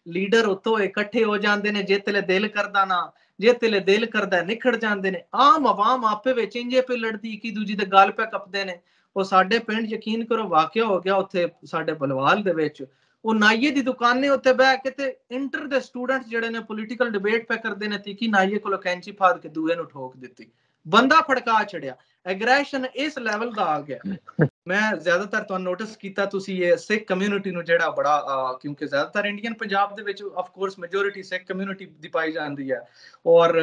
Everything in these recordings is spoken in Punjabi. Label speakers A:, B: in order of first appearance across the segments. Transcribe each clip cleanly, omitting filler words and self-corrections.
A: ਲੀਡਰ ਉੱਤੋਂ ਇਕੱਠੇ ਹੋ ਜਾਂਦੇ ਨੇ, ਜੇ ਤੇਲੇ ਦਿਲ ਕਰਦਾ ਨਾ, ਜੇ ਤੇਲੇ ਦਿਲ ਕਰਦਾ ਨਿਖੜ ਜਾਂਦੇ ਨੇ। ਆਮ ਆਵਾਮ ਆਪੇ ਵਿੱਚ ਇੰਜੇ ਪੇ ਲੜਦੀ, ਇੱਕ ਦੂਜੀ ਦੇ ਗੱਲ ਪੈ ਕੱਪਦੇ ਨੇ। ਉਹ ਸਾਡੇ ਪਿੰਡ ਯਕੀਨ ਕਰੋ ਵਾਕਿਆ ਹੋ ਗਿਆ ਉੱਥੇ ਸਾਡੇ ਬਲਵਾਲ ਦੇ ਵਿੱਚ, ਉਹ ਨਾਈਏ ਦੀ ਦੁਕਾਨੇ ਉੱਤੇ ਬਹਿ ਕੇ ਤੇ ਇੰਟਰ ਦੇ ਸਟੂਡੈਂਟ ਜਿਹੜੇ ਨੇ ਪੋਲੀਟੀਕਲ ਡਿਬੇਟ ਪੈ ਕਰਦੇ ਨੇ, ਤੀਕੀ ਨਾਈਏ ਕੋਲੋਂ ਕੈਂਚੀ ਫਾੜ ਕੇ ਦੂਏ ਨੂੰ ਠੋਕ ਦਿੱਤੀ, ਬੰਦਾ ਫੜਕਾ ਛੜਿਆ। ਐਗਰੈਸ਼ਨ ਇਸ ਲੈਵਲ ਦਾ ਆ ਗਿਆ। ਮੈਂ ਜ਼ਿਆਦਾਤਰ ਤੁਹਾਨੂੰ ਨੋਟਿਸ ਕੀਤਾ ਤੁਸੀਂ ਇਹ ਸਿੱਖ ਕਮਿਊਨਿਟੀ ਨੂੰ ਜਿਹੜਾ ਬੜਾ, ਕਿਉਂਕਿ ਜ਼ਿਆਦਾਤਰ ਇੰਡੀਅਨ ਪੰਜਾਬ ਦੇ ਵਿੱਚ of course majority Sikh community ਦੀ ਪਾਈ ਜਾਂਦੀ ਹੈ। ਔਰ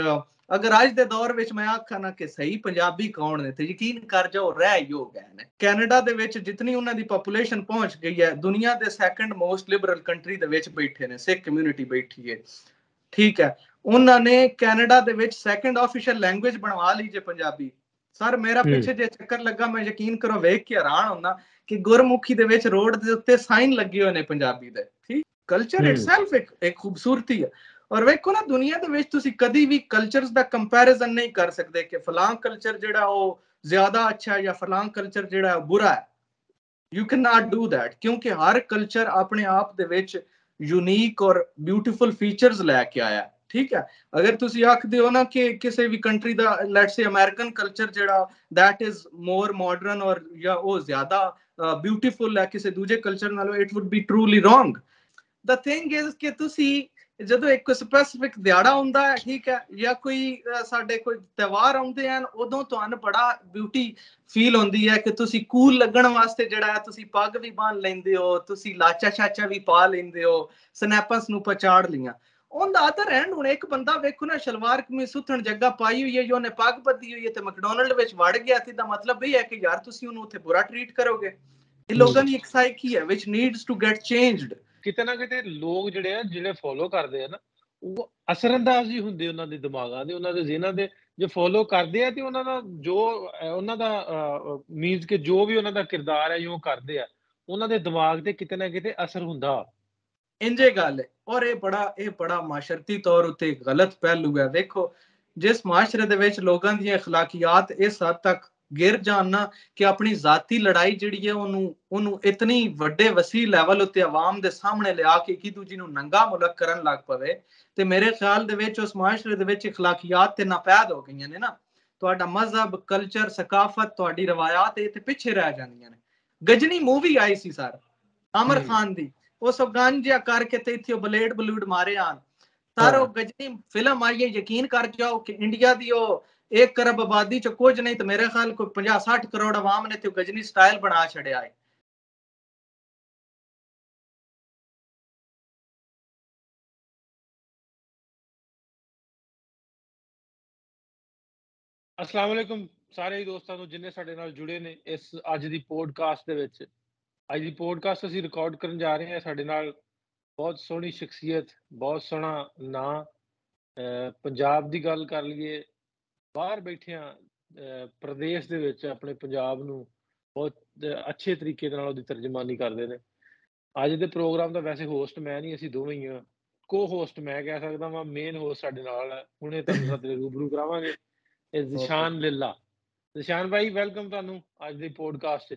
A: ਅਗਰ ਅੱਜ ਦੇ ਦੌਰ ਵਿੱਚ ਮੈਂ ਆਖਾਂ ਨਾ ਕਿ ਸਹੀ ਪੰਜਾਬੀ ਕੌਣ ਨੇ, ਤੇ ਯਕੀਨ ਕਰ ਜਾਓ ਰਹਿ ਹੀ ਹੋ ਗਏ ਨੇ। ਕੈਨੇਡਾ ਦੇ ਵਿੱਚ ਜਿਤਨੀ ਉਹਨਾਂ ਦੀ ਪੋਪੂਲੇਸ਼ਨ ਪਹੁੰਚ ਗਈ ਹੈ, ਦੁਨੀਆ ਦੇ ਸੈਕੰਡ ਮੋਸਟ ਲਿਬਰਲ ਕੰਟਰੀ ਦੇ ਵਿੱਚ ਬੈਠੇ ਨੇ, ਸਿੱਖ ਕਮਿਊਨਿਟੀ ਬੈਠੀ ਹੈ। ਠੀਕ ਹੈ, ਉਹਨਾਂ ਨੇ ਕੈਨੇਡਾ ਦੇ ਵਿੱਚ ਸੈਕੰਡ ਆਫੀਸ਼ੀਅਲ ਲੈਂਗੁਏਜ ਬਣਵਾ ਲਈ ਜੇ ਪੰਜਾਬੀ। ਸਰ ਮੇਰਾ ਪਿੱਛੇ ਜੇ ਚੱਕਰ ਲੱਗਾ, ਮੈਂ ਯਕੀਨ ਕਰੋ ਵੇਖ ਕੇ ਹੈਰਾਨ ਹੁੰਦਾ ਕਿ ਗੁਰਮੁਖੀ ਦੇ ਵਿੱਚ ਰੋਡ ਦੇ ਉੱਤੇ ਸਾਈਨ ਲੱਗੇ ਹੋਏ ਨੇ ਪੰਜਾਬੀ ਦੇ। ਠੀਕ, ਕਲਚਰ ਇਟਸੈਲਫ ਇੱਕ ਖੂਬਸੂਰਤੀ ਹੈ। ਔਰ ਵੇਖੋ ਨਾ ਦੁਨੀਆ ਦੇ ਵਿੱਚ ਤੁਸੀਂ ਕਦੀ ਵੀ ਕਲਚਰਸ ਦਾ ਕੰਪੈਰੀਜ਼ਨ ਨਹੀਂ ਕਰ ਸਕਦੇ ਕਿ ਫਲਾਂ ਕਲਚਰ ਜਿਹੜਾ ਉਹ ਜ਼ਿਆਦਾ ਅੱਛਾ ਹੈ ਜਾਂ ਫਲਾਂ ਕਲਚਰ ਜਿਹੜਾ ਬੁਰਾ ਹੈ। You can not do that, ਕਿਉਂਕਿ ਹਰ ਕਲਚਰ ਆਪਣੇ ਆਪ ਦੇ ਵਿੱਚ ਯੂਨੀਕ ਔਰ ਬਿਊਟੀਫੁਲ ਫੀਚਰਸ ਲੈ ਕੇ ਆਇਆ। ਠੀਕ ਹੈ, ਅਗਰ ਤੁਸੀਂ ਆਖਦੇ ਹੋ ਨਾ ਕਿ ਕਿਸੇ ਵੀ ਕੰਟਰੀ ਦਾ ਲੈਟਸ ਸੇ ਅਮਰੀਕਨ ਕਲਚਰ ਜਿਹੜਾ that is more modern ਔਰ ਜਾਂ ਉਹ ਜ਼ਿਆਦਾ ਬਿਊਟੀਫੁਲ ਹੈ ਕਿਸੇ ਦੂਜੇ ਕਲਚਰ ਨਾਲੋਂ, it would be truly wrong. The thing is ਕਿ ਤੁਸੀਂ ਜਦੋਂ ਇੱਕ ਸਪੈਸੀਫਿਕ ਦਿਹਾੜਾ ਹੁੰਦਾ ਹੈ, ਠੀਕ ਹੈ, ਜਾਂ ਕੋਈ ਸਾਡੇ ਕੋਈ ਤਿਉਹਾਰ ਆਉਂਦੇ ਹਨ, ਉਦੋਂ ਤੁਹਾਨੂੰ ਬੜਾ ਬਿਊਟੀ ਫੀਲ ਹੁੰਦੀ ਹੈ ਕਿ ਤੁਸੀਂ ਕੂਲ ਲੱਗਣ ਵਾਸਤੇ ਜਿਹੜਾ ਹੈ ਤੁਸੀਂ ਪੱਗ ਵੀ ਬੰਨ ਲੈਂਦੇ ਹੋ, ਤੁਸੀਂ ਲਾਚਾ ਛਾਚਾ ਵੀ ਪਾ ਲੈਂਦੇ ਹੋ, ਸਨੈਪਸ ਨੂੰ ਪਛਾੜ ਲਈਆਂ। ਉਹਦਾ ਅਦਰ ਐਂਡ ਹੁਣ ਇੱਕ ਬੰਦਾ ਵੇਖੋ ਨਾ ਸ਼ਲਵਾਰ ਕਮੀਜ਼ ਸੁੱਥਣ ਜੱਗਾ ਪਾਈ ਹੋਈ ਹੈ, ਉਹਨੇ ਪੱਗ ਬੱਧੀ ਹੋਈ ਹੈ ਤੇ ਮੈਕਡੋਨਲਡ ਵਿੱਚ ਵੜ ਗਿਆ ਸੀ, ਦਾ ਮਤਲਬ ਇਹ ਹੈ ਕਿ ਯਾਰ ਤੁਸੀਂ ਉਹਨੂੰ ਉੱਥੇ ਬੁਰਾ ਟ੍ਰੀਟ ਕਰੋਗੇ। ਇਹ ਲੋਕਾਂ ਦੀ ਇੱਕ ਸਾਈਕੀ ਹੈ which needs to get changed।
B: ਕਿਤੇ ਨਾ ਕਿਤੇ ਲੋਕ ਜਿਹੜੇ ਆ ਜਿਹੜੇ ਫੋਲੋ ਕਰਦੇ ਆ ਨਾ, ਉਹ ਅਸਰਅੰਦਾਜ਼ ਹੀ ਹੁੰਦੇ ਉਹਨਾਂ ਦੇ ਦਿਮਾਗਾਂ ਦੇ, ਉਹਨਾਂ ਦੇ ਜ਼ਿਹਨਾਂ ਦੇ, ਜੋ ਫੋਲੋ ਕਰਦੇ ਆ ਤੇ ਉਹਨਾਂ ਦਾ ਜੋ ਉਹਨਾਂ ਦਾ ਮੀਨਸ ਕਿ ਜੋ ਵੀ ਉਹਨਾਂ ਦਾ ਕਿਰਦਾਰ ਹੈ ਜੋ ਕਰਦੇ ਆ, ਉਹਨਾਂ ਦੇ ਦਿਮਾਗ ਤੇ ਕਿਤੇ ਨਾ ਕਿਤੇ ਅਸਰ ਹੁੰਦਾ।
A: ਇੰਜੇ ਗੱਲ ਹੈ। ਔਰ ਇਹ ਬੜਾ ਮਾਸ਼ਰਤੀ ਤੌਰ ਉੱਤੇ ਗਲਤ ਪਹਿਲੂ ਹੈ। ਵੇਖੋ ਜਿਸ ਮਾਸ਼ਰੇ ਦੇ ਵਿੱਚ ਲੋਕਾਂ ਦੀਆਂ ਅਖਲਾਕੀਆਤ ਇਸ ਹੱਦ ਤੱਕ ਗਿਰ ਜਾਣ ਨਾ ਕਿ ਆਪਣੀ ਜ਼ਾਤੀ ਲੜਾਈ ਜਿਹੜੀ ਹੈ ਉਹਨੂੰ ਇਤਨੀ ਵੱਡੇ ਵਸੀ ਲੈਵਲ ਉੱਤੇ ਆਵਾਮ ਦੇ ਸਾਹਮਣੇ ਲਿਆ ਕੇ ਇੱਕ ਦੂਜੀ ਨੂੰ ਨੰਗਾ ਮੁਲਕ ਕਰਨ ਲੱਗ ਪਵੇ, ਤੇ ਮੇਰੇ ਖਿਆਲ ਦੇ ਵਿੱਚ ਉਸ ਮਾਸ਼ਰੇ ਦੇ ਵਿੱਚ ਅਖਲਾਕੀਆਤ ਤੇ ਨਾਪੈਦ ਹੋ ਗਈਆਂ ਨੇ ਨਾ। ਤੁਹਾਡਾ ਮਜ਼ਹਬ, ਕਲਚਰ, ਸਕਾਫਤ, ਤੁਹਾਡੀ ਰਵਾਇਤ ਇਹ ਤੇ ਪਿੱਛੇ ਰਹਿ ਜਾਂਦੀਆਂ ਨੇ। ਗਜਨੀ ਮੂਵੀ ਆਈ ਸੀ ਸਰ ਆਮਰ ਖਾਨ ਦੀ, ਉਸ ਗੰਜ ਜਿਹਾ ਕਰਕੇ ਤੇ ਇੱਥੇ ਬਲੇਡ ਬਲੂਡ ਮਾਰੇ ਆਣ ਸਰ, ਉਹ ਗਜਨੀ ਫਿਲਮ ਆਈ ਹੈ। ਯਕੀਨ ਕਰ ਜਾਓ ਕਿ ਇੰਡੀਆ ਦੀ ਉਹ 1 ਕਰਬ ਆਬਾਦੀ ਚ ਕੁਝ ਨਹੀਂ ਤੇ ਮੇਰੇ ਖਿਆਲ ਕੋਈ 50-60 ਕਰੋੜ ਆਵਾਮ ਨੇ ਤੇ ਗਜਨੀ ਸਟਾਈਲ ਬਣਾ ਛੜਿਆ ਹੈ।
B: अस्सलाम वालेकुम ਸਾਰੇ ਦੋਸਤਾਂ ਨੂੰ ਜਿੰਨੇ ਸਾਡੇ ਨਾਲ ਜੁੜੇ ਨੇ ਇਸ ਅੱਜ ਦੀ ਪੋਡਕਾਸਟ ਦੇ ਵਿੱਚ। ਅੱਜ ਦੀ ਪੋਡਕਾਸਟ ਅਸੀਂ ਰਿਕਾਰਡ ਕਰਨ ਜਾ ਰਹੇ ਹਾਂ। ਸਾਡੇ ਨਾਲ ਬਹੁਤ ਸੋਹਣੀ ਸ਼ਖਸੀਅਤ, ਬਹੁਤ ਸੋਹਣਾ ਨਾਂ। ਪੰਜਾਬ ਦੀ ਗੱਲ ਕਰ ਲਈਏ, ਬਾਹਰ ਬੈਠਿਆਂ ਪ੍ਰਦੇਸ਼ ਦੇ ਵਿੱਚ ਆਪਣੇ ਪੰਜਾਬ ਨੂੰ ਬਹੁਤ ਅੱਛੇ ਤਰੀਕੇ ਨਾਲ ਉਹਦੀ ਤਰਜਮਾਨੀ ਕਰਦੇ ਨੇ। ਅੱਜ ਦੇ ਪ੍ਰੋਗਰਾਮ ਦਾ ਵੈਸੇ ਹੋਸਟ ਮੈਂ ਨਹੀਂ, ਅਸੀਂ ਦੋਵੇਂ ਹੀ ਹਾਂ। ਕੋ ਹੋਸਟ ਮੈਂ ਕਹਿ ਸਕਦਾ ਵਾਂ, ਮੇਨ ਹੋਸਟ ਸਾਡੇ ਨਾਲ ਹੈ, ਹੁਣੇ ਤੁਹਾਨੂੰ ਸਾਡੇ ਰੂਬਰੂ ਕਰਾਵਾਂਗੇ। ਇਹ ਜ਼ਿਸ਼ਾਨ ਲੀਲਾ। ਜ਼ਿਸ਼ਾਨ ਭਾਈ ਵੈਲਕਮ ਤੁਹਾਨੂੰ ਅੱਜ ਦੀ ਪੋਡਕਾਸਟ।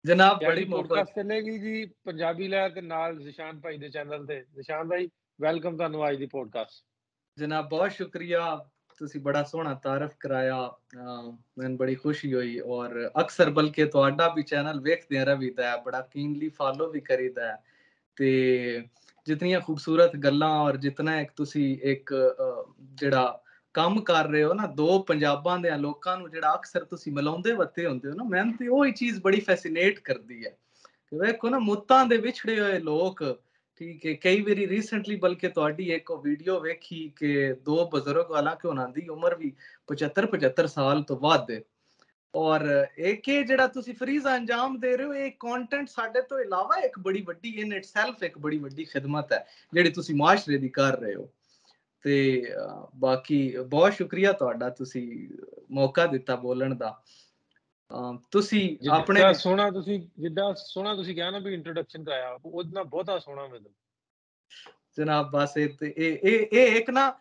A: ਜਨਾਬ ਬੜੀ
B: ਪੋਡਕਾਸਟ ਚੱਲੇਗੀ ਜੀ ਪੰਜਾਬੀ ਲਹਿਰ ਦੇ ਨਾਲ ਜ਼ਿਸ਼ਾਨ ਭਾਈ ਦੇ ਚੈਨਲ ਤੇ। ਜ਼ਿਸ਼ਾਨ ਭਾਈ ਵੈਲਕਮ ਤੁਹਾਨੂੰ ਅੱਜ ਦੀ ਪੋਡਕਾਸਟ।
A: ਜਨਾਬ ਬਹੁਤ ਸ਼ੁਕਰੀਆ, ਤੁਸੀਂ ਬੜਾ ਸੋਹਣਾ ਤਾਰਫ ਕਰਾਇਆ, ਮੈਨੂੰ ਬੜੀ ਖੁਸ਼ੀ ਹੋਈ। ਔਰ ਅਕਸਰ ਬਲਕਿ ਤੁਹਾਡਾ ਵੀ ਚੈਨਲ ਵੇਖਦੇ ਰਹੀਦਾ ਹੈ, ਬੜਾ ਕੀਨਲੀ ਫਾਲੋ ਵੀ ਕਰੀਦਾ ਹੈ। ਤੇ ਜਿਤਨੀਆਂ ਖੂਬਸੂਰਤ ਗੱਲਾਂ ਔਰ ਜਿਤਨਾ ਇੱਕ ਤੁਸੀਂ ਇੱਕ ਜਿਹੜਾ ਕੰਮ ਕਰ ਰਹੇ ਹੋ ਨਾ ਦੋ ਪੰਜਾਬਾਂ ਦੇ ਲੋਕਾਂ ਨੂੰ, ਜਿਹੜਾ ਅਕਸਰ ਤੁਸੀਂ ਮਿਲਾਉਂਦੇ ਵਰਤੇ ਹੁੰਦੇ ਹੋ ਨਾ, ਮੈਨੂੰ ਤੇ ਉਹੀ ਚੀਜ਼ ਬੜੀ ਫੈਸੀਨੇਟ ਕਰਦੀ ਹੈ। ਵੇਖੋ ਨਾ ਮੁੱਤਾਂ ਦੇ ਵਿਛੜੇ ਹੋਏ ਲੋਕ, ਠੀਕ ਹੈ, ਕਈ ਵਾਰੀ ਰੀਸੈਂਟਲੀ ਬਲਕਿ ਤੁਹਾਡੀ ਇੱਕ ਵੀਡੀਓ ਵੇਖੀ ਕਿ ਦੋ ਬਜ਼ੁਰਗ, ਹਾਲਾਂਕਿ ਉਹਨਾਂ ਦੀ ਉਮਰ ਵੀ 75 ਸਾਲ ਤੋਂ ਵੱਧ ਹੈ। ਔਰ ਇੱਕ ਇਹ ਜਿਹੜਾ ਤੁਸੀਂ ਫਰੀਜ਼ਾ ਅੰਜਾਮ ਦੇ ਰਹੇ ਹੋ, ਇਹ ਕੰਟੈਂਟ ਸਾਡੇ ਤੋਂ ਇਲਾਵਾ ਇੱਕ ਬੜੀ ਵੱਡੀ ਇਨ ਇਟਸੈਲਫ ਇੱਕ ਬੜੀ ਵੱਡੀ ਖਿਦਮਤ ਹੈ ਜਿਹੜੀ ਤੁਸੀਂ ਮਾਸ਼ਰੇ ਦੀ ਕਰ ਰਹੇ ਹੋ। ਤੇ ਬਾਕੀ ਬਹੁਤ ਸ਼ੁਕਰੀਆ ਤੁਹਾਡਾ, ਤੁਸੀਂ ਮੌਕਾ ਦਿੱਤਾ ਬੋਲਣ ਦਾ। ਤੁਸੀਂ ਆਪਣੇ
B: ਸੋਹਣਾ ਤੁਸੀਂ ਕਿਹਾ ਨਾ ਵੀ ਇੰਟਰੋਡਕਸ਼ਨ ਕਰਾਇਆ, ਉਹਦਾ ਬਹੁਤਾ ਸੋਹਣਾ ਮੈਨੂੰ
A: ਜਨਾਬ। ਬਸ ਇਹ ਇੱਕ ਨਾ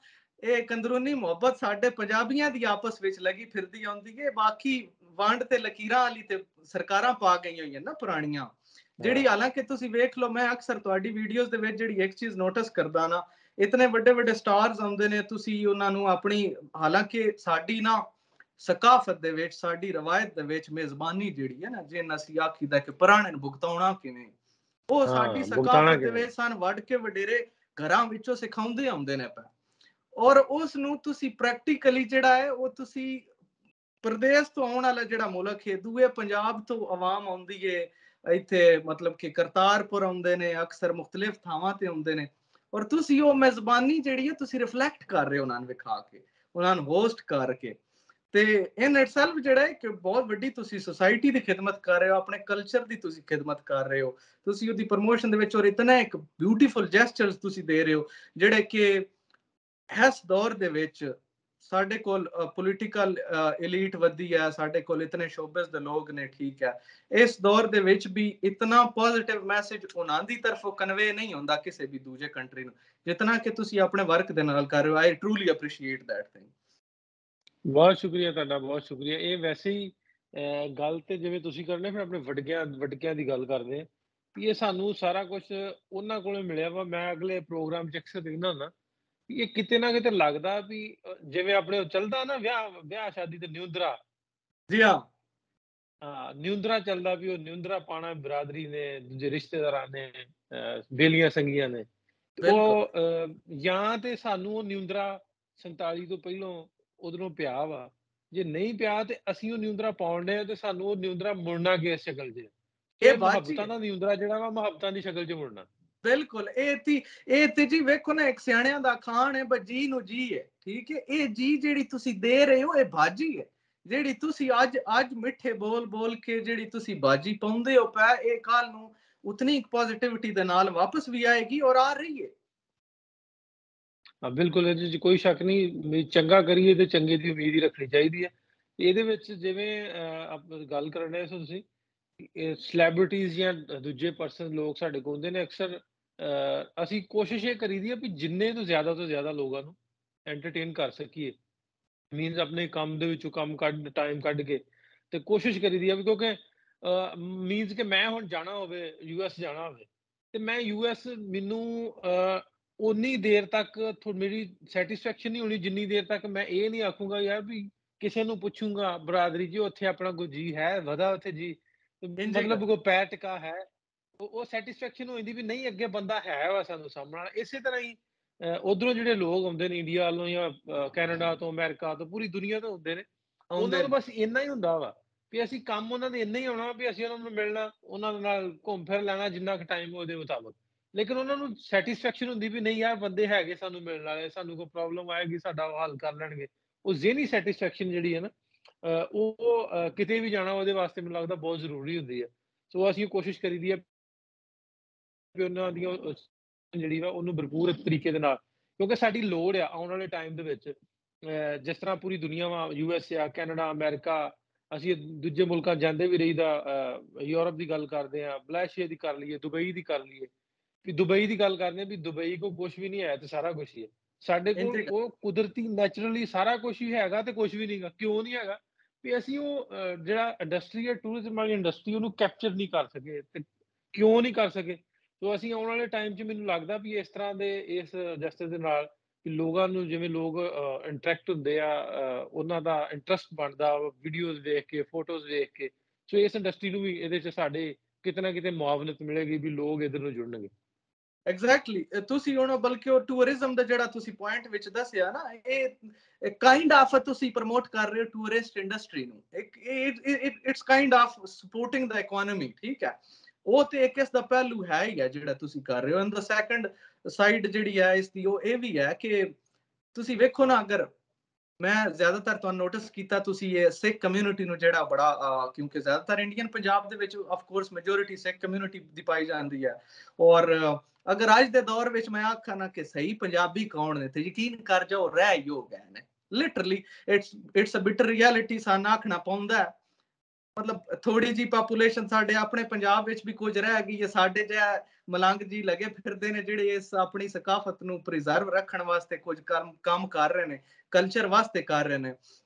A: ਇਹ ਅੰਦਰੂਨੀ ਮੁਹੱਬਤ ਸਾਡੇ ਪੰਜਾਬੀਆਂ ਦੀ ਆਪਸ ਵਿੱਚ ਲੱਗੀ ਫਿਰਦੀ ਆਉਂਦੀ ਹੈ। ਬਾਕੀ ਵੰਡ ਤੇ ਲਕੀਰਾਂ ਵਾਲੀ ਤੇ ਸਰਕਾਰਾਂ ਪਾ ਗਈਆਂ ਹੋਈਆਂ ਨਾ ਪੁਰਾਣੀਆਂ, ਜਿਹੜੀ ਹਾਲਾਂਕਿ ਤੁਸੀਂ ਵੇਖ ਲਓ, ਮੈਂ ਅਕਸਰ ਤੁਹਾਡੀ ਵੀਡੀਓਜ਼ ਦੇ ਵਿੱਚ ਜਿਹੜੀ ਇੱਕ ਚੀਜ਼ ਨੋਟਿਸ ਕਰਦਾ ਨਾ, ਇਤਨੇ ਵੱਡੇ ਵੱਡੇ ਸਟਾਰਸ ਆਉਂਦੇ ਨੇ, ਤੁਸੀਂ ਉਹਨਾਂ ਨੂੰ ਆਪਣੀ, ਹਾਲਾਂਕਿ ਸਾਡੀ ਨਾ ਸਕਾਫਤ ਦੇ ਵਿੱਚ, ਸਾਡੀ ਰਵਾਇਤ ਦੇ ਵਿੱਚ ਮੇਜ਼ਬਾਨੀ ਜਿਹੜੀ ਹੈ ਨਾ, ਜੇ ਅਸੀਂ ਆਖੀਦਾ ਕਿ ਪੁਰਾਣੇ ਨੂੰ ਭੁਗਤਾਉਣਾ ਕਿਵੇਂ, ਉਹ ਸਾਡੀ
B: ਭੁਗਤਾਣਾ
A: ਸਕਾਫਤ ਦੇ
B: ਕਿਵੇਂ।
A: ਵਿੱਚ ਸਾਨੂੰ ਵੱਢ ਕੇ ਵਡੇਰੇ ਘਰਾਂ ਵਿੱਚੋਂ ਸਿਖਾਉਂਦੇ ਆਉਂਦੇ ਨੇ ਪਏ। ਔਰ ਉਸ ਨੂੰ ਤੁਸੀਂ ਪ੍ਰੈਕਟੀਕਲੀ ਜਿਹੜਾ ਹੈ, ਉਹ ਤੁਸੀਂ ਪ੍ਰਦੇਸ਼ ਤੋਂ ਆਉਣ ਵਾਲਾ ਜਿਹੜਾ ਮੁਲਕ ਹੈ, ਦੂਏ ਪੰਜਾਬ ਤੋਂ ਆਵਾਮ ਆਉਂਦੀ ਹੈ ਇੱਥੇ, ਮਤਲਬ ਕਿ ਕਰਤਾਰਪੁਰ ਆਉਂਦੇ ਨੇ, ਅਕਸਰ ਮੁਖਤਲਿਫ ਥਾਵਾਂ ਤੇ ਆਉਂਦੇ ਨੇ, ਔਰ ਤੁਸੀਂ ਉਹ ਮੇਜ਼ਬਾਨੀ ਜਿਹੜੀ ਹੈ ਤੁਸੀਂ ਰਿਫਲੈਕਟ ਕਰ ਰਹੇ ਹੋ ਉਹਨਾਂ ਨੂੰ ਵਿਖਾ ਕੇ, ਉਹਨਾਂ ਨੂੰ ਹੋਸਟ ਕਰਕੇ। ਤੇ ਇਨ ਇਟਸੈਲਫ ਜਿਹੜਾ ਹੈ ਕਿ ਬਹੁਤ ਵੱਡੀ ਤੁਸੀਂ ਸੁਸਾਇਟੀ ਦੀ ਖਿਦਮਤ ਕਰ ਰਹੇ ਹੋ, ਆਪਣੇ ਕਲਚਰ ਦੀ ਤੁਸੀਂ ਖਿਦਮਤ ਕਰ ਰਹੇ ਹੋ, ਤੁਸੀਂ ਉਹਦੀ ਪ੍ਰਮੋਸ਼ਨ ਦੇ ਵਿੱਚ, ਔਰ ਇਤਨਾ ਇੱਕ ਬਿਊਟੀਫੁਲ ਜੈਸਚਰਸ ਤੁਸੀਂ ਦੇ ਰਹੇ ਹੋ, ਜਿਹੜੇ ਕਿ ਇਸ ਦੌਰ ਦੇ ਵਿੱਚ ਸਾਡੇ ਕੋਲ ਪੋਲੀਟੀਕਲ ਐਲੀਟ ਵਧੀ ਹੈ, ਸਾਡੇ ਕੋਲ ਇਤਨੇ ਸ਼ੋਬਸ ਦੇ ਲੋਕ ਨੇ, ਠੀਕ ਹੈ, ਇਸ ਦੌਰ ਦੇ ਵਿੱਚ ਵੀ ਇਤਨਾ ਪੋਜ਼ਿਟਿਵ ਮੈਸੇਜ ਉਹਨਾਂ ਦੀ ਤਰਫੋਂ ਕਨਵੇ ਨਹੀਂ ਹੁੰਦਾ ਕਿਸੇ ਵੀ ਦੂਜੇ ਕੰਟਰੀ ਨੂੰ, ਜਿਤਨਾ ਕਿ ਤੁਸੀਂ ਆਪਣੇ ਵਰਕ ਦੇ ਨਾਲ ਕਰ ਰਹੇ ਹੋ। ਆਈ ਟਰੂਲੀ ਅਪਰੀਸ਼ੀਏਟ ਦੈਟ ਥਿੰਗ।
B: ਬਹੁਤ ਸ਼ੁਕਰੀਆ ਤੁਹਾਡਾ, ਬਹੁਤ ਸ਼ੁਕਰੀਆ। ਇਹ ਵੈਸੇ ਹੀ ਗੱਲ ਤੇ ਜਿਵੇਂ ਤੁਸੀਂ ਕਰਨੇ, ਫਿਰ ਆਪਣੇ ਵਡਕਿਆਂ ਦੀ ਗੱਲ ਕਰਦੇ ਆ ਵੀ ਇਹ ਸਾਨੂੰ ਸਾਰਾ ਕੁਝ ਉਹਨਾਂ ਕੋਲੋਂ ਮਿਲਿਆ ਵਾ। ਮੈਂ ਅਗਲੇ ਪ੍ਰੋਗਰਾਮ 'ਚ ਅਕਸਰ ਦੇਖਦਾ ਹੁੰਦਾ ਵੀ ਇਹ ਕਿਤੇ ਨਾ ਕਿਤੇ ਲੱਗਦਾ ਵੀ ਜਿਵੇਂ ਆਪਣੇ ਉਹ ਚੱਲਦਾ ਨਾ ਵਿਆਹ ਸ਼ਾਦੀ ਤੇ ਨਿਉਂਦਰਾ।
A: ਜੀ ਹਾਂ,
B: ਹਾਂ, ਨਿਉਂਦਰਾ ਚੱਲਦਾ ਵੀ ਉਹ ਨਿਉਂਦਰਾ ਪਾਉਣਾ ਬਰਾਦਰੀ ਨੇ, ਦੂਜੇ ਰਿਸ਼ਤੇਦਾਰਾਂ ਨੇ, ਬੇਲੀਆਂ ਸੰਗੀਆਂ ਨੇ। ਤੇ
A: ਬਿਲਕੁਲ।
B: ਉਹ ਜਾਂ ਤੇ ਸਾਨੂੰ ਉਹ ਨਿਉਂਦਰਾ 47 ਤੋਂ ਪਹਿਲੋਂ ਉਧਰੋਂ ਪਿਆ ਵਾ, ਜੇ ਨਹੀਂ ਪਿਆ ਤੇ ਅਸੀਂ ਉਹ ਨਿਉਂਦਰਾ ਪਾਉਣ ਡਏ ਆ ਤੇ ਸਾਨੂੰ ਉਹ ਨਿਉਂਦਰਾ ਮੁੜਨਾ ਕਿਸ ਸ਼ਕਲ 'ਚ।
A: ਇਹ
B: ਇਹ
A: ਬਾਜੀ
B: ਮੁਹੱਬਤਾਂ
A: ਹੈ,
B: ਦਾ ਨਿਉਂਦਰਾ ਜਿਹੜਾ ਵਾ ਮੁਹੱਬਤਾਂ ਦੀ ਸ਼ਕਲ 'ਚ ਮੁੜਨਾ।
A: ਬਿਲਕੁਲ। ਇਹ ਤੇ ਜੀ ਵੇਖੋ ਨਾ, ਇੱਕ ਸਿਆਣਿਆਂ ਦਾ ਖਾਣ ਹੈ, ਜੀ ਨੂੰ ਜੀ ਹੈ, ਠੀਕ ਹੈ, ਇਹ ਜੀ ਜਿਹੜੀ ਤੁਸੀਂ ਦੇ ਰਹੇ ਹੋ, ਇਹ ਬਾਜੀ ਹੈ, ਜਿਹੜੀ ਤੁਸੀਂ ਅੱਜ ਮਿੱਠੇ ਬੋਲ ਬੋਲ ਕੇ ਜਿਹੜੀ ਤੁਸੀਂ ਬਾਜੀ ਪਾਉਂਦੇ ਹੋ ਪੈ, ਇਹ ਕੱਲ ਨੂੰ ਉਤਨੀ ਪੋਜ਼ਿਟਿਵਿਟੀ ਦੇ ਨਾਲ ਵਾਪਸ ਵੀ ਆਏਗੀ, ਔਰ ਆ ਰਹੀ ਹੈ।
B: ਹਾਂ, ਬਿਲਕੁਲ ਇਹਦੇ 'ਚ ਕੋਈ ਸ਼ੱਕ ਨਹੀਂ ਵੀ ਚੰਗਾ ਕਰੀਏ ਤੇ ਚੰਗੇ ਦੀ ਉਮੀਦ ਹੀ ਰੱਖਣੀ ਚਾਹੀਦੀ ਹੈ। ਇਹਦੇ ਵਿੱਚ ਜਿਵੇਂ ਆਪਾਂ ਗੱਲ ਕਰਨ ਡਏ ਸੀ ਤੁਸੀਂ, ਸੈਲੇਬ੍ਰਿਟੀਜ਼ ਜਾਂ ਦੂਜੇ ਪਰਸਨ ਲੋਕ ਸਾਡੇ ਕੋਲ ਹੁੰਦੇ ਨੇ ਅਕਸਰ, ਅਸੀਂ ਕੋਸ਼ਿਸ਼ ਇਹ ਕਰੀਦੀ ਹੈ ਵੀ ਜਿੰਨੇ ਤੋਂ ਜ਼ਿਆਦਾ ਲੋਕਾਂ ਨੂੰ ਐਂਟਰਟੇਨ ਕਰ ਸਕੀਏ। ਮੀਨਸ ਆਪਣੇ ਕੰਮ ਦੇ ਵਿੱਚੋਂ ਟਾਈਮ ਕੱਢ ਕੇ ਤੇ ਕੋਸ਼ਿਸ਼ ਕਰੀਦੀ ਆ ਵੀ, ਕਿਉਂਕਿ ਮੀਨਸ ਕਿ ਮੈਂ ਹੁਣ ਜਾਣਾ ਹੋਵੇ ਯੂਐਸ ਜਾਣਾ ਹੋਵੇ ਤੇ ਮੈਂ ਯੂਐਸ, ਮੈਨੂੰ ਉਨੀ ਦੇਰ ਤੱਕ ਮੇਰੀ ਸੈਟਿਸਫੈਕਸ਼ਨ ਨਹੀਂ ਹੋਣੀ ਜਿੰਨੀ ਦੇਰ ਤੱਕ ਮੈਂ ਇਹ ਨਹੀਂ ਆਖੂੰਗਾ ਯਾਰ ਵੀ ਕਿਸੇ ਨੂੰ ਪੁੱਛੂੰਗਾ ਬਰਾਦਰੀ ਜੀ ਉੱਥੇ ਆਪਣਾ ਕੋਈ ਜੀ ਹੈ ਵਧਾ ਉੱਥੇ ਜੀ,
A: ਇੰਜੇ
B: ਮਤਲਬ ਕੋਈ ਪੈਰ ਟਿਕਾ ਹੈ, ਉਹ ਸੈਟਿਸਫੈਕਸ਼ਨ ਹੋ ਜਾਂਦੀ ਵੀ ਨਹੀਂ ਅੱਗੇ ਬੰਦਾ ਹੈ ਵਾ ਸਾਨੂੰ ਸਾਹਮਣਾ। ਇਸੇ ਤਰ੍ਹਾਂ ਹੀ ਉਧਰੋਂ ਜਿਹੜੇ ਲੋਕ ਆਉਂਦੇ ਨੇ ਇੰਡੀਆ ਵੱਲੋਂ ਜਾਂ ਕੈਨੇਡਾ ਤੋਂ, ਅਮਰੀਕਾ ਤੋਂ, ਪੂਰੀ ਦੁਨੀਆ ਤੋਂ ਹੁੰਦੇ ਨੇ, ਉਹਨਾਂ
A: ਆਉਂਦੇ
B: ਨੂੰ
A: ਨੇ।
B: ਬਸ ਇੰਨਾ ਹੀ ਹੁੰਦਾ ਵਾ ਵੀ ਅਸੀਂ ਕੰਮ ਉਹਨਾਂ ਦੇ ਇੰਨਾ ਹੀ ਆਉਣਾ ਵੀ ਅਸੀਂ ਉਹਨਾਂ ਨੂੰ ਮਿਲਣਾ, ਉਹਨਾਂ ਦੇ ਨਾਲ ਘੁੰਮ ਫਿਰ ਲੈਣਾ ਜਿੰਨਾ ਕੁ ਟਾਈਮ ਉਹਦੇ ਮੁਤਾਬਕ। ਲੇਕਿਨ ਉਹਨਾਂ ਨੂੰ ਸੈਟਿਸਫੈਕਸ਼ਨ ਹੁੰਦੀ ਵੀ ਨਹੀਂ ਯਾਰ ਬੰਦੇ ਹੈਗੇ ਸਾਨੂੰ ਮਿਲਣ ਵਾਲੇ, ਸਾਨੂੰ ਕੋਈ ਪ੍ਰੋਬਲਮ ਆਏਗੀ ਸਾਡਾ ਉਹ ਹੱਲ ਕਰ ਲੈਣਗੇ। ਉਹ ਜ਼ਿਹਨੀ ਸੈਟਿਸਫੈਕਸ਼ਨ ਜਿਹੜੀ ਹੈ ਨਾ, ਉਹ ਕਿਤੇ ਵੀ ਜਾਣਾ ਉਹਦੇ ਵਾਸਤੇ ਮੈਨੂੰ ਲੱਗਦਾ ਬਹੁਤ ਜ਼ਰੂਰੀ ਹੁੰਦੀ ਹੈ। ਸੋ ਅਸੀਂ ਕੋਸ਼ਿਸ਼ ਕਰੀਦੀ ਹੈ ਵੀ ਉਹਨਾਂ ਦੀ ਜਿਹੜੀ ਵਾ ਉਹਨੂੰ ਭਰਪੂਰ ਤਰੀਕੇ ਦੇ ਨਾਲ, ਕਿਉਂਕਿ ਸਾਡੀ ਲੋੜ ਆ ਆਉਣ ਵਾਲੇ ਟਾਈਮ ਦੇ ਵਿੱਚ। ਜਿਸ ਤਰ੍ਹਾਂ ਪੂਰੀ ਦੁਨੀਆ ਵਾ, ਯੂਐਸ ਆ, ਕੈਨੇਡਾ, ਅਮਰੀਕਾ, ਅਸੀਂ ਦੂਜੇ ਮੁਲਕਾਂ ਜਾਂਦੇ ਵੀ ਰਹੀਦਾ, ਯੂਰਪ ਦੀ ਗੱਲ ਕਰਦੇ ਆ, ਮਲੇਸ਼ੀਆ ਦੀ ਕਰ ਲਈਏ, ਦੁਬਈ ਦੀ ਕਰ ਲਈਏ। ਵੀ ਦੁਬਈ ਦੀ ਗੱਲ ਕਰਦੇ ਆ ਵੀ ਦੁਬਈ ਕੋਲ ਕੁਛ ਵੀ ਨਹੀਂ ਹੈ ਤੇ ਸਾਰਾ ਕੁਛ ਹੀ ਹੈ। ਸਾਡੇ ਕੋਲ
A: ਇੰਜੇ
B: ਉਹ ਕੁਦਰਤੀ ਨੈਚੁਰਲੀ ਸਾਰਾ ਕੁਛ ਹੀ ਹੈਗਾ ਤੇ ਕੁਛ ਵੀ ਨਹੀਂਗਾ। ਕਿਉਂ ਨਹੀਂ ਹੈਗਾ? ਵੀ ਅਸੀਂ ਉਹ ਜਿਹੜਾ ਇੰਡਸਟਰੀ ਹੈ, ਟੂਰਿਜ਼ਮ ਵਾਲੀ ਇੰਡਸਟਰੀ, ਉਹਨੂੰ ਕੈਪਚਰ ਨਹੀਂ ਕਰ ਸਕੇ। ਤੇ ਕਿਉਂ ਨਹੀਂ ਕਰ ਸਕੇ? ਸੋ ਅਸੀਂ ਆਉਣ ਵਾਲੇ ਟਾਈਮ 'ਚ ਮੈਨੂੰ ਲੱਗਦਾ ਵੀ ਇਸ ਤਰ੍ਹਾਂ ਦੇ ਇਸ ਜਸਟਿਸ ਦੇ ਨਾਲ ਲੋਕਾਂ ਨੂੰ, ਜਿਵੇਂ ਲੋਕ ਇੰਟਰੈਕਟ ਹੁੰਦੇ ਆ, ਉਹਨਾਂ ਦਾ ਇੰਟਰਸਟ ਬਣਦਾ ਵੀਡੀਓਜ਼ ਵੇਖ ਕੇ, ਫੋਟੋਜ਼ ਵੇਖ ਕੇ। ਸੋ ਇਸ ਇੰਡਸਟਰੀ ਨੂੰ ਵੀ ਇਹਦੇ 'ਚ ਸਾਡੇ ਕਿਤੇ ਨਾ ਕਿਤੇ ਮੁਆਵਨਤ ਮਿਲੇਗੀ ਵੀ ਲੋਕ ਇੱਧਰ ਨੂੰ ਜੁੜਨਗੇ।
A: ਐਗਜ਼ੈਕਟਲੀ। ਤੁਸੀਂ ਹੁਣ ਬਲਕਿ ਉਹ ਟੂਰਿਜ਼ਮ ਦਾ ਜਿਹੜਾ ਤੁਸੀਂ ਪੁਆਇੰਟ ਵਿੱਚ ਦੱਸਿਆ ਨਾ, ਇਹ ਕਾਈਂਡ ਆਫ ਤੁਸੀਂ ਪ੍ਰਮੋਟ ਕਰ ਰਹੇ ਹੋ ਟੂਰਿਸਟ ਇੰਡਸਟਰੀ ਨੂੰ, it's kind of supporting the economy, ਠੀਕ ਹੈ। ਉਹ ਤੇ ਇੱਕ ਇਸ ਦਾ ਪਹਿਲੂ ਹੈ ਹੀ ਹੈ ਜਿਹੜਾ ਤੁਸੀਂ ਕਰ ਰਹੇ ਹੋ। ਐਂਡ ਦਾ ਸੈਕੰਡ ਸਾਈਡ ਜਿਹੜੀ ਹੈ ਇਸ ਦੀ, ਉਹ ਇਹ ਵੀ ਹੈ ਕਿ ਤੁਸੀਂ ਵੇਖੋ ਨਾ, ਅਗਰ ਮੈਂ ਜ਼ਿਆਦਾਤਰ ਤੁਹਾਨੂੰ ਨੋਟਿਸ ਕੀਤਾ, ਤੁਸੀਂ ਇਹ ਸਿੱਖ ਕਮਿਊਨਿਟੀ ਨੂੰ ਜਿਹੜਾ ਬੜਾ, ਕਿਉਂਕਿ ਜ਼ਿਆਦਾਤਰ ਇੰਡੀਅਨ ਪੰਜਾਬ ਦੇ ਵਿੱਚ of course majority Sikh community ਦੀ ਪਾਈ ਜਾਂਦੀ ਹੈ। ਔਰ ਅਗਰ ਅੱਜ ਦੇ ਦੌਰ ਵਿੱਚ ਮੈਂ ਆਖਾਂ ਨਾ ਕਿ ਸਹੀ ਪੰਜਾਬੀ ਕੌਣ ਨੇ, ਤੇ ਯਕੀਨ ਕਰ ਜਾਓ ਰਹਿ ਹੀ ਹੋ ਗਏ ਨੇ। Literally it's a bitter reality, ਸਾਨੂੰ ਆਖਣਾ ਪਾਉਂਦਾ। ਮਤਲਬ ਥੋੜੀ ਜੀ ਪਾਪੂਲੇਸ਼ਨ ਸਾਡੇ ਆਪਣੇ ਪੰਜਾਬ ਵਿੱਚ ਵੀ ਕੁਝ ਰਹਿ ਗਈ ਹੈ, ਸਾਡੇ ਜਿਹਾ ਮਲੰਗ ਜੀ ਲੱਗੇ ਫਿਰਦੇ ਨੇ ਜਿਹੜੇ ਇਸ ਆਪਣੀ ਸਕਾਫਤ ਨੂੰ ਪ੍ਰੀਜ਼ਰਵ ਰੱਖਣ ਵਾਸਤੇ ਕੁਝ ਕੰਮ ਕਰ ਰਹੇ ਨੇ, ਕਲਚਰ ਵਾਸਤੇ ਕਰ ਰਹੇ ਨੇ।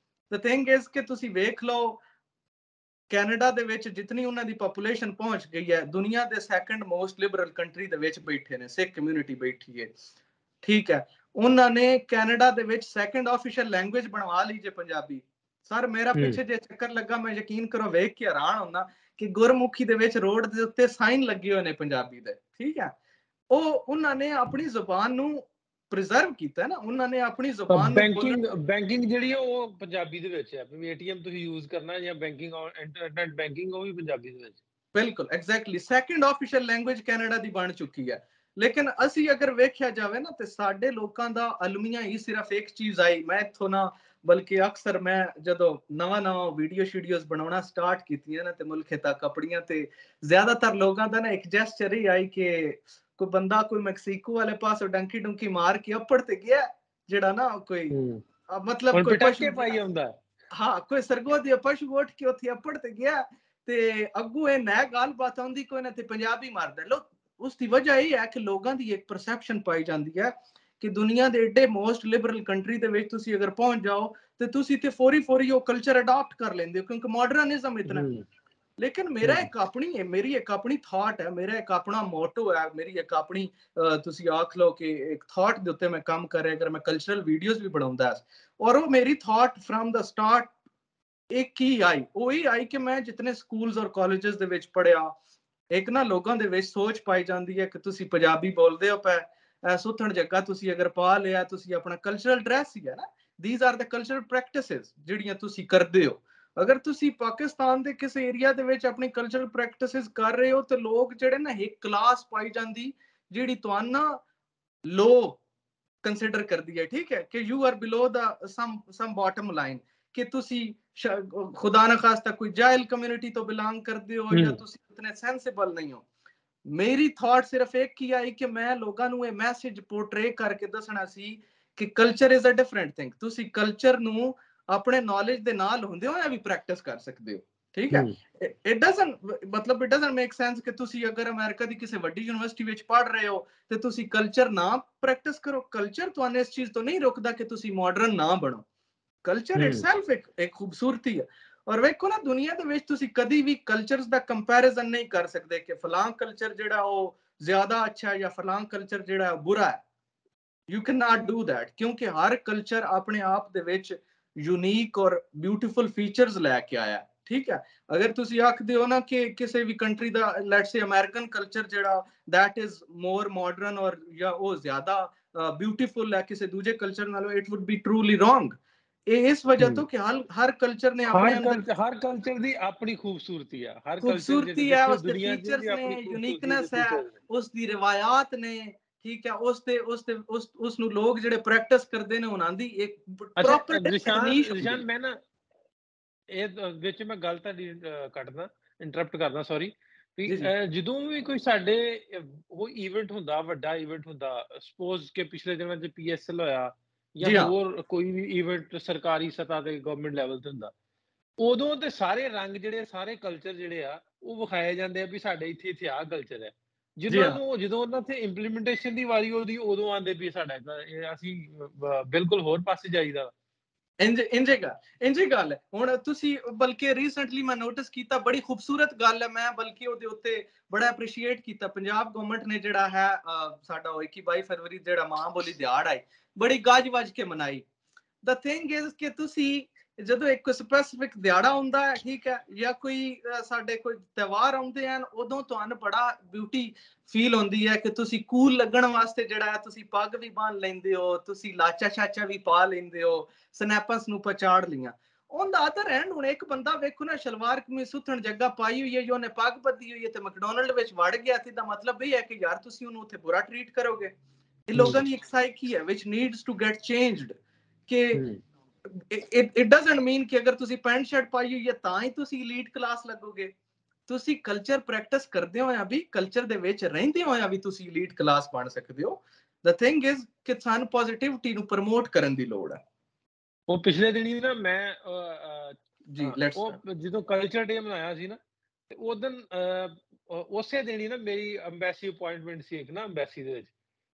A: ਦ ਥਿੰਗ ਇਜ਼ ਕਿ ਤੁਸੀਂ ਵੇਖ ਲਓ, ਕੈਨੇਡਾ ਦੇ ਵਿੱਚ ਜਿਤਨੀ ਉਹਨਾਂ ਦੀ ਪੋਪੂਲੇਸ਼ਨ ਪਹੁੰਚ ਗਈ ਹੈ, ਦੁਨੀਆ ਦੇ ਸੈਕੰਡ ਮੋਸਟ ਲਿਬਰਲ ਕੰਟਰੀ ਦੇ ਵਿੱਚ ਬੈਠੇ ਨੇ, ਸਿੱਖ ਕਮਿਊਨਿਟੀ ਬੈਠੀ ਹੈ, ਠੀਕ ਹੈ। ਉਹਨਾਂ ਨੇ ਕੈਨੇਡਾ ਦੇ ਵਿੱਚ ਸੈਕੰਡ ਆਫੀਸ਼ੀਅਲ ਲੈਂਗੁਏਜ ਬਣਵਾ ਲਈ ਜੇ ਪੰਜਾਬੀ। ਸਰ ਮੇਰਾ ਪਿੱਛੇ ਜੇ ਚੱਕਰ ਲੱਗਾ, ਮੈਂ ਯਕੀਨ ਕਰੋ ਵੇਖ ਕੇ ਹੈਰਾਨ ਹੁੰਦਾ ਕਿ ਗੁਰਮੁਖੀ ਦੇ ਵਿੱਚ ਰੋਡ ਦੇ ਉੱਤੇ ਸਾਈਨ ਲੱਗੇ ਹੋਏ ਨੇ ਪੰਜਾਬੀ ਦੇ, ਠੀਕ ਹੈ। ਉਹ ਉਹਨਾਂ ਨੇ ਆਪਣੀ ਜ਼ੁਬਾਨ ਨੂੰ ਪ੍ਰੀਜ਼ਰਵ ਕੀਤਾ ਨਾ, ਉਹਨਾਂ ਨੇ ਆਪਣੀ ਜ਼ੁਬਾਨ ਨੂੰ
B: ਬੈਂਕਿੰਗ ਜਿਹੜੀ ਉਹ ਪੰਜਾਬੀ ਦੇ ਵਿੱਚ ਹੈ, ਵੀ ਏਟੀਐਮ ਤੁਸੀਂ ਯੂਜ਼ ਕਰਨਾ ਜਾਂ ਬੈਂਕਿੰਗ ਇੰਟਰਨੈਟ ਬੈਂਕਿੰਗ ਉਹ ਵੀ ਪੰਜਾਬੀ ਦੇ ਵਿੱਚ।
A: ਬਿਲਕੁਲ exactly, second official language Canada ਦੀ ਬਣ ਚੁੱਕੀ ਹੈ। ਲੇਕਿਨ ਅਸੀਂ ਅਗਰ ਵੇਖਿਆ ਜਾਵੇ ਨਾ, ਤੇ ਸਾਡੇ ਲੋਕਾਂ ਦਾ ਅਲਮੀਆ ਹੀ ਸਿਰਫ ਇੱਕ ਚੀਜ਼ ਆਈ, ਮੈਂ ਇੱਥੋਂ ਨਾ ਬਲਕਿ ਅਕਸਰ ਮੈਂ ਜਦੋਂ ਨਵਾਂ ਵੀਡੀਓ ਸ਼ੀਡੀਓਜ਼ ਬਣਾਉਣਾ ਸਟਾਰਟ ਕੀਤੀਆਂ ਨਾ, ਤੇ ਮੁਲਕੇ ਤੱਕ ਆਪਣੀਆਂ, ਤੇ ਜ਼ਿਆਦਾਤਰ ਲੋਕਾਂ ਦਾ ਨਾ ਇੱਕ ਜੈਸਚਰ ਹੀ ਆਈ ਕਿ ਕੋਈ ਬੰਦਾ ਕੋਈ ਮੈਕਸੀਕੋ ਵਾਲੇ ਪਾਸੋਂ ਡੰਕੀ ਡੁੰਕੀ ਮਾਰ ਕੇ ਅੱਪੜ ਤੇ ਗਿਆ, ਜਿਹੜਾ ਨਾ ਕੋਈ ਮਤਲਬ ਕੋਈ ਪਸ਼ੂ
B: ਪਾਈ ਹੁੰਦਾ,
A: ਹਾਂ ਕੋਈ ਸਰਗੋ ਦੀ ਪਸ਼ੂ ਉੱਠ ਕੇ ਉੱਥੇ ਅੱਪੜ ਤੇ ਗਿਆ, ਤੇ ਅੱਗੂ ਇਹ ਨੈ ਗੱਲਬਾਤ ਆਉਂਦੀ ਕੋਈ ਨਾ, ਤੇ ਪੰਜਾਬੀ ਮਾਰਦਾ ਲੋ। ਉਸ ਦੀ ਵਜ੍ਹਾ ਇਹ ਹੈ ਕਿ ਲੋਕਾਂ ਦੀ ਇੱਕ ਪਰਸੈਪਸ਼ਨ ਪਾਈ ਜਾਂਦੀ ਹੈ ਕਿ ਦੁਨੀਆ ਦੇ ਏਡੇ ਮੋਸਟ ਲਿਬਰਲ ਕੰਟਰੀ ਦੇ ਵਿੱਚ ਤੁਸੀਂ ਅਗਰ ਪਹੁੰਚ ਜਾਓ ਤੇ ਤੁਸੀਂ ਤੇ ਫੌਰੀ ਉਹ ਕਲਚਰ ਅਡਾਪਟ ਕਰ ਲੈਂਦੇ ਹੋ, ਕਿਉਂਕਿ ਮਾਡਰਨਿਜ਼ਮ ਇਤਨਾ। ਲੇਕਿਨ ਮੇਰੀ ਇੱਕ ਆਪਣੀ ਥਾਟ ਹੈ, ਮੇਰਾ ਇੱਕ ਆਪਣਾ ਮੋਟੋ ਹੈ, ਮੇਰੀ ਇੱਕ ਆਪਣੀ ਤੁਸੀਂ ਆਖ ਲਓ ਕਿ ਇੱਕ ਥਾਟ ਦੇ ਉੱਤੇ ਮੈਂ ਕੰਮ ਕਰ ਰਿਹਾ, ਅਗਰ ਮੈਂ ਕਲਚਰਲ ਵੀਡੀਓਜ਼ ਵੀ ਬਣਾਉਂਦਾ, ਔਰ ਉਹ ਮੇਰੀ ਥਾਟ ਫਰਮ ਦਾ ਸਟਾਰਟ ਇੱਕ ਹੀ ਆਈ, ਉਹ ਹੀ ਆਈ ਕਿ ਮੈਂ ਜਿਤਨੇ ਸਕੂਲਸ ਔਰ ਕਾਲਜਸ ਦੇ ਵਿੱਚ ਪੜ੍ਹਿਆ, ਇੱਕ ਨਾ ਲੋਕਾਂ ਦੇ ਵਿੱਚ ਸੋਚ ਪਾਈ ਜਾਂਦੀ ਹੈ ਕਿ ਤੁਸੀਂ ਪੰਜਾਬੀ ਬੋਲਦੇ ਹੋ ਪਏ, ਸੁੱਥਣ ਜੱਗਾ ਤੁਸੀਂ ਅਗਰ ਪਾ ਲਿਆ, ਤੁਸੀਂ ਆਪਣਾ ਕਲਚਰਲ ਡਰੈਸ ਹੀ ਹੈ ਨਾ, these are the cultural practices ਜਿਹੜੀਆਂ ਤੁਸੀਂ ਕਰਦੇ ਹੋ। ਅਗਰ ਤੁਸੀਂ ਪਾਕਿਸਤਾਨ ਦੇ ਕਿਸੇ ਏਰੀਆ ਦੇ ਵਿੱਚ ਆਪਣੀ ਕਲਚਰਲ ਪ੍ਰੈਕਟਿਸਿਸ ਕਰ ਰਹੇ ਹੋ, ਤੇ ਲੋਕ ਜਿਹੜੇ ਨਾ ਇੱਕ ਕਲਾਸ ਪਾਈ ਜਾਂਦੀ ਜਿਹੜੀ ਤੁਹਾਨੂੰ ਨਾ ਲੋ ਕੰਸੀਡਰ ਕਰਦੀ ਹੈ, ਠੀਕ ਹੈ, ਕਿ you are below the some bottom line, ਕਿ ਤੁਸੀਂ ਖੁਦਾ ਨਾ ਖਾਸਤਾ ਕੋਈ ਜਾਇਲ ਕਮਿਊਨਿਟੀ ਤੋਂ ਬਿਲੋਂਗ ਕਰਦੇ ਹੋ, ਜਾਂ ਤੁਸੀਂ ਉਤਨੇ ਸੈਂਸਿਬਲ ਨਹੀਂ ਹੋ। ਮੇਰੀ ਥਾਟ ਸਿਰਫ ਇੱਕ ਹੀ ਆਈ ਕਿ ਮੈਂ ਲੋਕਾਂ ਨੂੰ ਇਹ ਮੈਸੇਜ ਪੋਰਟਰੇ ਕਰਕੇ ਦੱਸਣਾ ਸੀ ਕਿ culture is a different thing. ਤੁਸੀਂ ਕਲਚਰ ਨੂੰ ਆਪਣੇ ਨੌਲੇਜ ਦੇ ਨਾਲ ਹੁੰਦੇ ਹੋਇਆ ਵੀ ਪ੍ਰੈਕਟਿਸ ਕਰ ਸਕਦੇ ਹੋ, ਠੀਕ ਹੈ। ਇਟ ਡਸਨਟ ਮੇਕ ਸੈਂਸ ਕਿ ਤੁਸੀਂ ਅਗਰ ਅਮਰੀਕਾ ਦੀ ਕਿਸੇ ਵੱਡੀ ਯੂਨੀਵਰਸਿਟੀ ਵਿੱਚ ਪੜ੍ਹ ਰਹੇ ਹੋ ਤੇ ਤੁਸੀਂ ਕਲਚਰ ਨਾ ਪ੍ਰੈਕਟਿਸ ਕਰੋ। ਕਲਚਰ ਤੁਹਾਨੂੰ ਇਸ ਚੀਜ਼ ਤੋਂ ਨਹੀਂ ਰੋਕਦਾ ਕਿ ਤੁਸੀਂ ਮਾਡਰਨ ਨਾ ਬਣੋ। ਕਲਚਰ ਇਟਸੈਲਫ ਇੱਕ ਖੂਬਸੂਰਤੀ ਹੈ। ਔਰ ਵੇਖੋ ਨਾ, ਦੁਨੀਆ ਦੇ ਵਿੱਚ ਤੁਸੀਂ ਕਦੀ ਵੀ ਕਲਚਰਸ ਦਾ ਕੰਪੈਰੀਜ਼ਨ ਨਹੀਂ ਕਰ ਸਕਦੇ ਕਿ ਫਲਾਂ ਕਲਚਰ ਜਿਹੜਾ ਉਹ ਜ਼ਿਆਦਾ ਅੱਛਾ ਹੈ ਜਾਂ ਫਲਾਂ ਕਲਚਰ ਜਿਹੜਾ ਬੁਰਾ ਹੈ। You can not do that, ਕਿਉਂਕਿ ਹਰ ਕਲਚਰ ਆਪਣੇ ਆਪ ਦੇ ਵਿੱਚ ਯੂਨੀਕ ਔਰ ਬਿਊਟੀਫੁਲ ਫੀਚਰਸ ਲੈ ਕੇ ਆਇਆ, ਠੀਕ ਹੈ। ਅਗਰ ਤੁਸੀਂ ਆਖਦੇ ਹੋ ਨਾ ਕਿ ਕਿਸੇ ਵੀ ਕੰਟਰੀ ਦਾ, ਲੈਟਸ ਸੇ ਅਮਰੀਕਨ ਕਲਚਰ ਜਿਹੜਾ that is more modern ਔਰ ਜਾਂ ਉਹ ਜ਼ਿਆਦਾ ਬਿਊਟੀਫੁਲ ਹੈ ਕਿਸੇ ਦੂਜੇ ਕਲਚਰ ਨਾਲੋਂ, it would be truly wrong। ਇਹ ਇਸ ਵਜ੍ਹਾ ਤੋਂ ਕਿ ਹਰ ਕਲਚਰ ਨੇ ਆਪਣੇ ਅੰਦਰ
B: ਹਰ ਕਲਚਰ ਦੀ ਆਪਣੀ ਖੂਬਸੂਰਤੀ ਆ, ਹਰ ਕਲਚਰ
A: ਖੂਬਸੂਰਤੀ ਹੈ,
B: ਜਿੱਥੇ
A: ਉਸਦੇ
B: ਦੁਨੀਆ ਦੀ
A: ਫੀਚਰਸ ਨੇ,
B: ਆਪਣੀ
A: ਯੂਨੀਕਨੈਸ ਹੈ,
B: ਫੀਚਰਸ ਨੇ,
A: ਉਸਦੀ ਰਿਵਾਇਤ ਨੇ, ਠੀਕ ਹੈ। ਉਸ ਨੂੰ ਲੋਕ ਜਿਹੜੇ ਪ੍ਰੈਕਟਿਸ ਕਰਦੇ ਨੇ ਉਹਨਾਂ ਦੀ ਇੱਕ ਪ੍ਰੋਪਰ ਨੀਸ਼ ਹੁੰਦੀ ਹੈ।
B: ਮੈਂ ਨਾ ਇਹ ਵਿੱਚ ਮੈਂ ਗੱਲ ਤੁਹਾਡੀ ਕੱਟਦਾ, ਇੰਟਰਪਟ ਕਰਦਾ, ਸੌਰੀ। ਵੀ ਜਦੋਂ ਵੀ ਕੋਈ ਸਾਡੇ ਉਹ ਈਵੈਂਟ ਹੁੰਦਾ, ਵੱਡਾ ਈਵੈਂਟ ਹੁੰਦਾ, ਸਪੋਜ਼ ਕਿ ਪਿਛਲੇ ਦਿਨਾਂ 'ਚ PSL ਹੋਇਆ ਜਾਂ ਹੋਰ ਕੋਈ ਵੀ ਈਵੈਂਟ ਸਰਕਾਰੀ ਸਤ੍ਹਾ ਤੇ ਗਵਰਨਮੈਂਟ ਲੈਵਲ ਤੇ ਹੁੰਦਾ, ਉਦੋਂ ਤੇ ਸਾਰੇ ਰੰਗ ਜਿਹੜੇ, ਸਾਰੇ ਕਲਚਰ ਜਿਹੜੇ ਆ ਉਹ ਵਿਖਾਏ ਜਾਂਦੇ ਆ ਵੀ ਸਾਡੇ ਇੱਥੇ ਆਹ ਕਲਚਰ ਹੈ। ਜਦੋਂ ਉਹਨਾਂ ਤੇ ਇੰਪਲੀਮੈਂਟੇਸ਼ਨ ਦੀ ਵਾਰੀ ਉਹਦੀ, ਉਦੋਂ ਆਉਂਦੇ ਵੀ ਸਾਡਾ ਅਸੀਂ ਬਿਲਕੁਲ ਹੋਰ ਪਾਸੇ ਜਾਈਦਾ।
A: ਇੰਜ ਗੱਲ ਹੈ। ਹੁਣ ਤੁਸੀਂ ਬਲਕਿ ਰੀਸੈਂਟਲੀ ਮੈਂ ਨੋਟਿਸ ਕੀਤਾ, ਬੜੀ ਖੂਬਸੂਰਤ ਗੱਲ ਹੈ, ਮੈਂ ਬਲਕਿ ਉਹਦੇ ਉੱਤੇ ਬੜਾ ਐਪਰੀਸ਼ੀਏਟ ਕੀਤਾ। ਪੰਜਾਬ ਗਵਰਨਮੈਂਟ ਨੇ ਜਿਹੜਾ ਹੈ ਸਾਡਾ 21-22 ਫਰਵਰੀ ਜਿਹੜਾ ਮਾਂ ਬੋਲੀ ਦਿਹਾੜਾ ਹੈ, ਬੜੀ ਗੱਜ ਵੱਜ ਕੇ ਮਨਾਈ। ਦ ਥਿੰਗ ਇਜ਼ ਕਿ ਤੁਸੀਂ ਜਦੋਂ ਇੱਕ ਸਪੈਸੀਫਿਕ ਦਿਹਾੜਾ ਹੁੰਦਾ ਹੈ, ਠੀਕ ਹੈ, ਜਾਂ ਕੋਈ ਸਾਡੇ ਕੋਈ ਤਿਉਹਾਰ ਆਉਂਦੇ ਹਨ, ਉਦੋਂ ਤੁਹਾਨੂੰ ਬੜਾ ਬਿਊਟੀ ਫੀਲ ਹੁੰਦੀ ਹੈ ਕਿ ਤੁਸੀਂ ਕੂਲ ਲੱਗਣ ਵਾਸਤੇ ਜਿਹੜਾ ਹੈ ਤੁਸੀਂ ਪੱਗ ਵੀ ਬੰਨ ਲੈਂਦੇ ਹੋ, ਤੁਸੀਂ ਲਾਚਾ ਛਾਚਾ ਵੀ ਪਾ ਲੈਂਦੇ ਹੋ, ਸਨੈਪਸ ਨੂੰ ਪਛਾੜ ਲਈਆਂ। ਔਨ ਦਾ ਅਦਰ ਹੈਂਡ, ਹੁਣ ਇੱਕ ਬੰਦਾ ਵੇਖੋ ਨਾ, ਸ਼ਲਵਾਰ ਕਮੀਜ਼ ਸੁੱਥਣ ਜੱਗਾ ਪਾਈ ਹੋਈ ਹੈ, ਜੋ ਉਹਨੇ ਪੱਗ ਬੱਧੀ ਹੋਈ ਹੈ, ਤੇ ਮੈਕਡੋਨਲਡ ਵਿੱਚ ਵੜ ਗਿਆ ਸੀ, ਦਾ ਮਤਲਬ ਇਹ ਹੈ ਕਿ ਯਾਰ ਤੁਸੀਂ ਉਹਨੂੰ ਉੱਥੇ ਬੁਰਾ ਟਰੀਟ ਕਰੋਗੇ। ਇਹ ਲੋਕਾਂ ਦੀ ਇੱਕ ਸਾਈਕੀ ਹੈ which needs to get changed, ਕਿ it doesn't mean ਕਿ ਅਗਰ ਤੁਸੀਂ ਪੈਂਟ ਸ਼ਰਟ ਪਾਈ ਹੋਈ ਹੈ ਤਾਂ ਹੀ ਤੁਸੀਂ elite ਕਲਾਸ ਲੱਗੋਗੇ। ਤੁਸੀਂ ਕਲਚਰ ਪ੍ਰੈਕਟਿਸ ਕਰਦੇ ਹੋਇਆ ਵੀ, ਕਲਚਰ ਦੇ ਵਿੱਚ ਰਹਿੰਦੇ ਹੋਇਆ ਵੀ ਤੁਸੀਂ elite ਕਲਾਸ ਬਣ ਸਕਦੇ ਹੋ। The thing is ਕਿ ਸਾਨੂੰ ਪੋਜ਼ਿਟਿਵਿਟੀ ਨੂੰ ਪ੍ਰਮੋਟ ਕਰਨ ਦੀ ਲੋੜ ਹੈ।
B: ਉਹ ਪਿਛਲੇ ਦਿਨੀ ਨਾ ਮੈਂ
A: ਉਹ
B: ਜਦੋਂ ਕਲਚਰ ਡੇ ਮਨਾਇਆ ਸੀ ਨਾ, ਤੇ ਉਦੋਂ ਉਸੇ ਦਿਨ ਹੀ ਨਾ ਮੇਰੀ ਅੰਬੈਸੀ ਅਪਾਇੰਟਮੈਂਟ ਸੀ ਇੱਕ ਨਾ, ਅੰਬੈਸੀ ਦੇ ਵਿੱਚ।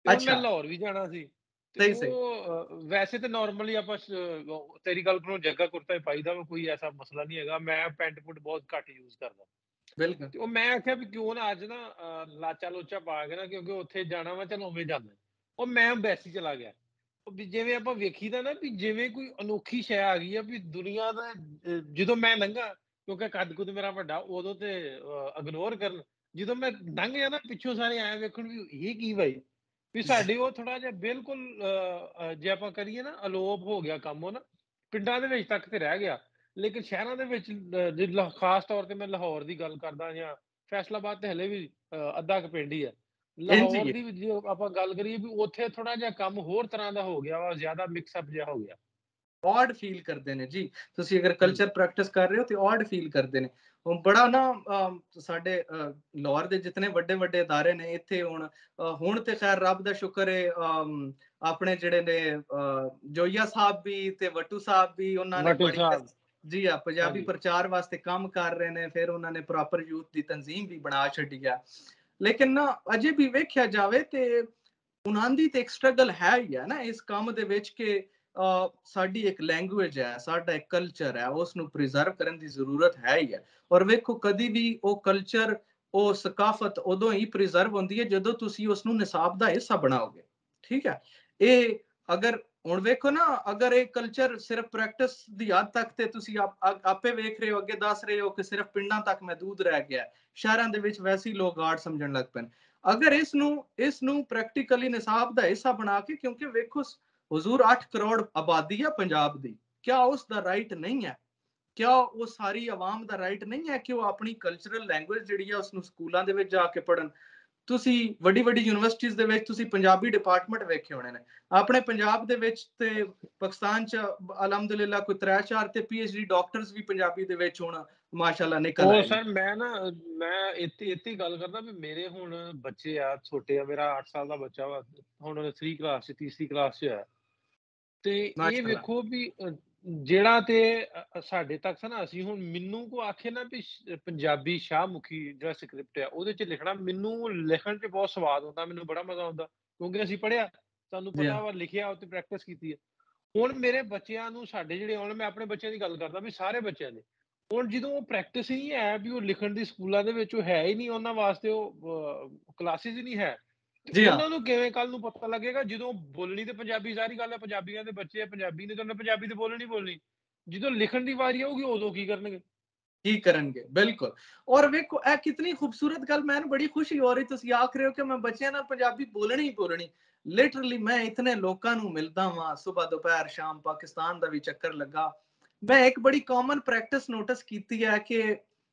B: ਤੇ ਮੈਂ ਲਾਹੌਰ ਵੀ ਜਾਣਾ ਸੀ, ਤੇ
A: ਸਹੀ ਸਹੀ
B: ਉਹ ਵੈਸੇ ਤੇ ਨਾਰਮਲੀ ਆਪਾਂ ਤੇਰੀ ਗੱਲ ਨੂੰ ਜੱਗਾ ਕੁੜਤਾ ਹੀ ਪਾਈਦਾ ਵਾ, ਕੋਈ ਐਸਾ ਮਸਲਾ ਨਹੀਂ ਹੈਗਾ। ਮੈਂ ਪੈਂਟ ਪੁੰਟ ਬਹੁਤ ਘੱਟ ਯੂਜ਼ ਕਰਦਾ।
A: ਬਿਲਕੁਲ
B: ਤੇ ਉਹ ਮੈਂ ਆਖਿਆ ਵੀ ਕਿਉਂ ਨਾ ਅੱਜ ਨਾ ਲਾਚਾ ਲੋਚਾ ਪਾ ਕੇ ਨਾ, ਕਿਉਂਕਿ ਉੱਥੇ ਜਾਣਾ ਵਾ, ਚਲ ਉਵੇਂ ਜਾਂਦਾ। ਉਹ ਮੈਂ ਵੈਸੀ ਚਲਾ ਗਿਆ। ਉਹ ਵੀ ਜਿਵੇਂ ਆਪਾਂ ਵੇਖੀਦਾ ਨਾ ਵੀ ਜਿਵੇਂ ਕੋਈ ਅਨੋਖੀ ਸ਼ੈ ਆ ਗਈ ਆ ਵੀ ਦੁਨੀਆ ਦਾ। ਜਦੋਂ ਮੈਂ ਲੰਘਾ, ਕਿਉਂਕਿ ਕੱਦ ਕੁੱਦ ਮੇਰਾ ਵੱਡਾ, ਉਦੋਂ ਤੇ ਇਗਨੋਰ ਕਰਨ। ਜਦੋਂ ਮੈਂ ਲੰਘ ਗਿਆ ਨਾ, ਪਿੱਛੋਂ ਸਾਰੇ ਆਏ ਵੇਖਣ ਵੀ ਇਹ ਕੀ ਬਾਈ। ਵੀ ਸਾਡੇ ਉਹ ਥੋੜਾ ਜਿਹਾ ਬਿਲਕੁਲ ਜੇ ਆਪਾਂ ਕਰੀਏ ਨਾ, ਅਲੋਪ ਹੋ ਗਿਆ ਕੰਮ ਉਹ ਨਾ। ਪਿੰਡਾਂ ਦੇ ਵਿੱਚ ਤੱਕ ਤੇ ਰਹਿ ਗਿਆ, ਲੇਕਿਨ ਸ਼ਹਿਰਾਂ ਦੇ ਵਿੱਚ ਜੇ ਖਾਸ ਤੌਰ ਤੇ ਮੈਂ ਲਾਹੌਰ ਦੀ ਗੱਲ ਕਰਦਾ, ਜਾਂ ਫੈਸਲਾਬਾਦ ਤੇ ਹਲੇ ਵੀ ਅੱਧਾ ਕੁ ਪਿੰਡ ਹੀ ਆ।
A: ਇੰਝ ਹੀ
B: ਲਾਹੌਰ
A: ਹੈ।
B: ਦੀ ਜੇ ਆਪਾਂ ਗੱਲ ਕਰੀਏ ਵੀ ਉੱਥੇ ਥੋੜਾ ਜਿਹਾ ਕੰਮ ਹੋਰ ਤਰ੍ਹਾਂ ਦਾ ਹੋ ਗਿਆ ਵਾ, ਜ਼ਿਆਦਾ ਮਿਕਸ ਅਪ ਜਿਹਾ ਹੋ ਗਿਆ।
A: ਔਡ ਫੀਲ ਕਰਦੇ ਨੇ ਜੀ। ਤੁਸੀਂ ਅਗਰ
B: ਹੂੰ।
A: ਕਲਚਰ ਪ੍ਰੈਕਟਿਸ ਕਰ ਰਹੇ ਹੋ ਤੇ ਔਡ ਫੀਲ ਕਰਦੇ ਨੇ। ਹੁਣ ਬੜਾ ਨਾ ਸਾਡੇ ਲਾਹੌਰ ਦੇ ਜਿਤਨੇ ਵੱਡੇ ਵੱਡੇ ਅਦਾਰੇ ਨੇ ਇੱਥੇ, ਹੁਣ ਤੇ ਖੈਰ ਰੱਬ ਦਾ ਸ਼ੁਕਰ ਹੈ, ਆਪਣੇ ਜਿਹੜੇ ਨੇ ਜੋਈਆ ਸਾਹਿਬ ਵੀ ਤੇ ਵੱਟੂ ਸਾਹਿਬ ਵੀ, ਉਹਨਾਂ ਨੇ
B: ਵਟੂ
A: ਬੜੀ
B: ਸਾਹਿਬ।
A: ਜੀ ਆ ਪੰਜਾਬੀ
B: ਹਾਂਜੀ।
A: ਪ੍ਰਚਾਰ ਵਾਸਤੇ ਕੰਮ ਕਰ ਰਹੇ ਨੇ। ਫਿਰ ਉਹਨਾਂ ਨੇ ਪ੍ਰੋਪਰ ਯੂਥ ਦੀ ਤਨਜ਼ੀਮ ਵੀ ਬਣਾ ਛੱਡੀ ਆ। ਲੇਕਿਨ ਨਾ ਅਜੇ ਵੀ ਵੇਖਿਆ ਜਾਵੇ ਤੇ ਉਹਨਾਂ ਦੀ ਤੇ ਇੱਕ ਸਟਰਗਲ ਹੈ ਹੀ ਹੈ ਨਾ ਇਸ ਕੰਮ ਦੇ ਵਿੱਚ, ਕਿ ਸਾਡੀ ਇੱਕ ਲੈਂਗੁਏਜ ਹੈ, ਸਾਡਾ ਇੱਕ ਕਲਚਰ ਹੈ, ਉਸ ਨੂੰ ਪ੍ਰੀਜ਼ਰਵ ਕਰਨ ਦੀ ਜ਼ਰੂਰਤ ਹੈ ਹੀ ਹੈ। ਔਰ ਵੇਖੋ ਕਦੀ ਵੀ ਉਹ ਕਲਚਰ, ਉਹ ਸਕਾਫਤ ਉਦੋਂ ਹੀ ਪ੍ਰੀਜ਼ਰਵ ਹੁੰਦੀ ਹੈ ਜਦੋਂ ਤੁਸੀਂ ਉਸ ਨੂੰ ਨਿਸਾਬ ਦਾ ਹਿੱਸਾ ਬਣਾਓਗੇ। ਠੀਕ ਹੈ। ਇਹ ਅਗਰ ਹੁਣ ਵੇਖੋ ਨਾ, ਅਗਰ ਇਹ ਕਲਚਰ ਸਿਰਫ ਪ੍ਰੈਕਟਿਸ ਦੀ ਹੱਦ ਤੱਕ ਤੇ ਤੁਸੀਂ ਆਪੇ ਵੇਖ ਰਹੇ ਹੋ, ਅੱਗੇ ਦੱਸ ਰਹੇ ਹੋ ਕਿ ਸਿਰਫ ਪਿੰਡਾਂ ਤੱਕ ਮਹਿਦੂਦ ਰਹਿ ਗਿਆ, ਸ਼ਹਿਰਾਂ ਦੇ ਵਿੱਚ ਵੈਸੇ ਹੀ ਲੋਕ ਆਰਟ ਸਮਝਣ ਲੱਗ ਪਏ। ਅਗਰ ਇਸ ਨੂੰ ਪ੍ਰੈਕਟੀਕਲੀ ਨਿਸਾਬ ਦਾ ਹਿੱਸਾ ਬਣਾ ਕੇ, ਕਿਉਂਕਿ ਵੇਖੋ हुजूर 8 करोड़ आबादी है पंजाब दी, क्या उसका राइट नहीं है? क्या वो सारी आवाम ਦਾ ਰਾਈਟ ਨਹੀਂ ਹੈ ਕਿ ਉਹ ਆਪਣੀ ਕਲਚਰਲ ਲੈਂਗੁਏਜ ਜਿਹੜੀ ਹੈ ਉਸਨੂੰ ਸਕੂਲਾਂ ਦੇ ਵਿੱਚ ਜਾ ਕੇ ਪੜਨ? ਤੁਸੀਂ ਵੱਡੀ ਵੱਡੀ ਯੂਨੀਵਰਸਿਟੀਆਂ ਦੇ ਵਿੱਚ ਤੁਸੀਂ ਪੰਜਾਬੀ ਡਿਪਾਰਟਮੈਂਟ ਵੇਖੇ ਹੋਣੇ ਨੇ। ਆਪਣੇ ਪੰਜਾਬ ਦੇ ਵਿੱਚ ਤੇ ਪਾਕਿਸਤਾਨ ਚ ਅਲਹਮਦੁਲਿਲਾ ਕੋਈ 3-4 ਤੇ ਪੀਐਚਡੀ ਡਾਕਟਰਸ ਵੀ ਪੰਜਾਬੀ ਦੇ ਵਿੱਚ ਹੁਣ ਮਾਸ਼ਾਅੱਲਾ ਨਿਕਲ
B: ਉਹ
A: ਆਏ ਨੇ।
B: ਸਰ ਮੈਂ ਇੱਥੇ ਗੱਲ ਕਰਦਾ ਵੀ ਮੇਰੇ ਹੁਣ ਬੱਚੇ ਆ ਛੋਟੇ ਆ। ਮੇਰਾ 8 ਸਾਲ ਦਾ ਬੱਚਾ ਵਾ, ਹੁਣ ਉਹਨੇ 3 ਕਲਾਸ ਚ, ਤੀਸਰੀ ਕਲਾਸ ਚ ਆ। ਤੇ ਇਹ
A: ਮਾਸ਼ਾਅੱਲਾ
B: ਵੇਖੋ ਵੀ ਜਿਹੜਾ ਤੇ ਸਾਡੇ ਤੱਕ ਨਾ, ਅਸੀਂ ਹੁਣ ਮੈਨੂੰ ਕੋ ਆਖੇ ਨਾ ਵੀ ਪੰਜਾਬੀ ਸ਼ਾਹਮੁਖੀ ਜਿਹੜਾ ਸਕ੍ਰਿਪਟ ਆ ਉਹਦੇ ਚ ਲਿਖਣਾ, ਮੈਨੂੰ ਲਿਖਣ ਚ ਬਹੁਤ ਸਵਾਦ ਆਉਂਦਾ, ਮੈਨੂੰ ਬੜਾ ਮਜ਼ਾ ਆਉਂਦਾ, ਕਿਉਂਕਿ ਅਸੀਂ ਪੜ੍ਹਿਆ, ਸਾਨੂੰ
A: ਜੀ
B: ਪਤਾ ਵਾ, ਲਿਖਿਆ ਉੱਤੇ ਪ੍ਰੈਕਟਿਸ ਕੀਤੀ ਹੈ। ਹੁਣ ਮੇਰੇ ਬੱਚਿਆਂ ਨੂੰ, ਸਾਡੇ ਜਿਹੜੇ ਹੁਣ ਮੈਂ ਆਪਣੇ ਬੱਚਿਆਂ ਦੀ ਗੱਲ ਕਰਦਾ ਵੀ ਸਾਰੇ ਬੱਚਿਆਂ ਦੇ, ਹੁਣ ਜਦੋਂ ਉਹ ਪ੍ਰੈਕਟਿਸ ਹੀ ਨਹੀਂ ਹੈ ਵੀ ਉਹ ਲਿਖਣ ਦੀ ਸਕੂਲਾਂ ਦੇ ਵਿੱਚ, ਉਹ ਹੈ ਹੀ ਨਹੀਂ ਉਹਨਾਂ ਵਾਸਤੇ, ਉਹ ਕਲਾਸਿਸ ਹੀ ਨਹੀਂ ਹੈ। ਤੇ
A: ਜੀ ਹਾਂ
B: ਉਹਨਾਂ ਨੂੰ ਕਿਵੇਂ ਕੱਲ ਨੂੰ ਪਤਾ ਲੱਗੇਗਾ ਜਦੋਂ ਬੋਲਣੀ ਤੇ ਪੰਜਾਬੀ, ਸਾਰੀ ਗੱਲ ਹੈ ਪੰਜਾਬੀਆਂ ਦੇ ਬੱਚੇ ਆ, ਪੰਜਾਬੀ ਨੇ ਤਾਂ ਉਹਨੇ ਪੰਜਾਬੀ ਤੇ ਬੋਲਣੀ, ਜਦੋਂ ਲਿਖਣ ਦੀ ਵਾਰੀ ਆਊਗੀ ਉਦੋਂ ਕੀ ਕਰਨਗੇ?
A: ਕੀ ਕਰਨਗੇ? ਬਿਲਕੁਲ। ਔਰ ਵੇਖੋ ਇਹ ਕਿਤਨੀ ਖੂਬਸੂਰਤ ਗੱਲ, ਮੈਨੂੰ ਬੜੀ ਖੁਸ਼ੀ ਹੋ ਰਹੀ ਤੁਸੀਂ ਆਖ ਰਹੇ ਹੋ ਕਿ ਮੈਂ ਬੱਚਿਆਂ ਨਾਲ ਪੰਜਾਬੀ ਬੋਲਣੀ ਹੀ ਬੋਲਣੀ। ਲਿਟਰਲੀ ਮੈਂ ਇਤਨੇ ਲੋਕਾਂ ਨੂੰ ਮਿਲਦਾ ਵਾਂ, ਸਵੇਰ ਦੁਪਹਿਰ ਸ਼ਾਮ, ਪਾਕਿਸਤਾਨ ਦਾ ਵੀ ਚੱਕਰ ਲੱਗਾ। ਮੈਂ ਇੱਕ ਬੜੀ ਕਾਮਨ ਪ੍ਰੈਕਟਿਸ ਨੋਟਿਸ ਕੀਤੀ ਹੈ ਕਿ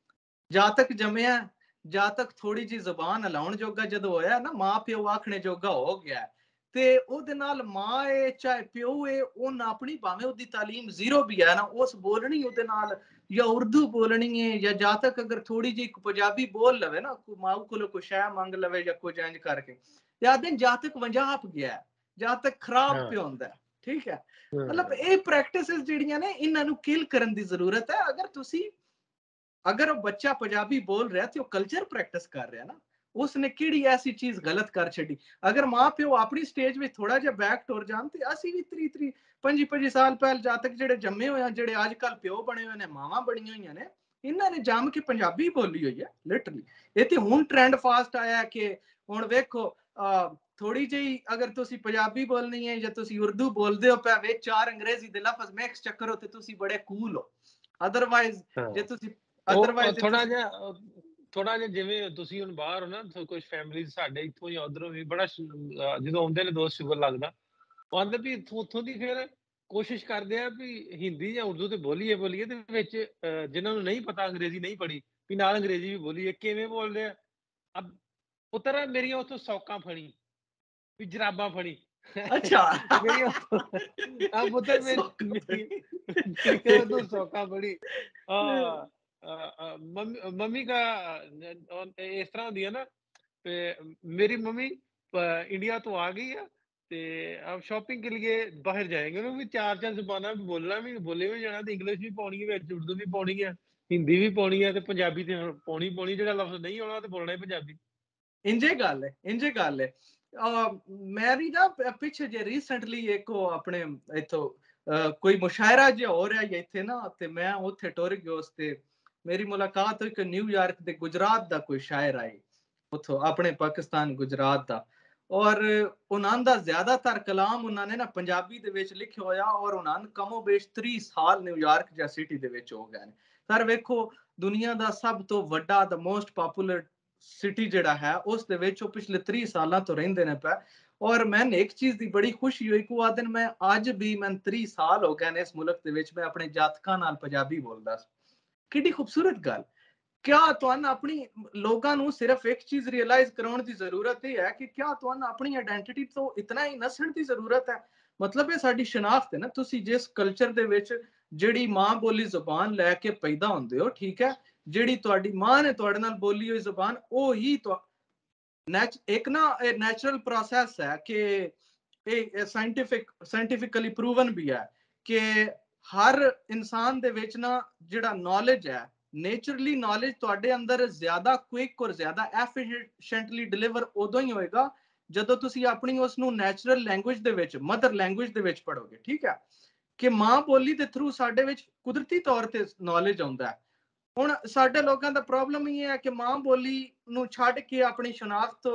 A: ਜਦ ਤੱਕ ਜੰਮਿਆ, ਜਦ ਤੱਕ ਥੋੜੀ ਜੀ ਜ਼ੁਬਾਨ ਹਿਲਾਉਣ ਜੋਗਾ ਜਦੋਂ ਹੋਇਆ ਨਾ, ਮਾਂ ਪਿਓ ਆਖਣੇ ਜੋਗਾ ਹੋ ਗਿਆ, ਤੇ ਉਹਦੇ ਨਾਲ ਮਾਂ ਏ ਚਾਹੇ ਪਿਓ ਏ, ਉਹ ਆਪਣੀ ਭਾਵੇਂ ਉਹਦੀ ਤਾਲੀਮ ਜ਼ੀਰੋ ਵੀ ਹੈ ਨਾ, ਉਸ ਬੋਲਣੀ ਉਹਦੇ ਨਾਲ ਜਾਂ ਉਰਦੂ ਬੋਲਣੀ ਹੈ, ਜਾਂ ਜਦ ਤੱਕ ਅਗਰ ਥੋੜੀ ਜਿਹੀ ਪੰਜਾਬੀ ਬੋਲ ਲਵੇ ਨਾ, ਮਾਂ ਕੋਲੋਂ ਕੁਛ ਸ਼ੈ ਮੰਗ ਲਵੇ ਜਾਂ ਕੁਝ ਇੰਜ ਕਰਕੇ, ਤੇ ਦਿਨ ਜਦ ਤੱਕ ਵੰਜਾਪ ਗਿਆ, ਜਦ ਤੱਕ ਖਰਾਬ
B: ਹਾਂ।
A: ਪਿਆ ਹੁੰਦਾ। ਠੀਕ ਹੈ। ਮਤਲਬ
B: ਹਾਂ।
A: ਇਹ ਪ੍ਰੈਕਟਿਸਿਸ ਜਿਹੜੀਆਂ ਨੇ, ਇਹਨਾਂ ਨੂੰ ਕਿਲ ਕਰਨ ਦੀ ਜ਼ਰੂਰਤ ਹੈ। ਅਗਰ ਉਹ ਬੱਚਾ ਪੰਜਾਬੀ ਬੋਲ ਰਿਹਾ ਤੇ ਉਹ ਕਲਚਰ ਪ੍ਰੈਕਟਿਸ ਕਰ ਰਿਹਾ ਨਾ, ਉਸਨੇ ਕਿਹੜੀ ਐਸੀ ਚੀਜ਼ ਗਲਤ ਕਰ ਛੱਡੀ? ਅਗਰ ਮਾਂ ਪਿਓ ਆਪਣੀ ਸਟੇਜ ਵਿੱਚ ਥੋੜਾ ਜਿਹਾ ਬੈਕ ਟੁਰ ਜਾਣ, ਤੇ ਅਸੀਂ ਵੀ 25 ਸਾਲ ਪਹਿਲ ਜਦ ਤੱਕ ਜਿਹੜੇ ਜੰਮੇ ਹੋਏ ਆ, ਜਿਹੜੇ ਅੱਜ ਕੱਲ ਪਿਓ ਬਣੇ ਹੋਏ ਨੇ, ਮਾਵਾਂ ਬਣੀਆਂ ਹੋਈਆਂ ਨੇ, ਇਹਨਾਂ ਨੇ ਜੰਮ ਕੇ ਪੰਜਾਬੀ ਬੋਲੀ ਹੋਈ ਹੈ ਲਿਟਰਲੀ। ਇਹ ਤੇ ਹੁਣ ਟ੍ਰੈਂਡ ਫਾਸਟ ਆਇਆ ਕਿ ਹੁਣ ਵੇਖੋ ਥੋੜੀ ਜਿਹੀ ਅਗਰ ਤੁਸੀਂ ਪੰਜਾਬੀ ਬੋਲਣੀ ਹੈ ਜਾਂ ਤੁਸੀਂ ਉਰਦੂ ਬੋਲਦੇ ਹੋ, ਪਿਆ ਵਿੱਚ 4 ਅੰਗਰੇਜ਼ੀ ਦੇ ਲਫ਼ਜ਼ ਮਿਕਸ ਚੱਕਰ ਹੋ ਤੇ ਤੁਸੀਂ ਬੜੇ ਕੂਲ ਹੋ। ਅਦਰਵਾਈਜ਼ ਜੇ ਤੁਸੀਂ
B: ਉਹ
A: ਅਦਰਵਾਈਜ਼
B: ਥੋੜਾ ਜਿਹਾ ਜਿਵੇਂ ਤੁਸੀਂ ਹੁਣ ਬਾਹਰ ਹੋ ਨਾ, ਕੁਝ ਫੈਮਿਲੀਜ਼ ਸਾਡੇ ਇੱਥੋਂ ਜਾਂ ਉਧਰੋਂ ਵੀ ਬੜਾ ਜਦੋਂ ਆਉਂਦੇ ਨੇ ਦੋਸਤ, ਸ਼ੁਗਰ ਲੱਗਦਾ। ਉਹ ਆਂਦੇ ਵੀ ਉੱਥੋਂ ਦੀ ਫਿਰ ਕੋਸ਼ਿਸ਼ ਕਰਦੇ ਆ ਵੀ ਹਿੰਦੀ ਜਾਂ ਉਰਦੂ ਤੇ ਬੋਲੀਏ ਤੇ ਵਿੱਚ ਜਿਨ੍ਹਾਂ ਨੂੰ ਨਹੀਂ ਪਤਾ, ਅੰਗਰੇਜ਼ੀ ਨਹੀਂ ਪੜ੍ਹੀ, ਵੀ ਨਾਲ ਅੰਗਰੇਜ਼ੀ ਵੀ ਬੋਲੀਏ। ਕਿਵੇਂ ਬੋਲਦੇ ਆ? ਅਬ ਪੁੱਤਰ ਮੇਰੀਆਂ ਉੱਥੋਂ ਸੌਕਾਂ ਫੜੀ, ਵੀ ਜਰਾਬਾਂ ਫੜੀ।
A: ਅੱਛਾ
B: ਮੇਰੀਆਂ ਆ ਪੁੱਤਰ ਮੇਰੀਆਂ ਉੱਥੋਂ ਸੌਕਾਂ ਫੜੀ। मम्मी का इस तरह होंदी है ना, ते मेरी मम्मी इंडिया तो आ गई है, ते अब शॉपिंग के लिए बाहर जाएंगे। उन्होंने भी 4 ज़बानां बोलना भी बोले भी जाना, ते इंग्लिश भी पाउनी है, उर्दू भी पाउनी है, हिंदी भी पाउनी है, ते पंजाबी ते पाउनी, जेड़ा लफ्ज़ नहीं आउणा ते बोलना ही पंजाबी।
A: ਇੰਜੇ ਗੱਲ ਹੈ, ਇੰਜੇ ਗੱਲ ਹੈ। ਮੇਰੀ ਨਾ ਪਿੱਛੇ ਜੇ ਰੀਸੈਂਟਲੀ ਇੱਕ ਉਹ ਆਪਣੇ ਇੱਥੋਂ ਕੋਈ ਮੁਸ਼ਾਇਰਾ ਜਿਹਾ ਹੋ ਰਿਹਾ ਹੈ ਇੱਥੇ ਨਾ, ਤੇ ਮੈਂ ਉੱਥੇ ਟੁਰ ਗਿਆ ਉਸ ਤੇ ਮੇਰੀ ਮੁਲਾਕਾਤ ਹੋਈ ਕਿ ਨਿਊਯਾਰਕ ਦੇ ਗੁਜਰਾਤ ਦਾ ਕੋਈ ਸ਼ਾਇਰ ਆਏ ਉੱਥੋਂ ਆਪਣੇ ਪਾਕਿਸਤਾਨ ਗੁਜਰਾਤ ਦਾ, ਔਰ ਉਹਨਾਂ ਦਾ ਜ਼ਿਆਦਾਤਰ ਕਲਾਮ ਉਹਨਾਂ ਨੇ ਨਾ ਪੰਜਾਬੀ ਦੇ ਵਿੱਚ ਲਿਖਿਆ ਹੋਇਆ, ਔਰ ਉਹਨਾਂ ਨੇ ਕਮੋਬੇਸ਼ 30 ਸਾਲ ਨਿਊਯਾਰਕ ਜਾਂ ਸਿਟੀ ਦੇ ਵਿੱਚ ਹੋ ਗਏ ਨੇ। ਸਰ ਵੇਖੋ, ਦੁਨੀਆ ਦਾ ਸਭ ਤੋਂ ਵੱਡਾ ਦਾ ਮੋਸਟ ਪਪੂਲਰ ਸਿਟੀ ਜਿਹੜਾ ਹੈ ਉਸ ਦੇ ਵਿੱਚ ਉਹ ਪਿਛਲੇ 30 ਸਾਲਾਂ ਤੋਂ ਰਹਿੰਦੇ ਨੇ ਪਏ। ਔਰ ਮੈਨੂੰ ਇੱਕ ਚੀਜ਼ ਦੀ ਬੜੀ ਖੁਸ਼ੀ ਹੋਈ ਕਿ ਉਹ ਆਦਨ ਮੈਂ ਅੱਜ ਵੀ ਮੈਂ 30 ਸਾਲ ਹੋ ਗਏ ਨੇ ਇਸ ਮੁਲਕ ਦੇ ਵਿੱਚ ਮੈਂ ਆਪਣੇ ਜਾਤਕਾਂ ਨਾਲ ਪੰਜਾਬੀ ਬੋਲਦਾ। ਕਿੰਨੀ ਖੂਬਸੂਰਤ ਗੱਲ। क्या ਤੁਹਾਨੂੰ ਆਪਣੀ ਲੋਕਾਂ ਨੂੰ ਸਿਰਫ ਇੱਕ ਚੀਜ਼ ਰਿਅਲਾਈਜ਼ ਕਰਾਉਣ ਦੀ ਜ਼ਰੂਰਤ ਹੈ ਕਿ क्या ਤੁਹਾਨੂੰ ਆਪਣੀ ਆਇਡੈਂਟੀਟੀ ਤੋਂ ਇਤਨਾ ਹੀ ਨਸਣ ਦੀ ਜ਼ਰੂਰਤ ਹੈ। ਮਤਲਬ ਇਹ ਸਾਡੀ ਸ਼ਨਾਖਤ ਹੈ ਨਾ। ਤੁਸੀਂ ਜਿਸ ਕਲਚਰ ਦੇ ਵਿੱਚ ਜਿਹੜੀ ਮਾਂ ਬੋਲੀ ਜ਼ੁਬਾਨ ਲੈ ਕੇ ਪੈਦਾ ਹੁੰਦੇ ਹੋ, ਠੀਕ ਹੈ, ਜਿਹੜੀ ਤੁਹਾਡੀ ਮਾਂ ਨੇ ਤੁਹਾਡੇ ਨਾਲ ਬੋਲੀ ਹੋਈ ਜ਼ੁਬਾਨ, ਉਹ ਹੀ ਇੱਕ ਨਾ ਇਹ ਨੈਚੁਰਲ ਪ੍ਰੋਸੈਸ ਹੈ ਕਿ ਇਹ ਸਾਇੰਟੀਫਿਕਲੀ ਪ੍ਰੂਵਨ ਵੀ ਹੈ ਕਿ ਹਰ ਇਨਸਾਨ ਦੇ ਵਿੱਚ ਨਾ ਜਿਹੜਾ ਨੌਲੇਜ ਹੈ, ਨੇਚਰਲੀ ਨੌਲੇਜ ਤੁਹਾਡੇ ਅੰਦਰ ਜ਼ਿਆਦਾ ਕੁਇਕ ਔਰ ਜ਼ਿਆਦਾ ਐਫੀਸ਼ੀਐਂਟਲੀ ਡਿਲੀਵਰ ਉਦੋਂ ਹੀ ਹੋਏਗਾ ਜਦੋਂ ਤੁਸੀਂ ਆਪਣੀ ਉਸ ਨੂੰ ਨੈਚੁਰਲ ਲੈਂਗੁਏਜ ਦੇ ਵਿੱਚ, ਮਦਰ ਲੈਂਗੁਏਜ ਦੇ ਵਿੱਚ ਪੜੋਗੇ। ਠੀਕ ਹੈ ਕਿ ਮਾਂ ਬੋਲੀ ਦੇ ਥਰੂ ਸਾਡੇ ਵਿੱਚ ਕੁਦਰਤੀ ਤੌਰ ਤੇ ਨੌਲੇਜ ਆਉਂਦਾ ਹੈ। ਹੁਣ ਸਾਡੇ ਲੋਕਾਂ ਦਾ ਪ੍ਰੋਬਲਮ ਇਹ ਹੈ ਕਿ ਮਾਂ ਬੋਲੀ ਨੂੰ ਛੱਡ ਕੇ ਆਪਣੀ ਸ਼ਨਾਖਤ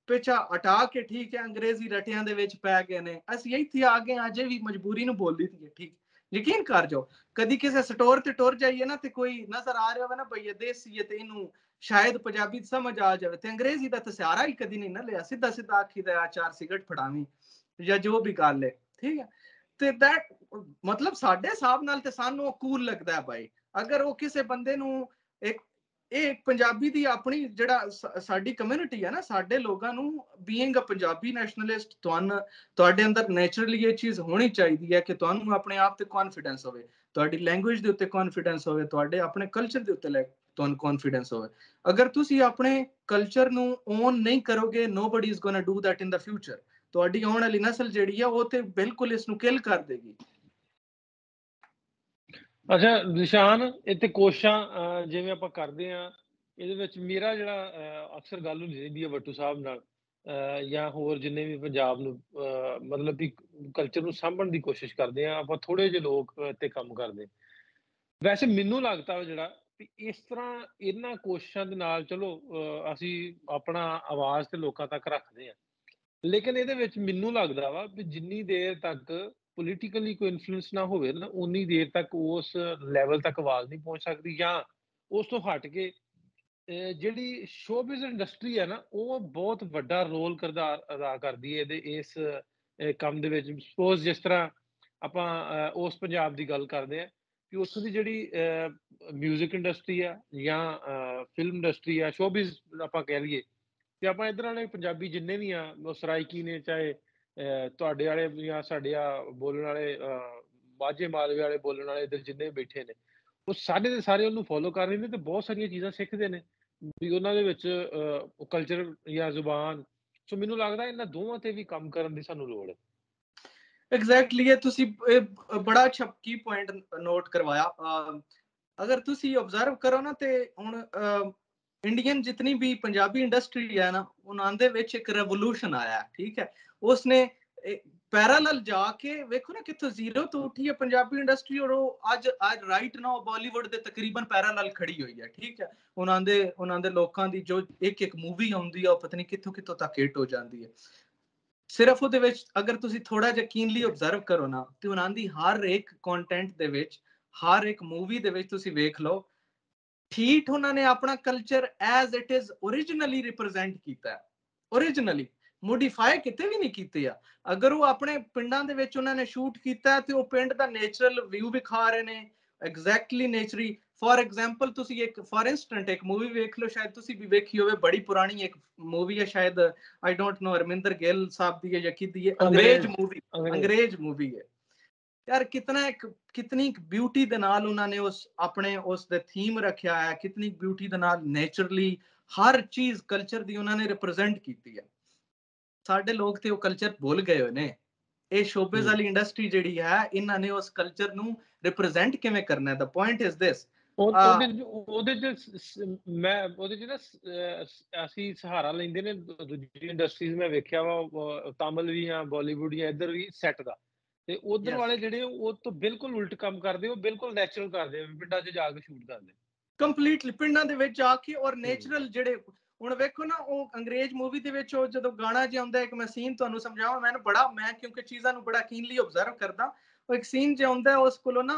A: ਪਿੱਛਾ ਹਟਾ ਕੇ, ਠੀਕ ਹੈ, ਅੰਗਰੇਜ਼ੀ ਰਟਿਆਂ ਦੇ ਵਿੱਚ ਪੈ ਗਏ ਨੇ। ਅਸੀਂ ਇੱਥੇ ਆ ਗਏ ਅਜੇ ਵੀ ਮਜਬੂਰੀ ਨੂੰ ਬੋਲੀ ਦੀ ਹੈ। ਠੀਕ, ਯਕੀਨ ਕਰ ਜਾਓ, ਕਦੀ ਕਿਸੇ ਸਟੋਰ ਤੇ ਟੁਰ ਜਾਈਏ ਨਾ ਤੇ ਕੋਈ ਨਜ਼ਰ ਆ ਰਿਹਾ ਹੋਵੇ ਨਾ ਭਈ ਇਹ ਦੇਸੀ ਹੈ ਤੇ ਇਹਨੂੰ ਸ਼ਾਇਦ ਪੰਜਾਬੀ ਸਮਝ ਆ ਜਾਵੇ, ਤੇ ਅੰਗਰੇਜ਼ੀ ਦਾ ਤਾਂ ਸਹਾਰਾ ਹੀ ਕਦੀ ਨਹੀਂ ਨਾ ਲਿਆ, ਸਿੱਧਾ ਸਿੱਧਾ ਆਖੀ ਦਾ ਆ ਚਾਰ ਸਿਗਰਟ ਫੜਾਵੀਂ ਜਾਂ ਜੋ ਵੀ ਗੱਲ ਹੈ। ਠੀਕ ਹੈ, ਤੇ ਦੈਟ ਮਤਲਬ ਸਾਡੇ ਹਿਸਾਬ ਨਾਲ ਤੇ ਸਾਨੂੰ ਉਹ ਕੂਲ ਲੱਗਦਾ ਹੈ ਭਾਈ। ਅਗਰ ਉਹ ਕਿਸੇ ਬੰਦੇ ਨੂੰ ਇੱਕ ਇਹ ਪੰਜਾਬੀ ਦੀ ਆਪਣੀ ਜਿਹੜਾ ਸਾਡੀ ਕਮਿਊਨਿਟੀ ਹੈ ਨਾ, ਸਾਡੇ ਲੋਕਾਂ ਨੂੰ ਬੀਇੰਗ ਅ ਪੰਜਾਬੀ ਨੈਸ਼ਨਲਿਸਟ, ਤੁਹਾਡੇ ਅੰਦਰ ਨੇਚਰਲੀ ਇਹ ਚੀਜ਼ ਹੋਣੀ ਚਾਹੀਦੀ ਹੈ ਕਿ ਤੁਹਾਨੂੰ ਆਪਣੇ ਆਪ ਤੇ ਕੌਨਫੀਡੈਂਸ ਹੋਵੇ, ਤੁਹਾਡੀ ਲੈਂਗੁਏਜ ਦੇ ਉੱਤੇ ਕੌਨਫੀਡੈਂਸ ਹੋਵੇ, ਤੁਹਾਡੇ ਆਪਣੇ ਕਲਚਰ ਦੇ ਉੱਤੇ ਤੁਹਾਨੂੰ ਕੌਨਫੀਡੈਂਸ ਹੋਵੇ। ਅਗਰ ਤੁਸੀਂ ਆਪਣੇ ਕਲਚਰ ਨੂੰ ਓਨ ਨਹੀਂ ਕਰੋਗੇ, nobody is going to do that in the future. ਤੁਹਾਡੀ ਆਉਣ ਵਾਲੀ ਨਸਲ ਜਿਹੜੀ ਹੈ ਉਹ ਤੇ ਬਿਲਕੁਲ ਇਸ ਨੂੰ ਕਿਲ ਕਰ ਦੇਗੀ।
B: ਅੱਛਾ ਨਿਸ਼ਾਨ, ਇੱਥੇ ਕੋਸ਼ਿਸ਼ਾਂ ਜਿਵੇਂ ਆਪਾਂ ਕਰਦੇ ਆ, ਇਹਦੇ ਵਿੱਚ ਮੇਰਾ ਜਿਹੜਾ ਅਕਸਰ ਗੱਲ ਹੁੰਦੀ ਰਹਿੰਦੀ ਹੈ ਵੱਟੂ ਸਾਹਿਬ ਨਾਲ ਜਾਂ ਹੋਰ ਜਿੰਨੇ ਵੀ ਪੰਜਾਬ ਨੂੰ ਮਤਲਬ ਵੀ ਕਲਚਰ ਨੂੰ ਸਾਂਭਣ ਦੀ ਕੋਸ਼ਿਸ਼ ਕਰਦੇ ਆ, ਆਪਾਂ ਥੋੜੇ ਜਿਹੇ ਲੋਕ ਤੇ ਕੰਮ ਕਰਦੇ। ਵੈਸੇ ਮੈਨੂੰ ਲੱਗਦਾ ਜਿਹੜਾ ਵੀ ਇਸ ਤਰ੍ਹਾਂ ਇਹਨਾਂ ਕੋਸ਼ਿਸ਼ਾਂ ਦੇ ਨਾਲ ਚਲੋ ਅਸੀਂ ਆਪਣਾ ਆਵਾਜ਼ ਤੇ ਲੋਕਾਂ ਤੱਕ ਰੱਖਦੇ ਆ, ਲੇਕਿਨ ਇਹਦੇ ਵਿੱਚ ਮੈਨੂੰ ਲੱਗਦਾ ਵਾ ਵੀ ਜਿੰਨੀ ਦੇਰ ਤੱਕ ਪੋਲੀਟੀਕਲੀ ਕੋਈ ਇਨਫਲੂਐਂਸ ਨਾ ਹੋਵੇ ਨਾ, ਉਨੀ ਦੇਰ ਤੱਕ ਉਸ ਲੈਵਲ ਤੱਕ ਆਵਾਜ਼ ਨਹੀਂ ਪਹੁੰਚ ਸਕਦੀ। ਜਾਂ ਉਸ ਤੋਂ ਹਟ ਕੇ ਜਿਹੜੀ ਸ਼ੋਬਿਜ਼ ਇੰਡਸਟਰੀ ਹੈ ਨਾ, ਉਹ ਬਹੁਤ ਵੱਡਾ ਰੋਲ ਅਦਾ ਕਰਦੀ ਹੈ ਇਹਦੇ ਇਸ ਕੰਮ ਦੇ ਵਿੱਚ। ਸਪੋਜ਼ ਜਿਸ ਤਰ੍ਹਾਂ ਆਪਾਂ ਉਸ ਪੰਜਾਬ ਦੀ ਗੱਲ ਕਰਦੇ ਆ ਕਿ ਉੱਥੋਂ ਦੀ ਜਿਹੜੀ ਮਿਊਜ਼ਿਕ ਇੰਡਸਟਰੀ ਆ ਜਾਂ ਫਿਲਮ ਇੰਡਸਟਰੀ ਆ, ਸ਼ੋਬਿਜ਼ ਆਪਾਂ ਕਹਿ ਲਈਏ, ਤੇ ਆਪਾਂ ਇੱਧਰ ਵਾਲੇ ਪੰਜਾਬੀ ਜਿੰਨੇ ਵੀ ਆ, ਉਹ ਸਰਾਇਕੀ ਨੇ, ਚਾਹੇ ਤੁਹਾਡੇ ਵਾਲੇ ਜਾਂ ਸਾਡੇ ਆ ਬੋਲਣ ਵਾਲੇ ਮਾਝੇ ਮਾਲਵੇ ਵਾਲੇ ਬੋਲਣ ਵਾਲੇ ਇੱਧਰ ਜਿੰਨੇ ਬੈਠੇ ਨੇ, ਉਹ ਸਾਰੇ ਦੇ ਸਾਰੇ ਉਹਨੂੰ ਫੋਲੋ ਕਰ ਰਹੇ ਨੇ ਤੇ ਬਹੁਤ ਸਾਰੀਆਂ ਚੀਜ਼ਾਂ ਸਿੱਖਦੇ ਨੇ ਵੀ ਉਹਨਾਂ ਦੇ ਵਿੱਚ ਕਲਚਰ ਜਾਂ ਜ਼ੁਬਾਨ। ਸੋ ਮੈਨੂੰ ਲੱਗਦਾ ਇਹਨਾਂ ਦੋਵਾਂ ਤੇ ਵੀ ਕੰਮ ਕਰਨ ਦੀ ਸਾਨੂੰ ਲੋੜ ਹੈ।
A: ਐਗਜ਼ੈਕਟਲੀ, ਇਹ ਤੁਸੀਂ ਬੜਾ ਅੱਛਾ ਕੀ ਪੁਆਇੰਟ ਨੋਟ ਕਰਵਾਇਆ। ਅਗਰ ਤੁਸੀਂ ਆਬਜ਼ਰਵ ਕਰੋ ਨਾ ਤੇ ਹੁਣ ਇੰਡੀਅਨ ਜਿਤਨੀ ਵੀ ਪੰਜਾਬੀ ਇੰਡਸਟਰੀ ਹੈ ਨਾ, ਉਹਨਾਂ ਦੇ ਵਿੱਚ ਇੱਕ ਰੈਵੋਲੂਸ਼ਨ ਆਇਆ। ਠੀਕ ਹੈ, ਉਸਨੇ ਪੈਰਾਲਲ ਜਾ ਕੇ ਵੇਖੋ ਨਾ ਕਿੱਥੋਂ ਜ਼ੀਰੋ ਤੋਂ ਉੱਠੀ ਹੈ ਪੰਜਾਬੀ ਇੰਡਸਟਰੀ, ਔਰ ਉਹ ਅੱਜ ਰਾਈਟ ਨਾਓ ਬਾਲੀਵੁੱਡ ਦੇ ਤਕਰੀਬਨ ਪੈਰਾਲਲ ਖੜੀ ਹੋਈ ਹੈ। ਠੀਕ ਹੈ, ਉਹਨਾਂ ਦੇ ਲੋਕਾਂ ਦੀ ਜੋ ਇੱਕ ਇੱਕ ਮੂਵੀ ਆਉਂਦੀ ਆ, ਉਹ ਪਤਾ ਨਹੀਂ ਕਿੱਥੋਂ ਕਿੱਥੋਂ ਤੱਕ ਹਿੱਟ ਹੋ ਜਾਂਦੀ ਹੈ। ਸਿਰਫ ਉਹਦੇ ਵਿੱਚ ਅਗਰ ਤੁਸੀਂ ਥੋੜਾ ਜਿਹਾ ਕੀਨਲੀ ਆਬਜ਼ਰਵ ਕਰੋ ਨਾ, ਤੇ ਉਹਨਾਂ ਦੀ ਹਰ ਇੱਕ ਕੰਟੈਂਟ ਦੇ ਵਿੱਚ, ਹਰ ਇੱਕ ਮੂਵੀ ਦੇ ਵਿੱਚ ਤੁਸੀਂ ਵੇਖ ਲਓ, ਠੀਕ ਉਹਨਾਂ ਨੇ ਆਪਣਾ culture as it is originally represent ਕੀਤਾ। ਓਰੀਜਨਲੀ ਮੋਡੀਫਾਈ ਕਿਤੇ ਵੀ ਨਹੀਂ ਕੀਤੇ ਆ। ਅਗਰ ਉਹ ਆਪਣੇ ਪਿੰਡਾਂ ਦੇ ਵਿੱਚ ਉਹਨਾਂ ਨੇ ਸ਼ੂਟ ਕੀਤਾ ਤੇ ਉਹ ਪਿੰਡ ਦਾ ਨੇਚਰਲ ਵਿਊ ਵਿਖਾ ਰਹੇ ਨੇ, ਐਗਜ਼ੈਕਟਲੀ ਨੇਚਰੀ। ਫॉर एग्जांपल ਤੁਸੀਂ ਇੱਕ ਫॉर इंस्टेंट ਇੱਕ ਮੂਵੀ ਵੇਖ ਲਓ, ਸ਼ਾਇਦ ਤੁਸੀਂ ਵੀ ਵੇਖੀ ਹੋਵੇ, ਬੜੀ ਪੁਰਾਣੀ ਇੱਕ ਮੂਵੀ ਹੈ, ਸ਼ਾਇਦ I don't know Raminder Gill ਸਾਹਿਬ ਦੀ ਹੈ ਜਾਂ ਕਿਹਦੀ ਹੈ, ਅੰਗਰੇਜ਼ ਮੂਵੀ ਹੈ ਯਾਰ। ਕਿਤਨੀ ਬਿਊਟੀ ਦੇ ਨਾਲ ਉਹਨਾਂ ਨੇ ਉਸ ਦੇ ਥੀਮ ਰੱਖਿਆ ਹੈ, ਕਿਤਨੀ ਬਿਊਟੀ ਦੇ ਨਾਲ ਨੇਚਰਲੀ ਹਰ ਚੀਜ਼ ਕਲਚਰ ਦੀ ਉਹਨਾਂ ਨੇ ਰਿਪਰੈਜ਼ੈਂਟ ਕੀਤੀ ਹੈ। ਸਾਡੇ ਲੋਕ ਤੇ ਉਹ ਕਲਚਰ ਭੁੱਲ ਗਏ ਹੋਏ ਨੇ। ਇਹ ਸ਼ੋਬਿਜ਼ ਵਾਲੀ ਇੰਡਸਟਰੀ ਜਿਹੜੀ ਹੈ, ਇਹਨਾਂ ਨੇ ਉਸ ਕਲਚਰ ਨੂੰ ਰਿਪਰੈਜ਼ੈਂਟ ਕਿਵੇਂ ਕਰਨਾ ਹੈ। ਦਾ ਪੁਆਇੰਟ ਇਜ਼ ਦਿਸ,
B: ਉਹਦੇ ਚ ਨਾ ਅਸੀਂ ਸਹਾਰਾ ਲੈਂਦੇ ਨੇ ਦੂਜੀ ਇੰਡਸਟਰੀਜ਼। ਮੈਂ ਵੇਖਿਆ ਵਾ ਤਮਿਲ ਵੀ ਆ, ਬਾਲੀਵੁੱਡ ਜਾਂ ਇੱਧਰ ਵੀ ਸੈੱਟ ਦਾ, ਤੇ ਉਧਰ ਵਾਲੇ ਜਿਹੜੇ ਉਹ ਤੋਂ ਬਿਲਕੁਲ ਉਲਟ ਕੰਮ ਕਰਦੇ, ਉਹ ਬਿਲਕੁਲ ਨੈਚੁਰਲ ਕਰਦੇ, ਪਿੰਡਾਂ 'ਚ ਜਾ ਕੇ ਸ਼ੂਟ ਕਰਦੇ
A: ਕੰਪਲੀਟਲੀ ਪਿੰਡਾਂ ਦੇ ਵਿੱਚ ਆ ਕੇ। ਔਰ ਨੇਚਰਲ ਜਿਹੜੇ ਹੁਣ ਵੇਖੋ ਨਾ, ਉਹ ਅੰਗਰੇਜ਼ ਮੂਵੀ ਦੇ ਵਿੱਚ ਉਹ ਜਦੋਂ ਗਾਣਾ ਜਿਹਾ ਆਉਂਦਾ, ਇੱਕ ਮੈਂ ਸੀਨ ਤੁਹਾਨੂੰ ਸਮਝਾਵਾਂ, ਮੈਨੂੰ ਬੜਾ, ਮੈਂ ਕਿਉਂਕਿ ਚੀਜ਼ਾਂ ਨੂੰ ਬੜਾ ਕੀਨਲੀ ਆਬਜ਼ਰਵ ਕਰਦਾ, ਉਹ ਇੱਕ ਸੀਨ ਜਿਹਾ ਆਉਂਦਾ, ਉਸ ਕੋਲੋਂ ਨਾ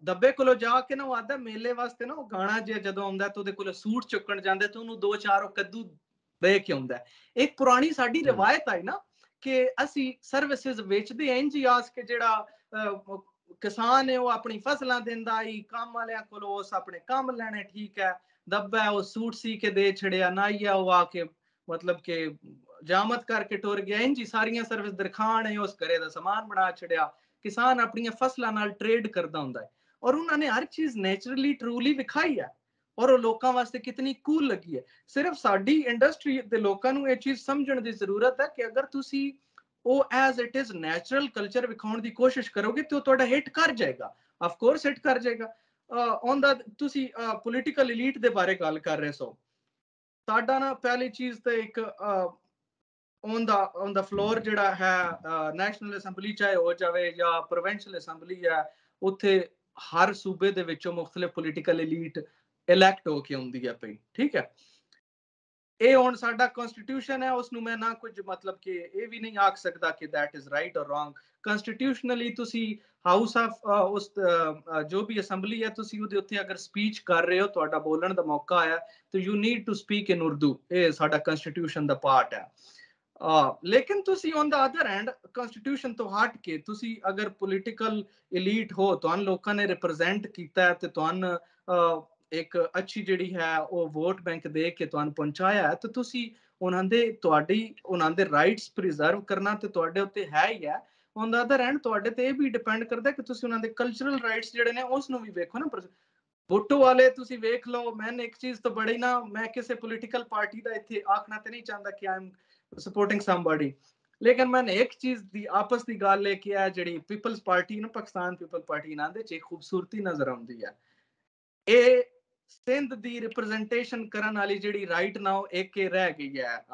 A: ਦੱਬੇ ਕੋਲੋਂ ਜਾ ਕੇ ਨਾ ਉਹ ਆਦਾ ਮੇਲੇ ਵਾਸਤੇ ਨਾ, ਉਹ ਗਾਣਾ ਜਿਹਾ ਜਦੋਂ ਆਉਂਦਾ ਤੇ ਉਹਦੇ ਕੋਲੋਂ ਸੂਟ ਚੁੱਕਣ ਜਾਂਦੇ ਤੇ ਉਹਨੂੰ 2-4 ਉਹ ਕੱਦੂ ਦੇ ਕੇ ਆਉਂਦਾ। ਇੱਕ ਪੁਰਾਣੀ ਸਾਡੀ ਰਵਾਇਤ ਆਈ ਨਾ ਕਿ ਅਸੀਂ ਸਰਵਿਸਿਜ਼ ਵੇਚਦੇ ਇੰਜ ਹੀ ਆਸ ਕੇ ਜਿਹੜਾ ਕਿਸਾਨ ਹੈ ਉਹ ਆਪਣੀ ਫਸਲਾਂ ਦਿੰਦਾ ਹੀ, ਕੰਮ ਵਾਲਿਆਂ ਕੋਲੋਂ ਉਸ ਆਪਣੇ ਕੰਮ ਲੈਣੇ, ਠੀਕ ਹੈ, ਦੱਬਾ ਉਹ ਸੂਟ ਸੀ ਕੇ ਦੇ ਛੜਿਆ, ਨਾਈਆ ਉਹ ਆ ਕੇ ਮਤਲਬ ਕਿ ਜਾਮਤ ਕਰਕੇ ਟੁਰ ਗਿਆ, ਇੰਜ ਹੀ ਸਾਰੀਆਂ ਸਰਵਿਸ ਦਰਖਾਣ ਹੈ, ਉਸ ਘਰੇ ਦਾ ਸਮਾਨ ਬਣਾ ਛੜਿਆ। ਕਿਸਾਨ ਆਪਣੀਆਂ ਫਸਲਾਂ ਨਾਲ ਟ੍ਰੇਡ ਕਰਦਾ ਹੁੰਦਾ ਹੈ, ਔਰ ਉਹਨਾਂ ਨੇ ਹਰ ਚੀਜ਼ ਨੇਚਰਲੀ ਟਰੂਲੀ ਵਿਖਾਈ ਹੈ, ਔਰ ਉਹ ਲੋਕਾਂ ਵਾਸਤੇ ਕਿਤਨੀ ਕੂਲ ਲੱਗੀ ਹੈ। ਸਿਰਫ ਸਾਡੀ ਇੰਡਸਟਰੀ ਦੇ ਲੋਕਾਂ ਨੂੰ ਇਹ ਚੀਜ਼ ਸਮਝਣ ਦੀ ਜ਼ਰੂਰਤ ਹੈ ਕਿ ਅਗਰ ਤੁਸੀਂ ਉਹ as it is natural culture ਵਿਖਾਉਣ ਦੀ ਕੋਸ਼ਿਸ਼ ਕਰੋਗੇ ਤੇ ਉਹ ਤੁਹਾਡਾ ਹਿੱਟ ਕਰ ਜਾਏਗਾ, ਆਫ ਕੋਰਸ ਹਿੱਟ ਕਰ ਜਾਏਗਾ। ਉਹਦਾ ਤੁਸੀਂ ਪੋਲੀਟੀਕਲ ਇਲੀਟ ਦੇ ਬਾਰੇ ਗੱਲ ਕਰ ਰਹੇ ਸੋ, ਸਾਡਾ ਨਾ ਪਹਿਲੀ ਚੀਜ਼ ਤੇ ਇੱਕ ਔਨ ਦਾ ਫਲੋਰ ਜਿਹੜਾ ਹੈ ਨੈਸ਼ਨਲ ਅਸੈਂਬਲੀ, ਚਾਹੇ ਹੋ ਜਾਵੇ ਜਾਂ ਪ੍ਰੋਵਿੰਸ਼ੀਅਲ ਅਸੈਂਬਲੀ ਹੈ, ਉੱਥੇ ਹਰ ਸੂਬੇ ਦੇ ਵਿੱਚੋਂ ਮੁxtਲਿਫ ਪੋਲੀਟੀਕਲ ਇਲੀਟ ਇਲੈਕਟ ਹੋ ਕੇ ਆਉਂਦੀ ਹੈ ਪਈ, ਠੀਕ ਹੈ। ਇਹ ਹੁਣ ਸਾਡਾ ਕਨਸਟੀਟਿਊਸ਼ਨ ਹੈ, ਉਸ ਨੂੰ ਮੈਂ ਨਾ ਕੁਝ ਮਤਲਬ ਕਿ ਇਹ ਵੀ ਨਹੀਂ ਆਖ ਸਕਦਾ ਕਿ ਦੈਟ ਇਜ਼ ਰਾਈਟ ਔਰ ਰੋਂਗ। ਕਨਸਟੀਟਿਊਸ਼ਨਲੀ ਤੁਸੀਂ ਹਾਊਸ ਆਫ ਉਸ ਜੋ ਵੀ ਅਸੈਂਬਲੀ ਹੈ, ਤੁਸੀਂ ਉਹਦੇ ਉੱਤੇ ਅਗਰ ਸਪੀਚ ਕਰ ਰਹੇ ਹੋ, ਤੁਹਾਡਾ ਬੋਲਣ ਦਾ ਮੌਕਾ ਆਇਆ, ਤੇ you need to speak in Urdu, ਇਹ ਸਾਡਾ ਕਨਸਟੀਟਿਊਸ਼ਨ ਦਾ ਪਾਰਟ ਹੈ। ਲੇਕਿਨ ਤੁਸੀਂ on the other hand constitution ਤੋਂ ਹਟ ਕੇ ਤੁਸੀਂ ਅਗਰ ਪੋਲੀਟੀਕਲ ਇਲੀਟ ਹੋ, ਤੁਹਾਨੂੰ ਲੋਕਾਂ ਨੇ ਰਿਪਰੈਜ਼ੈਂਟ ਕੀਤਾ ਤੇ ਤੁਹਾਨੂੰ ਇੱਕ ਅੱਛੀ ਜਿਹੜੀ ਹੈ ਉਹ ਵੋਟ ਬੈਂਕ ਦੇ ਕੇ ਤੁਹਾਨੂੰ ਪਹੁੰਚਾਇਆ ਹੈ, ਤੇ ਤੁਸੀਂ ਉਹਨਾਂ ਦੇ ਰਾਈਟਸ ਪ੍ਰੀਜ਼ਰਵ ਕਰਨਾ ਤੇ ਤੁਹਾਡੇ ਉੱਤੇ ਹੈ ਹੀ ਹੈ। ਔਨ ਦਾ ਅਦਰ ਹੈਂਡ ਤੁਹਾਡੇ ਤੇ ਇਹ ਵੀ ਡਿਪੈਂਡ ਕਰਦਾ ਕਿ ਤੁਸੀਂ ਉਹਨਾਂ ਦੇ ਕਲਚਰਲ ਰਾਈਟਸ ਜਿਹੜੇ ਨੇ ਉਸ ਨੂੰ ਵੀ ਵੇਖੋ ਨਾ। ਭੁੱਟੋ ਵਾਲੇ ਤੁਸੀਂ ਵੇਖ ਲਓ, ਮੈਂ ਇੱਕ ਚੀਜ਼ ਤੋਂ ਬੜੀ ਨਾ, ਮੈਂ ਕਿਸੇ ਪੋਲੀਟੀਕਲ ਪਾਰਟੀ ਦਾ ਇੱਥੇ ਆਖਣਾ ਤੇ ਨਹੀਂ ਚਾਹੁੰਦਾ ਕਿ ਆਈ ਐਮ ਸਪੋਰਟਿੰਗ ਸਮਬਡੀ, ਲੇਕਿਨ ਮੈਂ ਇੱਕ ਚੀਜ਼ ਦੀ ਆਪਸ ਦੀ ਗੱਲ ਲੈ ਕੇ ਆ, ਜਿਹੜੀ ਪੀਪਲਸ ਪਾਰਟੀ ਨਾ, ਪਾਕਿਸਤਾਨ ਪੀਪਲ ਪਾਰਟੀ, ਇਹਨਾਂ ਦੇ ਚ ਖੂਬਸੂਰਤੀ ਨਜ਼ਰ ਆਉਂਦੀ ਹੈ। ਇਹ ਸਿੰਧ ਦੀ ਰਿਪਰੈਜ਼ੈਂਟੇਸ਼ਨ ਕਰਨ ਵਾਲੀ ਜਿਹੜੀ ਰਾਈਟ ਨਾਓ ਇੱਕ ਇਹ ਰਹਿ ਗਈ ਹੈ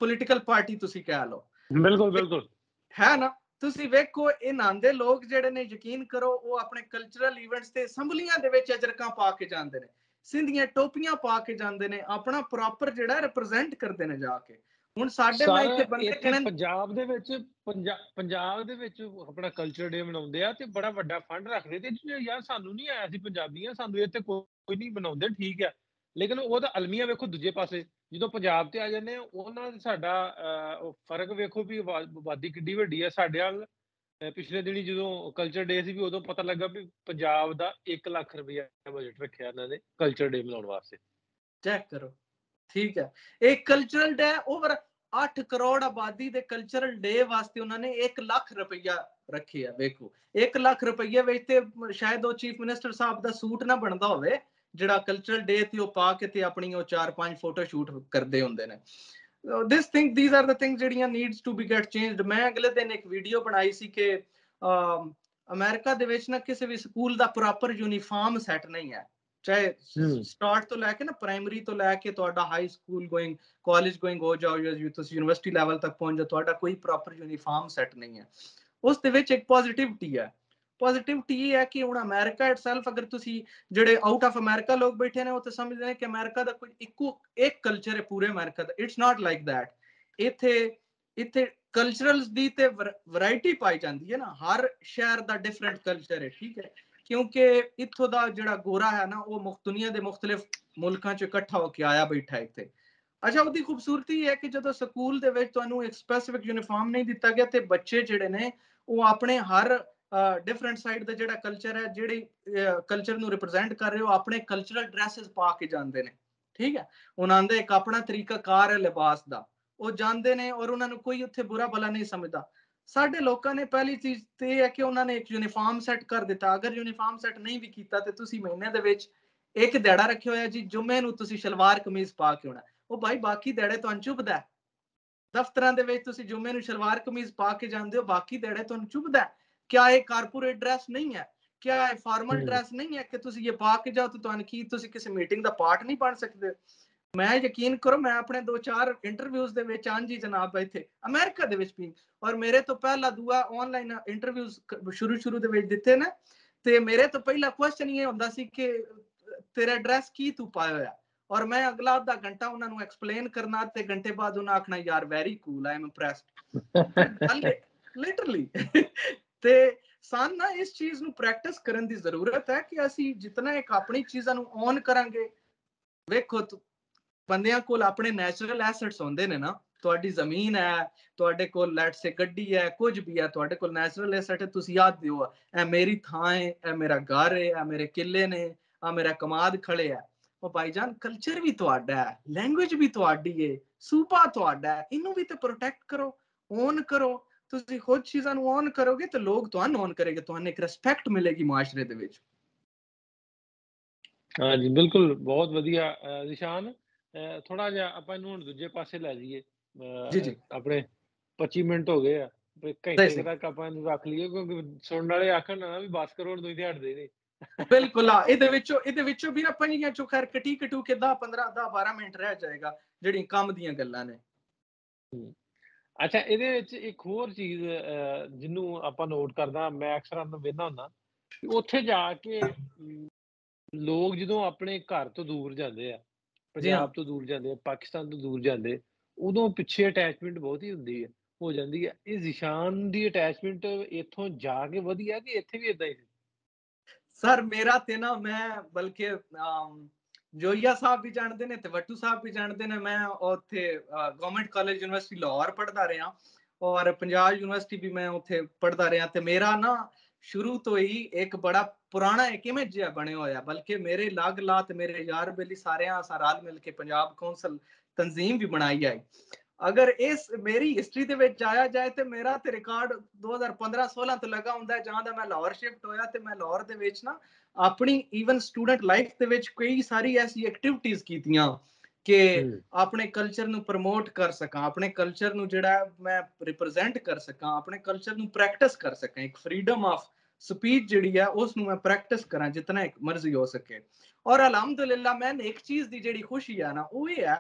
A: ਪੋਲੀਟੀਕਲ ਪਾਰਟੀ, ਤੁਸੀਂ ਕਹਿ ਲਓ।
B: ਬਿਲਕੁਲ ਬਿਲਕੁਲ
A: ਹੈ ਨਾ, ਤੁਸੀਂ ਵੇਖੋ ਇਹਨਾਂ ਦੇ ਲੋਕ ਜਿਹੜੇ ਨੇ, ਯਕੀਨ ਕਰੋ, ਉਹ ਆਪਣੇ ਕਲਚਰਲ ਇਵੈਂਟਸ ਤੇ ਅਸੈਂਬਲੀਆਂ ਦੇ ਵਿੱਚ ਅਜਰਕਾਂ ਪਾ ਕੇ ਜਾਂਦੇ ਨੇ, ਸਿੰਧੀਆਂ ਟੋਪੀਆਂ ਪਾ ਕੇ ਜਾਂਦੇ ਨੇ, ਆਪਣਾ ਪ੍ਰੋਪਰ ਜਿਹੜਾ ਰਿਪਰੈਜ਼ੈਂਟ ਕਰਦੇ ਨੇ ਜਾ ਕੇ। ਹੁਣ ਸਾਡੇ ਮੈਂ ਇੱਥੇ ਬੰਦੇ
B: ਪੰਜਾਬ ਦੇ ਵਿੱਚ ਆਪਣਾ ਕਲਚਰ ਡੇ ਮਨਾਉਂਦੇ ਆ, ਤੇ ਬੜਾ ਵੱਡਾ ਫੰਡ ਰੱਖਦੇ, ਤੇ ਯਾਰ ਸਾਨੂੰ ਨਹੀਂ ਆਇਆ, ਸੀ ਪੰਜਾਬੀਆਂ, ਸਾਨੂੰ ਇੱਥੇ ਕੋਈ ਨਹੀਂ ਬਣਾਉਂਦੇ, ਠੀਕ ਹੈ, ਲੇਕਿਨ ਉਹਦਾ ਅਲਮੀਆ ਵੇਖੋ ਦੂਜੇ ਪਾਸੇ, ਜਦੋਂ ਪੰਜਾਬ ਤੇ ਆ ਜਾਂਦੇ ਉਹਨਾਂ ਦਾ ਸਾਡਾ ਫਰਕ ਵੇਖੋ ਵੀ ਆਬਾਦੀ ਕਿੱਡੀ ਵੱਡੀ ਹੈ ਸਾਡੇ ਵੱਲ। ਪਿਛਲੇ ਦਿਨੀ ਜਦੋਂ ਕਲਚਰ ਡੇ ਸੀ, ਵੀ ਉਦੋਂ ਪਤਾ ਲੱਗਾ ਵੀ ਪੰਜਾਬ ਦਾ 1 ਲੱਖ ਰੁਪਇਆ ਬਜਟ ਰੱਖਿਆ ਇਹਨਾਂ ਨੇ ਕਲਚਰ ਡੇ ਮਨਾਉਣ ਵਾਸਤੇ।
A: ਚੈੱਕ ਕਰੋ, ਠੀਕ ਹੈ। ਇਹ ਕਲਚਰਲ ਡੇ ਓਵਰ 8 ਕਰੋੜ ਆਬਾਦੀ ਦੇ ਕਲਚਰਲ ਡੇ ਵਾਸਤੇ ਉਹਨਾਂ ਨੇ 1 ਲੱਖ ਰੁਪਇਆ ਰੱਖਿਆ। ਵੇਖੋ 1 ਲੱਖ ਰੁਪਏ ਵਿੱਚ ਤੇ ਸ਼ਾਇਦ ਉਹ ਚੀਫ ਮਿਨਿਸਟਰ ਸਾਹਿਬ ਦਾ ਸੂਟ ਨਾ ਬਣਦਾ ਹੋਵੇ, ਜਿਹੜਾ ਕਲਚਰਲ ਡੇ ਤੇ ਉਹ ਪਾ ਕੇ ਤੇ ਆਪਣੀ ਉਹ 4-5 ਫੋਟੋ ਸ਼ੂਟ ਕਰਦੇ ਹੁੰਦੇ ਨੇ। these are the things ਜਿਹੜੀਆਂ needs to be get changed। ਮੈਂ ਅਗਲੇ ਦਿਨ ਇੱਕ ਵੀਡੀਓ ਬਣਾਈ ਸੀ ਕਿ ਅਮਰੀਕਾ ਦੇ ਵਿੱਚ ਨਾ ਕਿਸੇ ਵੀ ਸਕੂਲ ਦਾ ਪ੍ਰੋਪਰ ਯੂਨੀਫਾਰਮ ਸੈੱਟ ਨਹੀਂ ਹੈ, ਚਾਹੇ ਸਟਾਰਟ ਤੋਂ ਲੈ ਕੇ ਨਾ ਪ੍ਰਾਇਮਰੀ ਤੋਂ ਲੈ ਕੇ ਤੁਹਾਡਾ high school going, college going ਹੋ ਜਾਓ, ਜਾਂ ਤੁਸੀਂ ਯੂਨੀਵਰਸਿਟੀ ਲੈਵਲ ਤੱਕ ਪਹੁੰਚ ਜਾਓ, ਤੁਹਾਡਾ ਕੋਈ ਪ੍ਰੋਪਰ ਯੂਨੀਫਾਰਮ ਸੈੱਟ ਨਹੀਂ ਹੈ। ਉਸ ਦੇ ਵਿੱਚ ਇੱਕ ਪੋਜ਼ਿਟਿਵਿਟੀ ਹੈ। ਪੋਜ਼ਿਟਿਵਿਟੀ ਇਹ ਹੈ ਕਿ ਹੁਣ ਅਮਰੀਕਾ ਇਟਸੈਲਫ, ਅਗਰ ਤੁਸੀਂ ਜਿਹੜੇ ਆਊਟ ਆਫ ਅਮਰੀਕਾ ਲੋਕ ਬੈਠੇ ਨੇ, ਉਹ ਤਾਂ ਸਮਝਦੇ ਨੇ ਕਿ ਅਮਰੀਕਾ ਦਾ ਕੋਈ ਇੱਕ ਕਲਚਰ ਹੈ ਪੂਰੇ America the. It's not like that. ਇੱਥੇ ਕਲਚਰਲਸ ਦੀ ਤੇ ਵੈਰਾਈਟੀ ਪਾਈ ਜਾਂਦੀ ਹੈ ਨਾ, ਹਰ ਸ਼ਹਿਰ ਦਾ ਡਿਫਰੈਂਟ ਕਲਚਰ ਹੈ, ਠੀਕ ਹੈ, ਕਿਉਂਕਿ ਇੱਥੋਂ ਦਾ ਜਿਹੜਾ ਗੋਰਾ ਹੈ ਨਾ, ਉਹ ਦੁਨੀਆ ਦੇ ਮੁxtਲਿਫ ਮੁਲਕਾਂ ਚ ਇਕੱਠਾ ਹੋ ਕੇ ਆਇਆ ਬੈਠਾ ਇੱਥੇ। ਅੱਛਾ, ਉਹਦੀ ਖੂਬਸੂਰਤੀ ਹੈ ਕਿ ਜਦੋਂ ਸਕੂਲ ਦੇ ਵਿੱਚ ਤੁਹਾਨੂੰ ਇੱਕ ਸਪੈਸੀਫਿਕ ਯੂਨੀਫਾਰਮ ਨਹੀਂ ਦਿੱਤਾ ਗਿਆ, ਤੇ ਬੱਚੇ ਜਿਹੜੇ ਨੇ ਉਹ ਆਪਣੇ ਹਰ ਡਿਫਰੈਂਟ ਸਾਈਡ ਦਾ ਜਿਹੜਾ ਕਲਚਰ ਹੈ, ਜਿਹੜੀ ਕਲਚਰ ਨੂੰ ਰਿਪਰੈਜ਼ੈਂਟ ਕਰ ਰਹੇ ਹੋ, ਆਪਣੇ ਕਲਚਰਲ ਡਰੈਸਸ ਪਾ ਕੇ ਜਾਂਦੇ ਨੇ, ਠੀਕ ਹੈ। ਉਹਨਾਂ ਦਾ ਇੱਕ ਆਪਣਾ ਤਰੀਕਾ ਕਾਰ ਹੈ ਲਿਬਾਸ ਦਾ, ਉਹ ਜਾਂਦੇ ਨੇ, ਔਰ ਉਹਨਾਂ ਨੂੰ ਕੋਈ ਉੱਥੇ ਬੁਰਾ ਭਲਾ ਨਹੀਂ ਸਮਝਦਾ। ਸਾਡੇ ਲੋਕਾਂ ਨੇ ਪਹਿਲੀ ਚੀਜ਼ ਤੇ ਇਹ ਹੈ ਕਿ ਉਹਨਾਂ ਨੇ ਇੱਕ ਯੂਨੀਫਾਰਮ ਸੈੱਟ ਕਰ ਦਿੱਤਾ। ਅਗਰ ਯੂਨੀਫਾਰਮ ਸੈੱਟ ਨਹੀਂ ਵੀ ਕੀਤਾ, ਤੇ ਤੁਸੀਂ ਮਹੀਨੇ ਦੇ ਵਿੱਚ ਇੱਕ ਦਿਹਾੜਾ ਰੱਖਿਆ ਹੋਇਆ ਜੀ, ਜੁਮੇ ਨੂੰ ਤੁਸੀਂ ਸ਼ਲਵਾਰ ਕਮੀਜ਼ ਪਾ ਕੇ ਆਉਣਾ। ਉਹ ਭਾਈ ਬਾਕੀ ਦਿਹਾੜੇ ਤੁਹਾਨੂੰ ਚੁੱਭਦਾ। ਦਫ਼ਤਰਾਂ ਦੇ ਵਿੱਚ ਤੁਸੀਂ ਜੁਮੇ ਨੂੰ ਸ਼ਲਵਾਰ ਕਮੀਜ਼ ਪਾ ਕੇ ਜਾਂਦੇ ਹੋ, ਬਾਕੀ ਦਿਹਾੜੇ ਤੁਹਾਨੂੰ ਚੁੱਭਦਾ। ਕਿਆ ਇਹ ਕਾਰਪੋਰੇਟ ਡਰੈਸ ਨਹੀਂ ਹੈ? क्या फॉर्मल ड्रेस नहीं है कि ਤੁਸੀਂ ਇਹ ਪਾ ਕੇ ਜਾਓ ਤੇ ਤੁਹਾਨੂੰ ਕੀ ਤੁਸੀਂ ਕਿਸੇ ਮੀਟਿੰਗ ਦਾ ਪਾਰਟ ਨਹੀਂ ਬਣ ਸਕਦੇ। ਮੈਂ ਯਕੀਨ ਕਰੋ ਮੈਂ ਆਪਣੇ 2-4 ਇੰਟਰਵਿਊਜ਼ ਦੇ ਵਿੱਚ ਹਾਂਜੀ ਜਨਾਬ ਇੱਥੇ ਅਮਰੀਕਾ ਦੇ ਵਿੱਚ ਵੀ ਔਰ ਮੇਰੇ ਤੋਂ ਪਹਿਲਾ ਦੂਆ ਆਨਲਾਈਨ ਇੰਟਰਵਿਊਜ਼ ਸ਼ੁਰੂ ਦੇ ਵਿੱਚ ਦਿੱਤੇ ਨੇ ਤੇ ਮੇਰੇ ਤੋਂ ਪਹਿਲਾ ਕੁਐਸਚਨ ਇਹ ਹੁੰਦਾ ਸੀ ਕਿ ਤੇਰਾ ਡਰੈਸ ਕੀ ਤੂੰ ਪਾਇਆ ਹੋਇਆ ਔਰ ਮੈਂ ਅਗਲਾ ਅੱਧਾ ਘੰਟਾ ਉਹਨਾਂ ਨੂੰ ਐਕਸਪਲੇਨ ਕਰਨਾ ਤੇ ਘੰਟੇ ਬਾਅਦ ਉਹਨਾਂ ਆਖਣਾ ਯਾਰ very cool I am impressed literally ਤੇ ਸਾਨੂੰ ਨਾ ਇਸ ਚੀਜ਼ ਨੂੰ ਪ੍ਰੈਕਟਿਸ ਕਰਨ ਦੀ ਜ਼ਰੂਰਤ ਹੈ ਕਿ ਅਸੀਂ ਜਿੰਨਾ ਇੱਕ ਆਪਣੀ ਚੀਜ਼ਾਂ ਨੂੰ ਔਨ ਕਰਾਂਗੇ। ਵੇਖੋ ਬੰਦਿਆਂ ਕੋਲ ਆਪਣੇ ਨੈਚੁਰਲ ਐਸੈਟਸ ਹੁੰਦੇ ਨੇ ਨਾ, ਤੁਹਾਡੀ ਜ਼ਮੀਨ ਹੈ, ਤੁਹਾਡੇ ਕੋਲ ਲੈਟਸ ਸੇ ਗੱਡੀ ਹੈ, ਕੁਝ ਵੀ ਹੈ, ਤੁਹਾਡੇ ਕੋਲ ਨੈਚੁਰਲ ਐਸੈਟ ਹੈ, ਤੁਸੀਂ ਯਾਦ ਦਿਓ ਇਹ ਮੇਰੀ ਥਾਂ ਹੈ, ਇਹ ਮੇਰਾ ਘਰ ਹੈ, ਇਹ ਮੇਰੇ ਕਿੱਲੇ ਨੇ, ਆ ਮੇਰਾ ਕਮਾਦ ਖੜੇ ਹੈ। ਉਹ ਭਾਈਜਾਨ ਕਲਚਰ ਵੀ ਤੁਹਾਡਾ ਹੈ, ਲੈਂਗੁਏਜ ਵੀ ਤੁਹਾਡੀ ਹੈ, ਸੂਬਾ ਤੁਹਾਡਾ ਹੈ, ਇਹਨੂੰ ਵੀ ਤੇ ਪ੍ਰੋਟੈਕਟ ਕਰੋ, ਓਨ ਕਰੋ। ਤੁਸੀਂ ਖੁਦ ਚੀਜ਼ਾਂ ਨੂੰ ਓਨ ਕਰੋਗੇ ਤੇ ਲੋਕ ਤੁਹਾਨੂੰ ਓਨ ਕਰਨਗੇ, ਤੁਹਾਨੂੰ ਇੱਕ ਰਿਸਪੈਕਟ ਮਿਲੇਗੀ ਮਾਸ਼ਰੇ ਦੇ ਵਿੱਚ।
B: ਹਾਂਜੀ ਬਿਲਕੁਲ, ਬਹੁਤ ਵਧੀਆ ਨਿਸ਼ਾਨ। ਥੋੜਾ ਜਿਹਾ ਆਪਾਂ ਇਹਨੂੰ ਹੁਣ ਦੂਜੇ ਪਾਸੇ ਲੈ ਜਾਈਏ।
A: ਜੀ ਜੀ
B: ਆਪਣੇ 25 ਮਿੰਟ ਹੋ ਗਏ ਆ, ਘੰਟੇ ਤੱਕ ਆਪਾਂ ਇਹਨੂੰ ਰੱਖ ਲਈਏ ਕਿਉਂਕਿ ਸੁਣਨ ਵਾਲੇ ਆਖਣ ਨਾ ਵੀ ਬਸ ਕਰੋ ਤੁਸੀਂ ਦਿਹਾੜਦੇ ਨੇ।
A: ਬਿਲਕੁਲ ਆ ਇਹਦੇ ਵਿੱਚੋਂ ਵੀ ਨਾ ਪੰਜੀਆਂ ਚੋਂ ਖੈਰ ਕਟੀ ਕਟੂ ਕੇ 10-15-10-12 ਮਿੰਟ ਰਹਿ ਜਾਏਗਾ ਜਿਹੜੀਆਂ ਕੰਮ ਦੀਆਂ ਗੱਲਾਂ ਨੇ।
B: ਅੱਛਾ, ਇਹਦੇ ਵਿੱਚ ਇੱਕ ਹੋਰ ਚੀਜ਼ ਜਿਹਨੂੰ ਆਪਾਂ ਨੋਟ ਕਰਦਾ, ਮੈਂ ਅਕਸਰ ਉਹਨੂੰ ਵੇਖਦਾ ਹੁੰਦਾ, ਉੱਥੇ ਜਾ ਕੇ ਲੋਕ ਜਦੋਂ ਆਪਣੇ ਘਰ ਤੋਂ ਦੂਰ ਜਾਂਦੇ ਆ, ਪੰਜਾਬ ਤੋਂ ਦੂਰ ਜਾਂਦੇ ਆ, ਪਾਕਿਸਤਾਨ ਤੋਂ ਦੂਰ ਜਾਂਦੇ, ਉਦੋਂ ਪਿੱਛੇ ਅਟੈਚਮੈਂਟ ਬਹੁਤ ਹੀ ਹੁੰਦੀ ਹੈ, ਹੋ ਜਾਂਦੀ ਹੈ। ਇਹ ਜ਼ਿਸ਼ਾਨ ਦੀ ਅਟੈਚਮੈਂਟ ਇੱਥੋਂ ਜਾ ਕੇ ਵਧੀਆ ਕਿ ਇੱਥੇ ਵੀ ਏਦਾਂ ਹੀ?
A: ਸਰ ਮੇਰਾ ਤੇ ਨਾ ਮੈਂ ਬਲਕਿ ਜੋਈਆ ਸਾਹਿਬ ਵੀ ਜਾਣਦੇ ਨੇ ਤੇ ਵੱਟੂ ਸਾਹਿਬ ਵੀ ਜਾਣਦੇ ਨੇ, ਮੈਂ ਉੱਥੇ ਗਵਰਨਮੈਂਟ ਕਾਲਜ ਯੂਨੀਵਰਸਿਟੀ ਲਾਹੌਰ ਪੜ੍ਹਦਾ ਰਿਹਾ ਔਰ ਪੰਜਾਬ ਯੂਨੀਵਰਸਿਟੀ ਵੀ ਮੈਂ ਉੱਥੇ ਪੜ੍ਹਦਾ ਰਿਹਾ ਤੇ ਮੇਰਾ ਨਾ ਸ਼ੁਰੂ ਤੋਂ ਹੀ ਇੱਕ ਬੜਾ ਪੁਰਾਣਾ ਇੱਕ ਇਮੇਜ ਜਿਹਾ ਬਣਿਆ ਹੋਇਆ, ਬਲਕਿ ਮੇਰੇ ਲਾਗ ਲਾ ਤੇ ਮੇਰੇ ਯਾਰ ਬੇਲੀ ਸਾਰਿਆਂ ਅਸਾਂ ਰਲ ਮਿਲ ਕੇ ਪੰਜਾਬ ਕੌਂਸਲ ਤਨਜ਼ੀਮ ਵੀ ਬਣਾਈ ਹੈ। ਅਗਰ ਇਸ ਮੇਰੀ ਹਿਸਟਰੀ ਦੇ ਵਿੱਚ ਆਇਆ ਜਾਏ ਤੇ ਮੇਰਾ ਤੇ ਰਿਕਾਰਡ 2015-16 ਤੋਂ ਲੱਗਾ ਹੁੰਦਾ ਜਾਂ ਦਾ ਮੈਂ ਲਾਹੌਰ ਸ਼ਿਫਟ ਹੋਇਆ ਤੇ ਮੈਂ ਲਾਹੌਰ ਦੇ ਵਿੱਚ ਨਾ ਆਪਣੀ ਈਵਨ ਸਟੂਡੈਂਟ ਲਾਈਫ ਦੇ ਵਿੱਚ ਕਈ ਸਾਰੀ ਐਸੀ ਐਕਟੀਵਿਟੀਜ਼ ਕੀਤੀਆਂ ਕਿ ਆਪਣੇ ਕਲਚਰ ਨੂੰ ਪ੍ਰਮੋਟ ਕਰ ਸਕਾਂ, ਆਪਣੇ ਕਲਚਰ ਨੂੰ ਜਿਹੜਾ ਮੈਂ ਰਿਪਰੈਜ਼ੈਂਟ ਕਰ ਸਕਾਂ, ਆਪਣੇ ਕਲਚਰ ਨੂੰ ਪ੍ਰੈਕਟਿਸ ਕਰ ਸਕਾਂ। ਇੱਕ ਫਰੀडम ਆਫ ਸਪੀਚ ਜਿਹੜੀ ਹੈ ਉਸ ਨੂੰ ਮੈਂ ਪ੍ਰੈਕਟਿਸ ਕਰਾਂ ਜਿੰਨਾ ਇੱਕ ਮਰਜ਼ੀ ਹੋ ਸਕੇ। ਔਰ ਅਲਹਮਦੁਲਿਲਾ ਮੈਨੂੰ ਇੱਕ ਚੀਜ਼ ਦੀ ਜਿਹੜੀ ਖੁਸ਼ੀ ਹੈ ਨਾ ਉਹ ਇਹ ਹੈ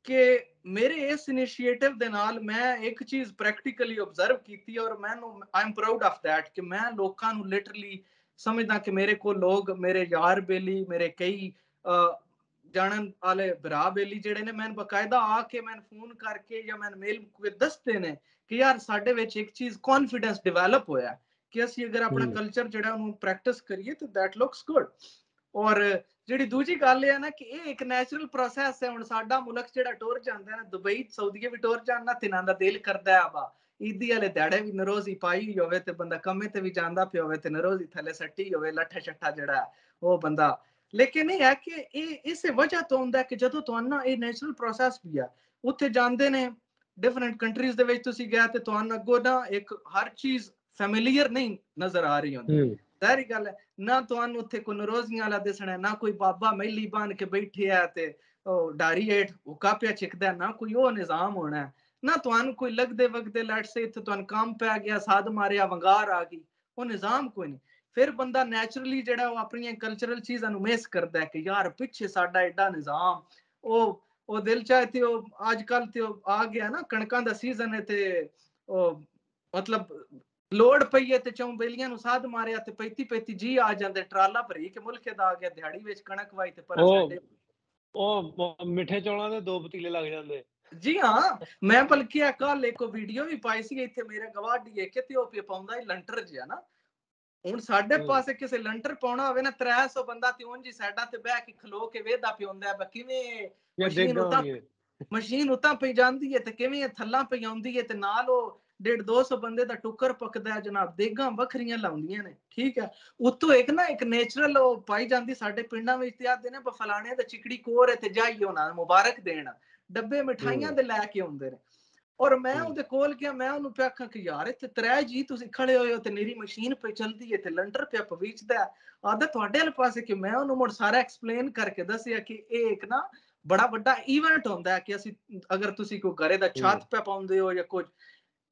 A: ਕਿ ਮੇਰੇ ਇਸ ਇਨੀਸ਼ੀਏਟਿਵ ਦੇ ਨਾਲ ਮੈਂ ਇੱਕ ਚੀਜ਼ ਪ੍ਰੈਕਟੀਕਲੀ ਆਬਜ਼ਰਵ ਕੀਤੀ ਔਰ ਮੈਨੂੰ I am proud of that ਕਿ ਮੈਂ ਲੋਕਾਂ ਨੂੰ ਲਿਟਰਲੀ ਸਮਝਦਾ ਕਿ ਮੇਰੇ ਕੋਲ ਲੋਕ ਮੇਰੇ ਯਾਰ ਬੇਲੀ ਮੇਰੇ ਕਈ ਜਾਣਨ ਵਾਲੇ ਭਰਾ ਬੇਲੀ ਜਿਹੜੇ ਨੇ ਮੈਨੂੰ ਬਕਾਇਦਾ ਆ ਕੇ ਮੈਨੂੰ ਫੋਨ ਕਰਕੇ ਜਾਂ ਮੈਨੂੰ ਮੇਲ ਦੱਸਦੇ ਨੇ ਕਿ ਯਾਰ ਸਾਡੇ ਵਿੱਚ ਇੱਕ ਚੀਜ਼ ਕੌਨਫੀਡੈਂਸ ਡਿਵੈਲਪ ਹੋਇਆ ਕਿ ਅਸੀਂ ਅਗਰ ਆਪਣਾ ਕਲਚਰ ਜਿਹੜਾ ਉਹਨੂੰ ਪ੍ਰੈਕਟਿਸ ਕਰੀਏ ਤਾਂ ਦੈਟ ਲੁਕਸ ਗੁੱਡ। ਔਰ ਜਿਹੜੀ ਦੂਜੀ ਗੱਲ ਇਹ ਹੈ ਨਾ ਕਿ ਇਹ ਇੱਕ ਨੈਚੁਰਲ ਪ੍ਰੋਸੈਸ ਹੈ। ਹੁਣ ਸਾਡਾ ਮੁਲਕ ਜਿਹੜਾ ਟੁਰ ਜਾਂਦਾ ਨਾ ਦੁਬਈ ਸਾਊਦੀਏ ਵੀ ਟੁਰ ਜਾਣਾ ਤੇ ਇਹਨਾਂ ਦਾ ਦਿਲ ਕਰਦਾ ਆ ਬਾ ਈਦੀ ਵਾਲੇ ਦਿਹਾੜੇ ਵੀ ਨਰੋਜ਼ੀ ਪਾਈ ਹੋਵੇ ਤੇ ਬੰਦਾ ਕੰਮੇ ਤੇ ਵੀ ਜਾਂਦਾ ਪਿਆ ਹੋਵੇ ਤੇ ਨਰੋਜ਼ੀ ਥੱਲੇ ਸੱਟੀ ਹੋਵੇ ਲੱਠਾ ਛੱਠਾ ਜਿਹੜਾ ਉਹ ਬੰਦਾ। ਲੇਕਿਨ ਇਹ ਹੈ ਕਿ ਇਹ ਇਸੇ ਵਜ੍ਹਾ ਤੋਂ ਹੁੰਦਾ ਕਿ ਜਦੋਂ ਤੁਹਾਨੂੰ ਇਹ ਨੈਚੁਰਲ ਪ੍ਰੋਸੈਸ ਵੀ ਆ ਉੱਥੇ ਜਾਂਦੇ ਨੇ ਡਿਫਰੈਂਟ ਕੰਟਰੀਜ਼ ਦੇ ਵਿੱਚ ਤੁਸੀਂ ਗਿਆ ਤੇ ਤੁਹਾਨੂੰ ਅੱਗੋਂ ਨਾ ਇੱਕ ਹਰ ਚੀਜ਼ ਫੈਮਿਲੀਅਰ ਨਹੀਂ ਨਜ਼ਰ ਆ ਰਹੀ ਹੁੰਦੀ। ਜ਼ਾਹਿਰ ਗੱਲ ਹੈ ਨਾ ਤੁਹਾਨੂੰ ਉੱਥੇ ਕੋਈ ਨਰੋਜ਼ੀਆਂ ਵਾਲਾ ਦਿਸਣਾ ਨਾ ਕੋਈ ਬਾਬਾ ਮਹਿਲੀ ਬਣ ਕੇ ਬੈਠਿਆ ਤੇ ਉਹ ਡਾਰੀ ਹੇਠ ਹੁੱਕਾ ਪਿਆ ਛਿਕਦਾ ਨਾ ਕੋਈ ਉਹ ਨਿਜ਼ਾਮ ਹੋਣਾ ਨਾ ਤੁਹਾਨੂੰ ਕੋਈ ਲੱਗਦੇ ਵਗਦੇ ਲੈਟ ਸੇ ਇੱਥੇ ਤੁਹਾਨੂੰ ਕੰਮ ਪੈ ਗਿਆ ਸਾਧ ਮਾਰਿਆ ਵੰਗਾਰ ਆ ਗਈ ਉਹ ਨਿਜ਼ਾਮ ਕੋਈ ਨਹੀਂ। ਫਿਰ ਬੰਦਾ ਨੈਚੁਰਲੀ ਜਿਹੜਾ ਉਹ ਆਪਣੀਆਂ ਕਲਚਰਲ ਚੀਜ਼ਾਂ ਨੂੰ ਮਿਸ ਕਰਦਾ ਕਿ ਯਾਰ ਪਿੱਛੇ ਸਾਡਾ ਐਡਾ ਨਿਜ਼ਾਮ ਉਹ ਦਿਲ ਚਾਹੇ ਤੇ ਉਹ ਅੱਜ ਕੱਲ ਤੇ ਉਹ ਆ ਗਿਆ ਨਾ ਕਣਕਾਂ ਦਾ ਸੀਜ਼ਨ ਹੈ ਤੇ ਉਹ ਮਤਲਬ ਲੋੜ ਪਈ ਹੈ ਤੇ ਚੌਂਬੇਲੀਆਂ ਨੂੰ ਸਾਧ ਮਾਰਿਆ ਤੇ 35 ਜੀ ਆ ਜਾਂਦੇ ਟਰਾਲਾ ਭਰੀ ਕੇ ਮੁਲਕੇ ਦਾ ਆ ਗਿਆ ਦਿਹਾੜੀ ਵਿੱਚ ਕਣਕ ਵਾਈ ਤੇ ਪਰ ਸਾਡੇ
B: ਉਹ ਮਿੱਠੇ ਚੌਲਾਂ ਦੇ 2 ਪਤੀਲੇ ਲੱਗ ਜਾਂਦੇ।
A: ਜੀ ਹਾਂ ਮੈਂ ਬਲਕਿ ਕੱਲ ਇੱਕ ਵੀਡੀਓ ਵੀ ਪਾਈ ਸੀ ਇੱਥੇ ਮੇਰੇ ਗਵਾਂਢੀ ਕਿਤੇ ਉਹ ਪਾਉਂਦਾ ਲੰਟਰ ਜਿਹਾ ਨਾ ਹੁਣ ਸਾਡੇ ਪਾਸੇ ਕਿਸੇ ਲੰਟਰ ਪਾਉਣਾ ਹੋਵੇ ਨਾ 300 ਬੰਦਾ ਤੇ ਉਂਝ ਹੀ ਸਾਈਡਾਂ ਤੇ ਬਹਿ ਕੇ ਖਲੋ ਕੇ ਵੇਦਾ ਪਿਉਂਦਾ ਕਿਵੇਂ ਮਸ਼ੀਨ ਉਤਾਂ ਪਈ ਜਾਂਦੀ ਹੈ ਤੇ ਕਿਵੇਂ ਥੱਲਾਂ ਪਈ ਆਉਂਦੀ ਹੈ ਤੇ ਨਾਲ ਉਹ 150-200 ਬੰਦੇ ਦਾ ਟੁੱਕਰ ਪੱਕਦਾ ਹੈ ਜਨਾਬ। ਦੇਗਾਂ ਵੱਖਰੀਆਂ ਲਾਉਂਦੀਆਂ ਨੇ ਠੀਕ ਹੈ ਉੱਤੋਂ ਇੱਕ ਨਾ ਇੱਕ ਨੇਚਰਲ ਉਹ ਪਾਈ ਜਾਂਦੀ ਸਾਡੇ ਪਿੰਡਾਂ ਵਿੱਚ ਤੇ ਆਦੇ ਨੇ ਫਲਾਣੇ ਦਾ ਚਿਕੜੀ ਕੋਰ ਹੈ ਤੇ ਜਾਈਏ ਉਹਨਾਂ ਮੁਬਾਰਕ ਦੇਣ ਡੱਬੇ ਮਿਠਾਈਆਂ ਦੇ ਲੈ ਕੇ ਆਉਂਦੇ ਨੇ। ਔਰ ਮੈਂ ਉਹਦੇ ਕੋਲ ਗਿਆ ਮੈਂ ਉਹਨੂੰ ਪਿਆ ਆਖਾਂ ਕਿ ਯਾਰ ਇੱਥੇ 3 ਜੀ ਤੁਸੀਂ ਖੜੇ ਹੋਏ ਹੋ ਤੇ ਮੇਰੀ ਮਸ਼ੀਨ ਪਈ ਚਲਦੀ ਹੈ ਤੇ ਲੰਟਰ ਪਿਆ ਪਵੀਚਦਾ ਆਦਾ ਤੁਹਾਡੇ ਵਾਲੇ ਪਾਸੇ ਕਿ ਮੈਂ ਉਹਨੂੰ ਮੁੜ ਸਾਰਾ ਐਕਸਪਲੇਨ ਕਰਕੇ ਦੱਸਿਆ ਕਿ ਇਹ ਇੱਕ ਨਾ ਬੜਾ ਵੱਡਾ ਇਵੈਂਟ ਹੁੰਦਾ ਹੈ ਕਿ ਅਸੀਂ ਅਗਰ ਤੁਸੀਂ ਕੋਈ ਘਰੇ ਦਾ ਛੱਤ ਪੈ ਪਾਉਂਦੇ ਹੋ ਜਾਂ ਕੁਝ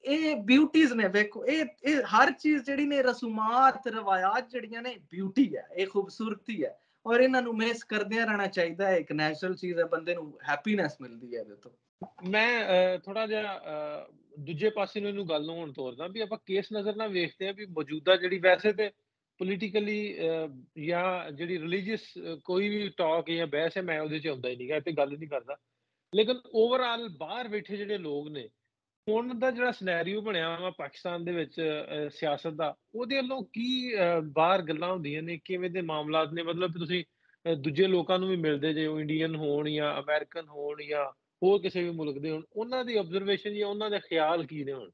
A: ਇਹ ਬਿਊਟੀਜ਼ ਨੇ, ਵੇਖੋ ਇਹ ਹਰ ਚੀਜ਼ ਜਿਹੜੀ ਨੇ ਰਸੂਮਾਤ ਰਵਾਇਤ ਜਿਹੜੀਆਂ ਨੇ ਬਿਊਟੀ ਹੈ, ਇਹ ਖੂਬਸੂਰਤੀ ਹੈ, ਔਰ ਇਹਨਾਂ ਨੂੰ ਮਿਸ ਕਰਦਿਆਂ ਰਹਿਣਾ ਚਾਹੀਦਾ ਹੈ। ਇੱਕ ਨੈਚੁਰਲ ਚੀਜ਼ ਹੈ, ਬੰਦੇ ਨੂੰ ਹੈਪੀਨੈਸ ਮਿਲਦੀ ਹੈ ਇਹਦੇ ਤੋਂ।
B: ਮੈਂ ਥੋੜਾ ਜਿਹਾ ਦੂਜੇ ਪਾਸੇ ਨੂੰ ਇਹਨੂੰ ਗੱਲ ਨੂੰ ਹੁਣ ਤੋਰਦਾ ਵੀ ਆਪਾਂ ਕੇਸ ਨਜ਼ਰ ਨਾਲ ਵੇਖਦੇ ਆ ਵੀ ਮੌਜੂਦਾ ਜਿਹੜੀ ਵੈਸੇ ਤੇ ਪੋਲੀਟੀਕਲੀ ਜਾਂ ਜਿਹੜੀ ਰਿਲੀਜੀਅਸ ਕੋਈ ਵੀ ਟਾਕ ਜਾਂ ਬਹਿਸ ਹੈ, ਮੈਂ ਉਹਦੇ 'ਚ ਆਉਂਦਾ ਹੀ ਨਹੀਂ ਗਾ, ਤੇ ਗੱਲ ਨਹੀਂ ਕਰਦਾ। ਲੇਕਿਨ ਓਵਰਆਲ ਬਾਹਰ ਬੈਠੇ ਜਿਹੜੇ ਲੋਕ ਨੇ, ਹੁਣ ਦਾ ਜਿਹੜਾ ਸਿਨੈਰੀਓ ਬਣਿਆ ਵਾ ਪਾਕਿਸਤਾਨ ਦੇ ਵਿੱਚ ਸਿਆਸਤ ਦਾ, ਉਹਦੇ ਵੱਲੋਂ ਕੀ ਬਾਹਰ ਗੱਲਾਂ ਹੁੰਦੀਆਂ ਨੇ, ਕਿਵੇਂ ਦੇ ਮਾਮਲਾਤ ਨੇ? ਮਤਲਬ ਤੁਸੀਂ ਦੂਜੇ ਲੋਕਾਂ ਨੂੰ ਵੀ ਮਿਲਦੇ ਜੇ, ਉਹ ਇੰਡੀਅਨ ਹੋਣ ਜਾਂ ਅਮਰੀਕਨ ਹੋਣ ਜਾਂ ਹੋਰ ਕਿਸੇ ਵੀ ਮੁਲਕ ਦੇ ਹੋਣ, ਉਹਨਾਂ ਦੀ ਆਬਜ਼ਰਵੇਸ਼ਨ ਜਾਂ ਉਹਨਾਂ ਦੇ ਖਿਆਲ ਕੀ ਨੇ ਹੁਣ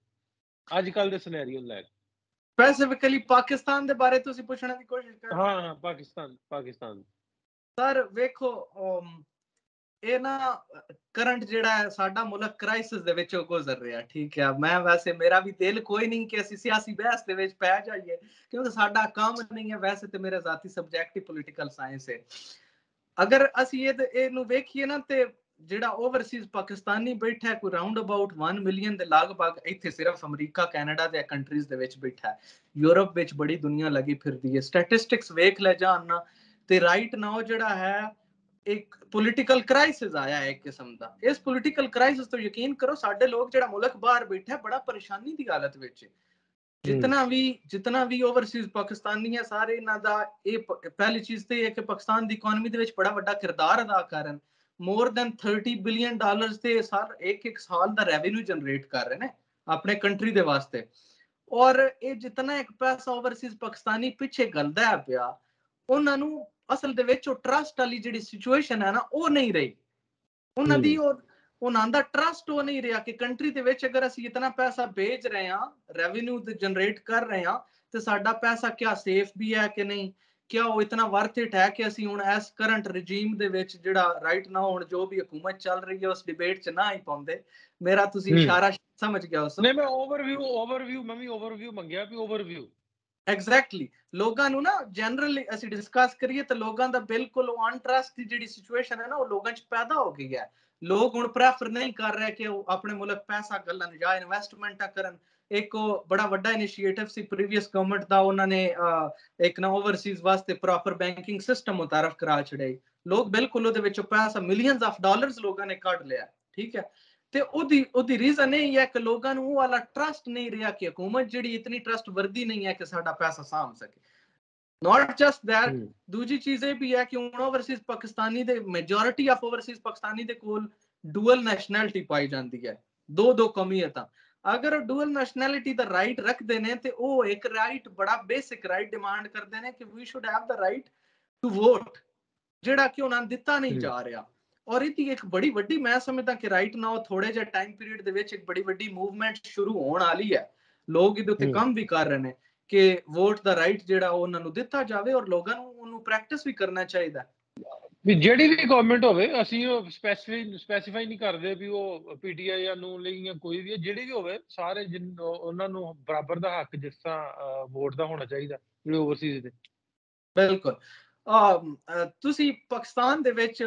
B: ਅੱਜ ਕੱਲ ਦੇ ਸਿਨੈਰੀਓ ਨੂੰ ਲੈ ਕੇ?
A: ਸਪੈਸੀਫਿਕਲੀ ਪਾਕਿਸਤਾਨ ਦੇ ਬਾਰੇ ਤੁਸੀਂ ਪੁੱਛਣ ਦੀ ਕੋਸ਼ਿਸ਼ ਕਰ ਰਹੇ ਹੋ?
B: ਹਾਂ, ਪਾਕਿਸਤਾਨ
A: ਸਰ ਵੇਖੋ, ਇਹ ਨਾ ਕਰੰਟ ਜਿਹੜਾ ਹੈ ਸਾਡਾ ਮੁਲਕ ਕ੍ਰਾਈਸਿਸ ਦੇ ਵਿੱਚੋਂ ਗੁਜ਼ਰ ਰਿਹਾ, ਠੀਕ ਹੈ। ਮੈਂ ਵੈਸੇ ਮੇਰਾ ਵੀ ਦਿਲ ਕੋਈ ਨਹੀਂ ਕਿ ਅਸੀਂ ਸਿਆਸੀ ਬਹਿਸ ਦੇ ਵਿੱਚ ਪੈ ਜਾਈਏ, ਕਿਉਂਕਿ ਸਾਡਾ ਕੰਮ ਨਹੀਂ ਹੈ। ਵੈਸੇ ਤੇ ਮੇਰਾ ਜ਼ਾਤੀ ਸਬਜੈਕਟ ਹੀ ਪੋਲੀਟੀਕਲ ਸਾਇੰਸ ਹੈ। ਅਗਰ ਅਸੀਂ ਇਹਨੂੰ ਵੇਖੀਏ ਨਾ, ਤੇ ਜਿਹੜਾ ਓਵਰਸੀਜ਼ ਪਾਕਿਸਤਾਨੀ ਬੈਠਾ ਹੈ, ਕੋਈ ਰਾਉਂਡ ਅਬਾਊਟ 1 ਮਿਲੀਅਨ ਦੇ ਲਗਭਗ, ਇੱਥੇ ਸਿਰਫ ਅਮਰੀਕਾ ਕੈਨੇਡਾ ਦੇ ਕੰਟਰੀਜ਼ ਦੇ ਵਿੱਚ ਬੈਠਾ ਹੈ। ਯੂਰਪ ਵਿੱਚ ਬੜੀ ਦੁਨੀਆ ਲੱਗੀ ਫਿਰਦੀ ਹੈ। ਸਟੈਟਿਸਟਿਕਸ ਵੇਖ ਲੈ ਜਾਣ ਨਾ, ਤੇ ਰਾਈਟ ਨਾਓ ਜਿਹੜਾ ਹੈ ਇੱਕ ਪੋਲੀਟੀਕਲ ਕ੍ਰਾਈਸਿਸ ਆਇਆ ਹੈ ਇੱਕ ਕਿਸਮ ਦਾ। ਇਸ ਪੋਲੀਟੀਕਲ ਕ੍ਰਾਈਸਿਸ ਤੋਂ ਯਕੀਨ ਕਰੋ ਸਾਡੇ ਲੋਕ ਜਿਹੜਾ ਮੁਲਕ ਬਾਹਰ ਬੈਠਾ ਬੜਾ ਪਰੇਸ਼ਾਨੀ ਦੀ ਹਾਲਤ ਵਿੱਚ। ਜਿਤਨਾ ਵੀ ਓਵਰਸੀਜ਼ ਪਾਕਿਸਤਾਨੀ ਹੈ, ਸਾਰੇ ਇਹਨਾਂ ਦਾ ਇਹ ਪਹਿਲੀ ਚੀਜ਼ ਤੇ ਇਹ ਹੈ ਕਿ ਪਾਕਿਸਤਾਨ ਦੀ ਇਕਨੋਮੀ ਦੇ ਵਿੱਚ ਬੜਾ ਵੱਡਾ ਕਿਰਦਾਰ ਅਦਾ ਕਰਨ। ਮੋਰ ਦੈਨ $30 ਬਿਲੀਅਨ ਤੇ ਇੱਕ ਸਾਲ ਦਾ ਰੈਵਨਿਊ ਜਨਰੇਟ ਕਰ ਰਹੇ ਨੇ ਆਪਣੇ ਕੰਟਰੀ ਦੇ ਵਾਸਤੇ। ਔਰ ਇਹ ਜਿਤਨਾ ਇੱਕ ਪੈਸਾ ਓਵਰਸੀਜ਼ ਪਾਕਿਸਤਾਨੀ ਪਿੱਛੇ ਗਲਦਾ ਹੈ ਪਿਆ, ਉਹਨਾਂ ਨੂੰ ਅਸਲ ਦੇ ਵਿੱਚ ਉਹ ਟਰਸਟ ਵਾਲੀ ਜਿਹੜੀ ਸਿਚੁਏਸ਼ਨ ਹੈ ਨਾ, ਉਹ ਨਹੀਂ ਰਹੀ ਉਹਨਾਂ ਦੀ। ਉਹਨਾਂ ਦਾ ਟਰਸਟ ਉਹ ਨਹੀਂ ਰਿਹਾ ਕਿ ਕੰਟਰੀ ਦੇ ਵਿੱਚ ਅਗਰ ਅਸੀਂ ਇਤਨਾ ਪੈਸਾ ਭੇਜ ਰਹੇ ਹਾਂ, ਰੈਵਨਿਊ ਜਨਰੇਟ ਕਰ ਰਹੇ ਹਾਂ, ਤੇ ਸਾਡਾ ਪੈਸਾ ਕਿਆ ਸੇਫ ਵੀ ਹੈ ਕਿ ਨਹੀਂ, ਕਿਆ ਉਹ ਇਤਨਾ ਵਰਥ ਇਟ ਹੈ ਕਿ ਅਸੀਂ ਹੁਣ ਇਸ ਕਰੰਟ ਰਜੀਮ ਦੇ ਵਿੱਚ ਜਿਹੜਾ ਰਾਈਟ ਨਾਓ ਹੁਣ ਜੋ ਵੀ ਹਕੂਮਤ ਚੱਲ ਰਹੀ ਹੈ ਉਸ ਡਿਬੇਟ 'ਚ ਨਾ ਹੀ ਪਾਉਂਦੇ। ਮੇਰਾ ਤੁਸੀਂ ਇਸ਼ਾਰਾ ਸਮਝ ਗਿਆ ਉਸ?
B: ਨਹੀਂ, ਮੈਂ ਓਵਰਵਿਊ ਮੰਗਿਆ ਵੀ ਓਵਰਵਿਊ
A: ਐਗਜ਼ੈਕਟਲੀ। ਲੋਕਾਂ ਨੂੰ ਨਾ ਜਨਰਲੀ ਅਸੀਂ ਡਿਸਕਸ ਕਰੀਏ ਤਾਂ ਲੋਕਾਂ ਦਾ ਬਿਲਕੁਲ ਅਨਟਰਸਟ ਦੀ ਜਿਹੜੀ ਸਿਚੁਏਸ਼ਨ ਹੈ ਨਾ, ਉਹ ਲੋਕਾਂ 'ਚ ਪੈਦਾ ਹੋ ਗਈ ਹੈ। ਲੋਕ ਹੁਣ ਪ੍ਰੈਫਰ ਨਹੀਂ ਕਰ ਰਹੇ ਕਿ ਉਹ ਆਪਣੇ ਮੁਲਕ ਪੈਸਾ ਗੱਲਣ ਜਾਂ ਇਨਵੈਸਟਮੈਂਟਾਂ ਕਰਨ। ਇੱਕ ਉਹ ਬੜਾ ਵੱਡਾ ਇਨੀਸ਼ੀਏਟਿਵ ਸੀ ਪ੍ਰੀਵੀਅਸ ਗਵਰਨਮੈਂਟ ਦਾ, ਉਹਨਾਂ ਨੇ ਇੱਕ ਨਾ ਓਵਰਸੀਜ਼ ਵਾਸਤੇ ਪ੍ਰੋਪਰ ਬੈਂਕਿੰਗ ਸਿਸਟਮ ਮੁਤਾਰਫ ਕਰਾ ਛੜਿਆ। ਲੋਕ ਬਿਲਕੁਲ ਉਹਦੇ ਵਿੱਚੋਂ ਪੈਸਾ ਮਿਲੀਅਨਸ ਆਫ ਡਾਲਰਸ ਲੋਕਾਂ ਨੇ ਕੱਢ ਲਿਆ, ਠੀਕ ਹੈ। ਤੇ ਉਹਦੀ ਰੀਜ਼ਨ ਇਹ ਹੈ ਕਿ ਲੋਕਾਂ ਨੂੰ ਉਹ ਵਾਲਾ ਟਰਸਟ ਨਹੀਂ ਰਿਹਾ ਕਿ ਹਕੂਮਤ ਜਿਹੜੀ ਇਤਨੀ ਟਰਸਟ ਵਰਦੀ ਨਹੀਂ ਹੈ ਕਿ ਸਾਡਾ ਪੈਸਾ ਸਾਂਭ ਸਕੇ। ਨਾਟ ਜਸਟ ਦੈਟ, ਦੂਜੀ ਚੀਜ਼ ਇਹ ਵੀ ਹੈ ਕਿ ਹੁਣ ਓਵਰਸੀਜ਼ ਪਾਕਿਸਤਾਨੀ ਦੇ ਮੈਜੋਰਿਟੀ ਆਫ ਓਵਰਸੀਜ਼ ਪਾਕਿਸਤਾਨੀ ਦੇ ਕੋਲ ਡੂਅਲ ਨੈਸ਼ਨੈਲਿਟੀ ਪਾਈ ਜਾਂਦੀ ਹੈ, ਦੋ ਕੌਮੀਅਤਾਂ। ਅਗਰ ਡੂਅਲ ਨੈਸ਼ਨੈਲਿਟੀ ਦਾ ਰਾਈਟ ਰੱਖਦੇ ਨੇ ਤੇ ਉਹ ਇੱਕ ਰਾਈਟ ਬੜਾ ਬੇਸਿਕ ਰਾਈਟ ਡਿਮਾਂਡ ਕਰਦੇ ਨੇ ਕਿ we should have the right to vote, ਜਿਹੜਾ ਕਿ ਉਹਨਾਂ ਨੂੰ ਦਿੱਤਾ ਨਹੀਂ ਜਾ ਰਿਹਾ। ਔਰ ਇਹਦੀ ਇੱਕ ਬੜੀ ਵੱਡੀ, ਮੈਂ ਸਮਝਦਾ ਕਿ ਰਾਈਟ ਨਾਓ ਥੋੜੇ ਜਿਹੇ ਟਾਈਮ ਪੀਰੀਅਡ ਦੇ ਵਿੱਚ ਇੱਕ ਬੜੀ ਵੱਡੀ ਮੂਵਮੈਂਟ ਸ਼ੁਰੂ ਹੋਣ ਵਾਲੀ ਹੈ। ਲੋਕ ਇਹਦੇ ਉੱਤੇ ਕੰਮ ਵੀ ਕਰ ਰਹੇ ਨੇ ਕਿ ਵੋਟ ਦਾ ਰਾਈਟ ਜਿਹੜਾ ਉਹਨਾਂ ਨੂੰ ਦਿੱਤਾ ਜਾਵੇ, ਔਰ ਲੋਕਾਂ ਨੂੰ ਉਹਨੂੰ ਪ੍ਰੈਕਟਿਸ ਵੀ ਕਰਨਾ ਚਾਹੀਦਾ।
B: ਵੀ ਜਿਹੜੀ ਵੀ ਗਵਰਨਮੈਂਟ ਹੋਵੇ, ਅਸੀਂ ਉਹ ਸਪੈਸੀਫਾਈ ਨਹੀਂ ਕਰਦੇ ਵੀ ਉਹ ਪੀਟੀਆਈ ਜਾਂ ਨੂਨ ਲਈ ਜਾਂ ਕੋਈ ਵੀ, ਜਿਹੜੀ ਵੀ ਹੋਵੇ, ਸਾਰੇ ਉਹਨਾਂ ਨੂੰ ਬਰਾਬਰ ਦਾ ਹੱਕ ਜਿਸ ਤਰ੍ਹਾਂ ਵੋਟ ਦਾ ਹੋਣਾ ਚਾਹੀਦਾ ਜਿਹੜੇ ਓਵਰਸੀਜ਼ ਦੇ।
A: ਬਿਲਕੁਲ। ਤੁਸੀਂ ਪਾਕਿਸਤਾਨ ਦੇ ਵਿੱਚ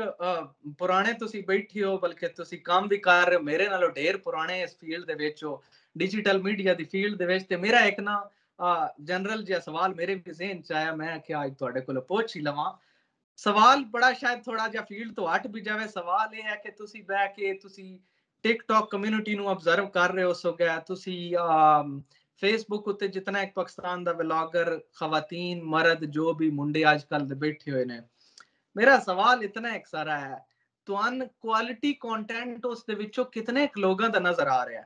A: ਪੁਰਾਣੇ ਤੁਸੀਂ ਬੈਠੇ ਹੋ, ਬਲਕਿ ਤੁਸੀਂ ਕੰਮ ਵੀ ਕਰ ਰਹੇ ਹੋ, ਮੇਰੇ ਨਾਲੋਂ ਢੇਰ ਪੁਰਾਣੇ ਇਸ ਫੀਲਡ ਦੇ ਵਿੱਚ ਹੋ, ਡਿਜੀਟਲ ਮੀਡੀਆ ਦੀ ਫੀਲਡ ਦੇ ਵਿੱਚ। ਤੇ ਮੇਰਾ ਇੱਕ ਨਾ ਜਨਰਲ ਜਿਹਾ ਸਵਾਲ ਮੇਰੇ ਵੀ ਜ਼ਿਹਨ 'ਚ ਆਇਆ, ਮੈਂ ਕਿਹਾ ਅੱਜ ਤੁਹਾਡੇ ਕੋਲ ਪੁੱਛ ਹੀ ਲਵਾਂ। ਸਵਾਲ ਬੜਾ ਸ਼ਾਇਦ ਥੋੜਾ ਜਿਹਾ ਫੀਲਡ ਤੋਂ ਹਟ ਵੀ ਜਾਵੇ। ਸਵਾਲ ਇਹ ਹੈ ਕਿ ਤੁਸੀਂ ਬਹਿ ਕੇ ਤੁਸੀਂ ਟਿਕਟੌਕ ਕਮਿਊਨਿਟੀ ਨੂੰ ਅਬਜ਼ਰਵ ਕਰ ਰਹੇ ਹੋ ਸੋਗਾ, ਤੁਸੀਂ ਫੇਸਬੁੱਕ ਉੱਤੇ ਜਿਤਨਾ ਇੱਕ ਪਾਕਿਸਤਾਨ ਦਾ ਵਲੌਗਰ, ਖਵਾਤੀਨ ਮਰਦ ਜੋ ਵੀ ਮੁੰਡੇ ਅੱਜ ਕੱਲ ਦੇ ਬੈਠੇ ਹੋਏ ਨੇ, ਮੇਰਾ ਸਵਾਲ ਇਤਨਾ ਇੱਕ ਸਾਰਾ ਹੈ, ਤੁਹਾਨੂੰ ਕੁਆਲਿਟੀ ਕੰਟੈਂਟ ਉਸ ਦੇ ਵਿੱਚੋਂ ਕਿਤਨੇ ਲੋਕਾਂ ਦਾ ਨਜ਼ਰ ਆ ਰਿਹਾ,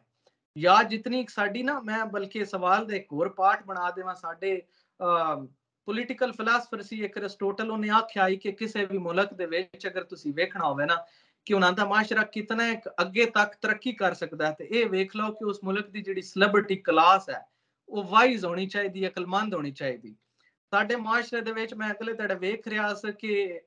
A: ਜਾਂ ਜਿਤਨੀ ਸਾਡੀ ਨਾ, ਮੈਂ ਬਲਕਿ ਸਵਾਲ ਦਾ ਇੱਕ ਹੋਰ ਪਾਰਟ ਬਣਾ ਦੇਵਾਂ, ਸਾਡੇ ਪੋਲੀਟੀਕਲ ਫਿਲਾਸਫਰ ਸੀ ਇੱਕ ਅਰਿਸਟੋਟਲ, ਉਹਨੇ ਆਖਿਆ ਕਿ ਕਿਸੇ ਵੀ ਮੁਲਕ ਦੇ ਵਿੱਚ ਅਗਰ ਤੁਸੀਂ ਵੇਖਣਾ ਹੋਵੇ ਨਾ ਕਿ ਉਹਨਾਂ ਦਾ ਮਾਸ਼ਰਾ ਕਿਤਨਾ ਇੱਕ ਅੱਗੇ ਤੱਕ ਤਰੱਕੀ ਕਰ ਸਕਦਾ ਹੈ, ਤੇ ਇਹ ਵੇਖ ਲਓ ਕਿ ਉਸ ਮੁਲਕ ਦੀ ਜਿਹੜੀ ਸੈਲੀਬ੍ਰਿਟੀ ਕਲਾਸ ਹੈ ਉਹ ਵਾਈਜ਼ ਹੋਣੀ ਚਾਹੀਦੀ, ਅਕਲਮੰਦ ਹੋਣੀ ਚਾਹੀਦੀ। ਸਾਡੇ ਮਾਸ਼ਰੇ ਦੇ ਵਿੱਚ ਮੈਂ ਅਗਲੇ ਤੁਹਾਡੇ ਵੇਖ ਰਿਹਾ ਸੀ ਕਿ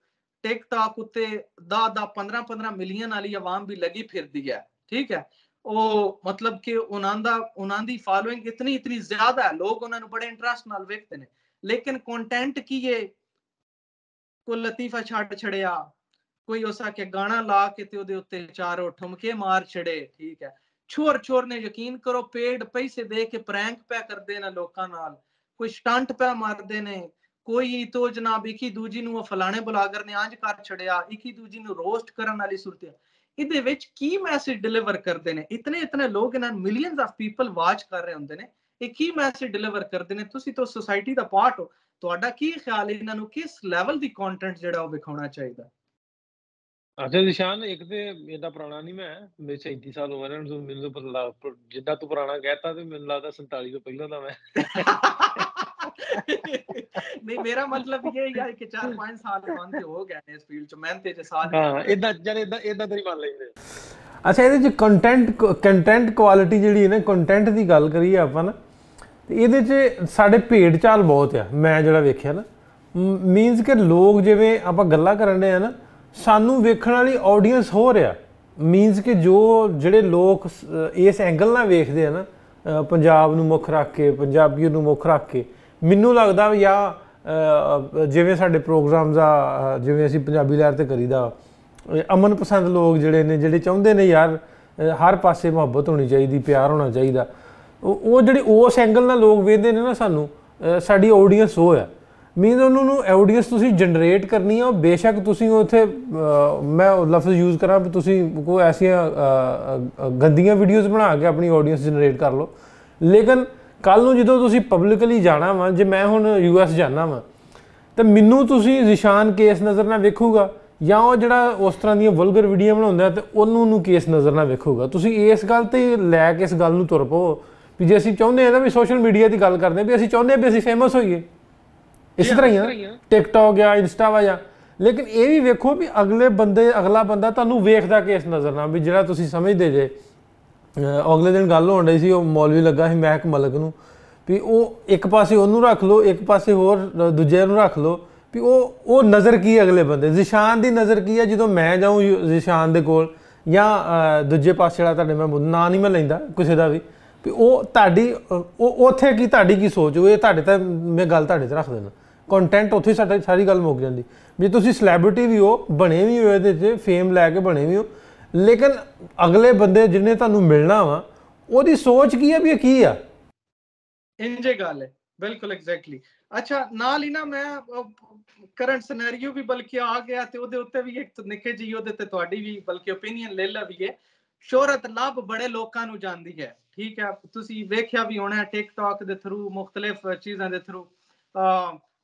A: ਟਿਕਟੌਕ ਉੱਤੇ 10-15 ਮਿਲੀਅਨ ਵਾਲੀ ਆਵਾਮ ਵੀ ਲੱਗੀ ਫਿਰਦੀ ਹੈ, ਠੀਕ ਹੈ। ਉਹ ਮਤਲਬ ਕਿ ਉਹਨਾਂ ਦੀ ਫਾਲੋਇੰਗ ਇਤਨੀ ਜ਼ਿਆਦਾ ਹੈ, ਲੋਕ ਉਹਨਾਂ ਨੂੰ ਬੜੇ ਇੰਟਰਸਟ ਨਾਲ ਵੇਖਦੇ ਨੇ, ਲੇਕਿਨ ਕੰਟੈਂਟ ਕੀ ਹੈ, ਕੋਈ ਲਤੀਫਾ ਛੱਡ ਛੜਿਆ, ਕੋਈ ਉਸ ਕੇ ਗਾਣਾ ਲਾ ਕੇ ਤੇ ਉਹਦੇ ਉੱਤੇ ਚਾਰੋਂ ਠੁਮਕੇ ਮਾਰ ਛੜੇ, ਠੀਕ ਹੈ। ਛੋਰ ਨੇ ਯਕੀਨ ਕਰੋ ਪੇਡ ਪੈਸੇ ਦੇ ਕੇ ਪ੍ਰੈਂਕ ਪੈ ਕਰਦੇ ਨੇ ਲੋਕਾਂ ਨਾਲ, ਕੋਈ ਸਟੰਟ ਪੈ ਮਾਰਦੇ ਨੇ, ਕੋਈ ਤੋ ਜਨਾਬ ਇੱਕ ਹੀ ਦੂਜੀ ਨੂੰ ਫਲਾਣੇ ਬਲਾਗਰ ਨੇ ਅੱਜ ਕਰ ਛੜਿਆ, ਇੱਕ ਹੀ ਦੂਜੀ ਨੂੰ ਰੋਸਟ ਕਰਨ ਵਾਲੀ ਸੂਰਤ। ਇਹਦੇ ਵਿੱਚ ਕੀ ਮੈਸੇਜ ਡਿਲੀਵਰ ਕਰਦੇ ਨੇ? ਇਤਨੇ ਲੋਕ ਇਹਨਾਂ ਮਿਲੀਅਨਸ ਆਫ ਪੀਪਲ ਵਾਚ ਕਰ ਰਹੇ ਹੁੰਦੇ ਨੇ, ਇਹ ਕੀ ਮੈਸੇਜ ਡਿਲੀਵਰ ਕਰਦੇ ਨੇ? ਤੁਸੀਂ ਤਾਂ ਸੋਸਾਇਟੀ ਦਾ ਪਾਰਟ ਹੋ, ਤੁਹਾਡਾ ਕੀ ਖਿਆਲ ਹੈ ਇਹਨਾਂ ਨੂੰ ਕਿਸ ਲੈਵਲ ਦੀ ਕੰਟੈਂਟ ਜਿਹੜਾ ਉਹ ਵਿਖਾਉਣਾ ਚਾਹੀਦਾ?
B: ਅੱਛਾ ਨਿਸ਼ਾਨ, ਇੱਕ ਤੇ ਏਡਾ ਪੁਰਾਣਾ ਨਹੀਂ ਮੈਂ, ਮੇਰੇ 37 ਸਾਲ ਉਮਰ ਹੈ, ਮੈਨੂੰ ਪਤਾ ਜਿੱਦਾਂ ਤੂੰ ਪੁਰਾਣਾ ਕਹਿਤਾ ਤੇ ਮੈਨੂੰ ਲੱਗਦਾ 47 ਤੋਂ ਪਹਿਲਾਂ ਦਾ ਮੈਂ।
A: ਨਹੀਂ ਮੇਰਾ ਮਤਲਬ ਇਹ ਹੈ ਕਿ 4-5 ਸਾਲ ਬੰਦ ਹੋ ਗਏ ਨੇ ਇਸ ਫੀਲਡ ਚ, ਮਿਹਨਤ ਚ ਸਾਲ।
B: ਹਾਂ ਇਦਾਂ ਜਦ ਇਦਾਂ ਤਾਂ ਹੀ ਮੰਨ ਲੈਂਦੇ।
C: ਅੱਛਾ ਇਹਦੇ ਚ ਕੰਟੈਂਟ ਕੁਆਲਿਟੀ ਜਿਹੜੀ ਹੈ ਨਾ, ਕੰਟੈਂਟ ਦੀ ਗੱਲ ਕਰੀਏ ਆਪਾਂ ਨਾ, ਤੇ ਇਹਦੇ ਚ ਸਾਡੇ ਭੇਡ ਚਾਲ ਬਹੁਤ ਆ। ਮੈਂ ਜਿਹੜਾ ਵੇਖਿਆ ਨਾ, ਮੀਨਸ ਕਿ ਲੋਕ ਜਿਵੇਂ ਆਪਾਂ ਗੱਲਾਂ ਕਰਨ ਦੇ ਆ ਨਾ, ਸਾਨੂੰ ਵੇਖਣ ਵਾਲੀ ਆਡੀਅੰਸ ਹੋ ਰਿਹਾ। ਮੀਨਸ ਕਿ ਜਿਹੜੇ ਲੋਕ ਇਸ ਐਂਗਲ ਨਾਲ ਵੇਖਦੇ ਆ ਨਾ, ਪੰਜਾਬ ਨੂੰ ਮੁੱਖ ਰੱਖ ਕੇ, ਪੰਜਾਬੀ ਨੂੰ ਮੁੱਖ ਰੱਖ ਕੇ, ਮੈਨੂੰ ਲੱਗਦਾ ਵੀ ਜਿਵੇਂ ਸਾਡੇ ਪ੍ਰੋਗਰਾਮਸ ਆ, ਜਿਵੇਂ ਅਸੀਂ ਪੰਜਾਬੀ ਲਹਿਰ 'ਤੇ ਕਰੀਦਾ, ਅਮਨ ਪਸੰਦ ਲੋਕ ਜਿਹੜੇ ਨੇ, ਜਿਹੜੇ ਚਾਹੁੰਦੇ ਨੇ ਯਾਰ ਹਰ ਪਾਸੇ ਮੁਹੱਬਤ ਹੋਣੀ ਚਾਹੀਦੀ, ਪਿਆਰ ਹੋਣਾ ਚਾਹੀਦਾ, ਉਹ ਜਿਹੜੇ ਉਸ ਐਂਗਲ ਨਾਲ ਲੋਕ ਵੇਖਦੇ ਨੇ ਨਾ ਸਾਨੂੰ, ਸਾਡੀ ਆਡੀਅੰਸ ਉਹ ਹੈ। ਮੀਨਸ ਉਹਨਾਂ ਨੂੰ ਆਡੀਅੰਸ ਤੁਸੀਂ ਜਨਰੇਟ ਕਰਨੀ ਆ। ਬੇਸ਼ੱਕ ਤੁਸੀਂ ਉੱਥੇ ਮੈਂ ਲਫ਼ਜ਼ ਯੂਜ਼ ਕਰਾਂ ਵੀ ਤੁਸੀਂ ਕੋਈ ਐਸੀਆਂ ਗੰਦੀਆਂ ਵੀਡੀਓਜ਼ ਬਣਾ ਕੇ ਆਪਣੀ ਆਡੀਅੰਸ ਜਨਰੇਟ ਕਰ ਲਓ, ਲੇਕਿਨ ਕੱਲ੍ਹ ਨੂੰ ਜਦੋਂ ਤੁਸੀਂ ਪਬਲਿਕਲੀ ਜਾਣਾ ਵਾ, ਜੇ ਮੈਂ ਹੁਣ US ਜਾਣਾ ਵਾ ਤਾਂ ਮੈਨੂੰ ਤੁਸੀਂ ਜ਼ਿਸ਼ਾਨ ਕੇਸ ਨਜ਼ਰ ਨਾਲ ਵੇਖੂਗਾ, ਜਾਂ ਉਹ ਜਿਹੜਾ ਉਸ ਤਰ੍ਹਾਂ ਦੀਆਂ ਵਲਗਰ ਵੀਡੀਓ ਬਣਾਉਂਦਾ ਤੇ ਉਹਨੂੰ ਕੇਸ ਨਜ਼ਰ ਨਾਲ ਵੇਖੂਗਾ। ਤੁਸੀਂ ਇਸ ਗੱਲ 'ਤੇ ਲੈ ਕੇ ਇਸ ਗੱਲ ਨੂੰ ਤੁਰ ਪਓ ਵੀ ਜੇ ਅਸੀਂ ਚਾਹੁੰਦੇ ਹਾਂ ਨਾ ਵੀ ਸੋਸ਼ਲ ਮੀਡੀਆ ਦੀ ਗੱਲ ਕਰਦੇ ਵੀ ਅਸੀਂ ਚਾਹੁੰਦੇ ਹਾਂ ਵੀ ਅਸੀਂ ਫੇਮਸ ਹੋਈਏ, ਇਸ ਤਰ੍ਹਾਂ ਹੀ ਆ ਟਿਕਟੌਕ ਜਾਂ ਇੰਸਟਾ ਵਾ ਜਾਂ, ਲੇਕਿਨ ਇਹ ਵੀ ਵੇਖੋ ਵੀ ਅਗਲਾ ਬੰਦਾ ਤੁਹਾਨੂੰ ਵੇਖਦਾ ਕਿਸ ਨਜ਼ਰ ਨਾਲ। ਵੀ ਜਿਹੜਾ ਤੁਸੀਂ ਸਮਝਦੇ ਜੇ, ਅਗਲੇ ਦਿਨ ਗੱਲ ਹੋਣ ਰਹੀ ਸੀ, ਉਹ ਮੌਲਵੀ ਲੱਗਾ ਸੀ ਮਹਿਕ ਮਲਕ ਨੂੰ, ਵੀ ਉਹ ਇੱਕ ਪਾਸੇ ਉਹਨੂੰ ਰੱਖ ਲਓ, ਇੱਕ ਪਾਸੇ ਹੋਰ ਦੂਜੇ ਨੂੰ ਰੱਖ ਲਓ, ਵੀ ਉਹ ਨਜ਼ਰ ਕੀ ਅਗਲੇ ਬੰਦੇ, ਜ਼ਿਸ਼ਾਨ ਦੀ ਨਜ਼ਰ ਕੀ ਹੈ ਜਦੋਂ ਮੈਂ ਜਾਊਂ ਜ਼ਿਸ਼ਾਨ ਦੇ ਕੋਲ, ਜਾਂ ਦੂਜੇ ਪਾਸੇ ਵਾਲਾ ਤੁਹਾਡੇ, ਮੈਂ ਨਾਂ ਨਹੀਂ ਮੈਂ ਲੈਂਦਾ ਕਿਸੇ ਦਾ ਵੀ ਉਹ ਤੁਹਾਡੀ ਉੱਥੇ ਕੀ ਤੁਹਾਡੀ ਕੀ ਸੋਚ ਹੋਏ, ਤੁਹਾਡੇ ਤਾਂ ਮੈਂ ਗੱਲ ਤੁਹਾਡੇ 'ਤੇ ਰੱਖ ਦੇਣਾ। ਕੰਟੈਂਟ ਉੱਥੇ ਸਾਰੀ ਗੱਲ ਮੁੱਕ ਜਾਂਦੀ। ਜੇ ਤੁਸੀਂ ਸੈਲੇਬ੍ਰਿਟੀ ਵੀ ਹੋ, ਬਣੇ ਵੀ ਹੋ, ਇਹਦੇ 'ਚ ਫੇਮ ਲੈ ਕੇ ਬਣੇ ਵੀ ਹੋ, ਲੇਕਿਨ ਅਗਲੇ ਬੰਦੇ ਜਿਹਨੇ ਤੁਹਾਨੂੰ ਮਿਲਣਾ ਵਾ ਉਹਦੀ ਸੋਚ ਕੀ ਹੈ ਵੀ ਇਹ ਕੀ ਆ।
A: ਇੰਜੇ ਗੱਲ ਹੈ ਬਿਲਕੁਲ ਐਗਜ਼ੈਕਟਲੀ। ਅੱਛਾ ਨਾਲ ਹੀ ਨਾ ਮੈਂ ਕਰੰਟ ਸਿਨੈਰੀਓ ਵੀ ਬਲਕਿ ਆ ਗਿਆ ਤੇ ਉਹਦੇ ਉੱਤੇ ਵੀ ਇੱਕ ਨਿੱਕੇ ਜੀ ਉਹਦੇ ਤੇ ਤੁਹਾਡੀ ਵੀ ਬਲਕਿ ਓਪੀਨੀਅਨ ਲੈ ਲਵੀਏ। ਸ਼ੋਹਰਤ ਲੱਭ ਬੜੇ ਲੋਕਾਂ ਨੂੰ ਜਾਂਦੀ ਹੈ, ਠੀਕ ਹੈ, ਤੁਸੀਂ ਵੇਖਿਆ ਵੀ ਹੋਣਾ ਟਿਕਟੌਕ ਦੇ ਥਰੂ, ਮੁਖਤਲਿਫ ਚੀਜ਼ਾਂ ਦੇ ਥਰੂ।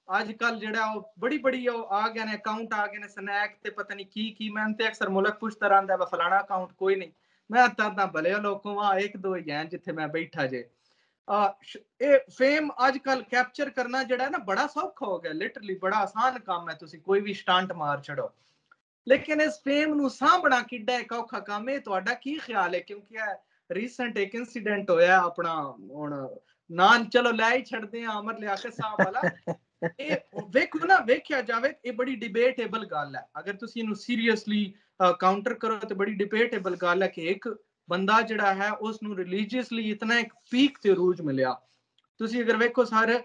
A: ਅੱਜ ਕੱਲ ਜਿਹੜਾ ਉਹ ਬੜੀ ਉਹ ਆ ਗਏ ਨੇ ਅਕਾਊਂਟ ਆ ਗਏ ਨੇ ਸਨੈਕ ਤੇ ਪਤਾ ਨਹੀਂ ਕੀ ਮੈਂ ਤੇ ਅਕਸਰ ਮੁਲਕ ਪੁੱਛਦਾ ਰਹਿੰਦਾ ਵਾ ਫਲਾਣਾ ਅਕਾਊਂਟ ਕੋਈ ਨਹੀਂ। ਮੈਂ ਤਾਂ ਭਲੇ ਲੋਕੋਂ ਆ ਇੱਕ ਦੋ ਹੀ ਹੈ ਜਿੱਥੇ ਮੈਂ ਬੈਠਾ ਜੇ। ਇਹ ਫੇਮ ਅੱਜ ਕੱਲ ਕੈਪਚਰ ਕਰਨਾ ਜਿਹੜਾ ਨਾ ਬੜਾ ਸੌਖਾ ਹੋ ਗਿਆ, ਲਿਟਰਲੀ ਬੜਾ ਆਸਾਨ ਕੰਮ ਹੈ, ਤੁਸੀਂ ਕੋਈ ਵੀ ਸਟੰਟ ਮਾਰ ਛੜੋ। ਲੇਕਿਨ ਇਸ ਫੇਮ ਨੂੰ ਸਾਂਭਣਾ ਕਿੱਡਾ ਇੱਕ ਔਖਾ ਕੰਮ ਹੈ। ਤੁਹਾਡਾ ਕੀ ਖਿਆਲ ਹੈ? ਕਿਉਂਕਿ ਇਹ ਰੀਸੈਂਟ ਇੱਕ ਇਨਸੀਡੈਂਟ ਹੋਇਆ ਆਪਣਾ, ਹੁਣ ਨਾਂ ਚਲੋ ਲੈ ਹੀ ਛੱਡਦੇ ਆ, ਅਮਰ ਲਿਆਕਤ ਸਾਹਿਬ ਵਾਲਾ। ਇਹ ਵੇਖੋ ਨਾ, ਵੇਖਿਆ ਜਾਵੇ ਇਹ ਬੜੀ ਡਿਬੇਟੇਬਲ ਗੱਲ ਹੈ। ਅਗਰ ਤੁਸੀਂ ਇਹਨੂੰ ਸੀਰੀਅਸਲੀ ਕਾਊਂਟਰ ਕਰੋ ਤੇ ਬੜੀ ਡਿਬੇਟੇਬਲ ਗੱਲ ਹੈ ਕਿ ਇੱਕ ਬੰਦਾ ਜਿਹੜਾ ਹੈ ਉਸ ਨੂੰ ਰਿਲੀਜੀਅਸਲੀ ਇਤਨਾ ਇੱਕ ਪੀਕ ਤੇ ਅਰੂਜ ਮਿਲਿਆ। ਤੁਸੀਂ ਅਗਰ ਵੇਖੋ ਸਰ,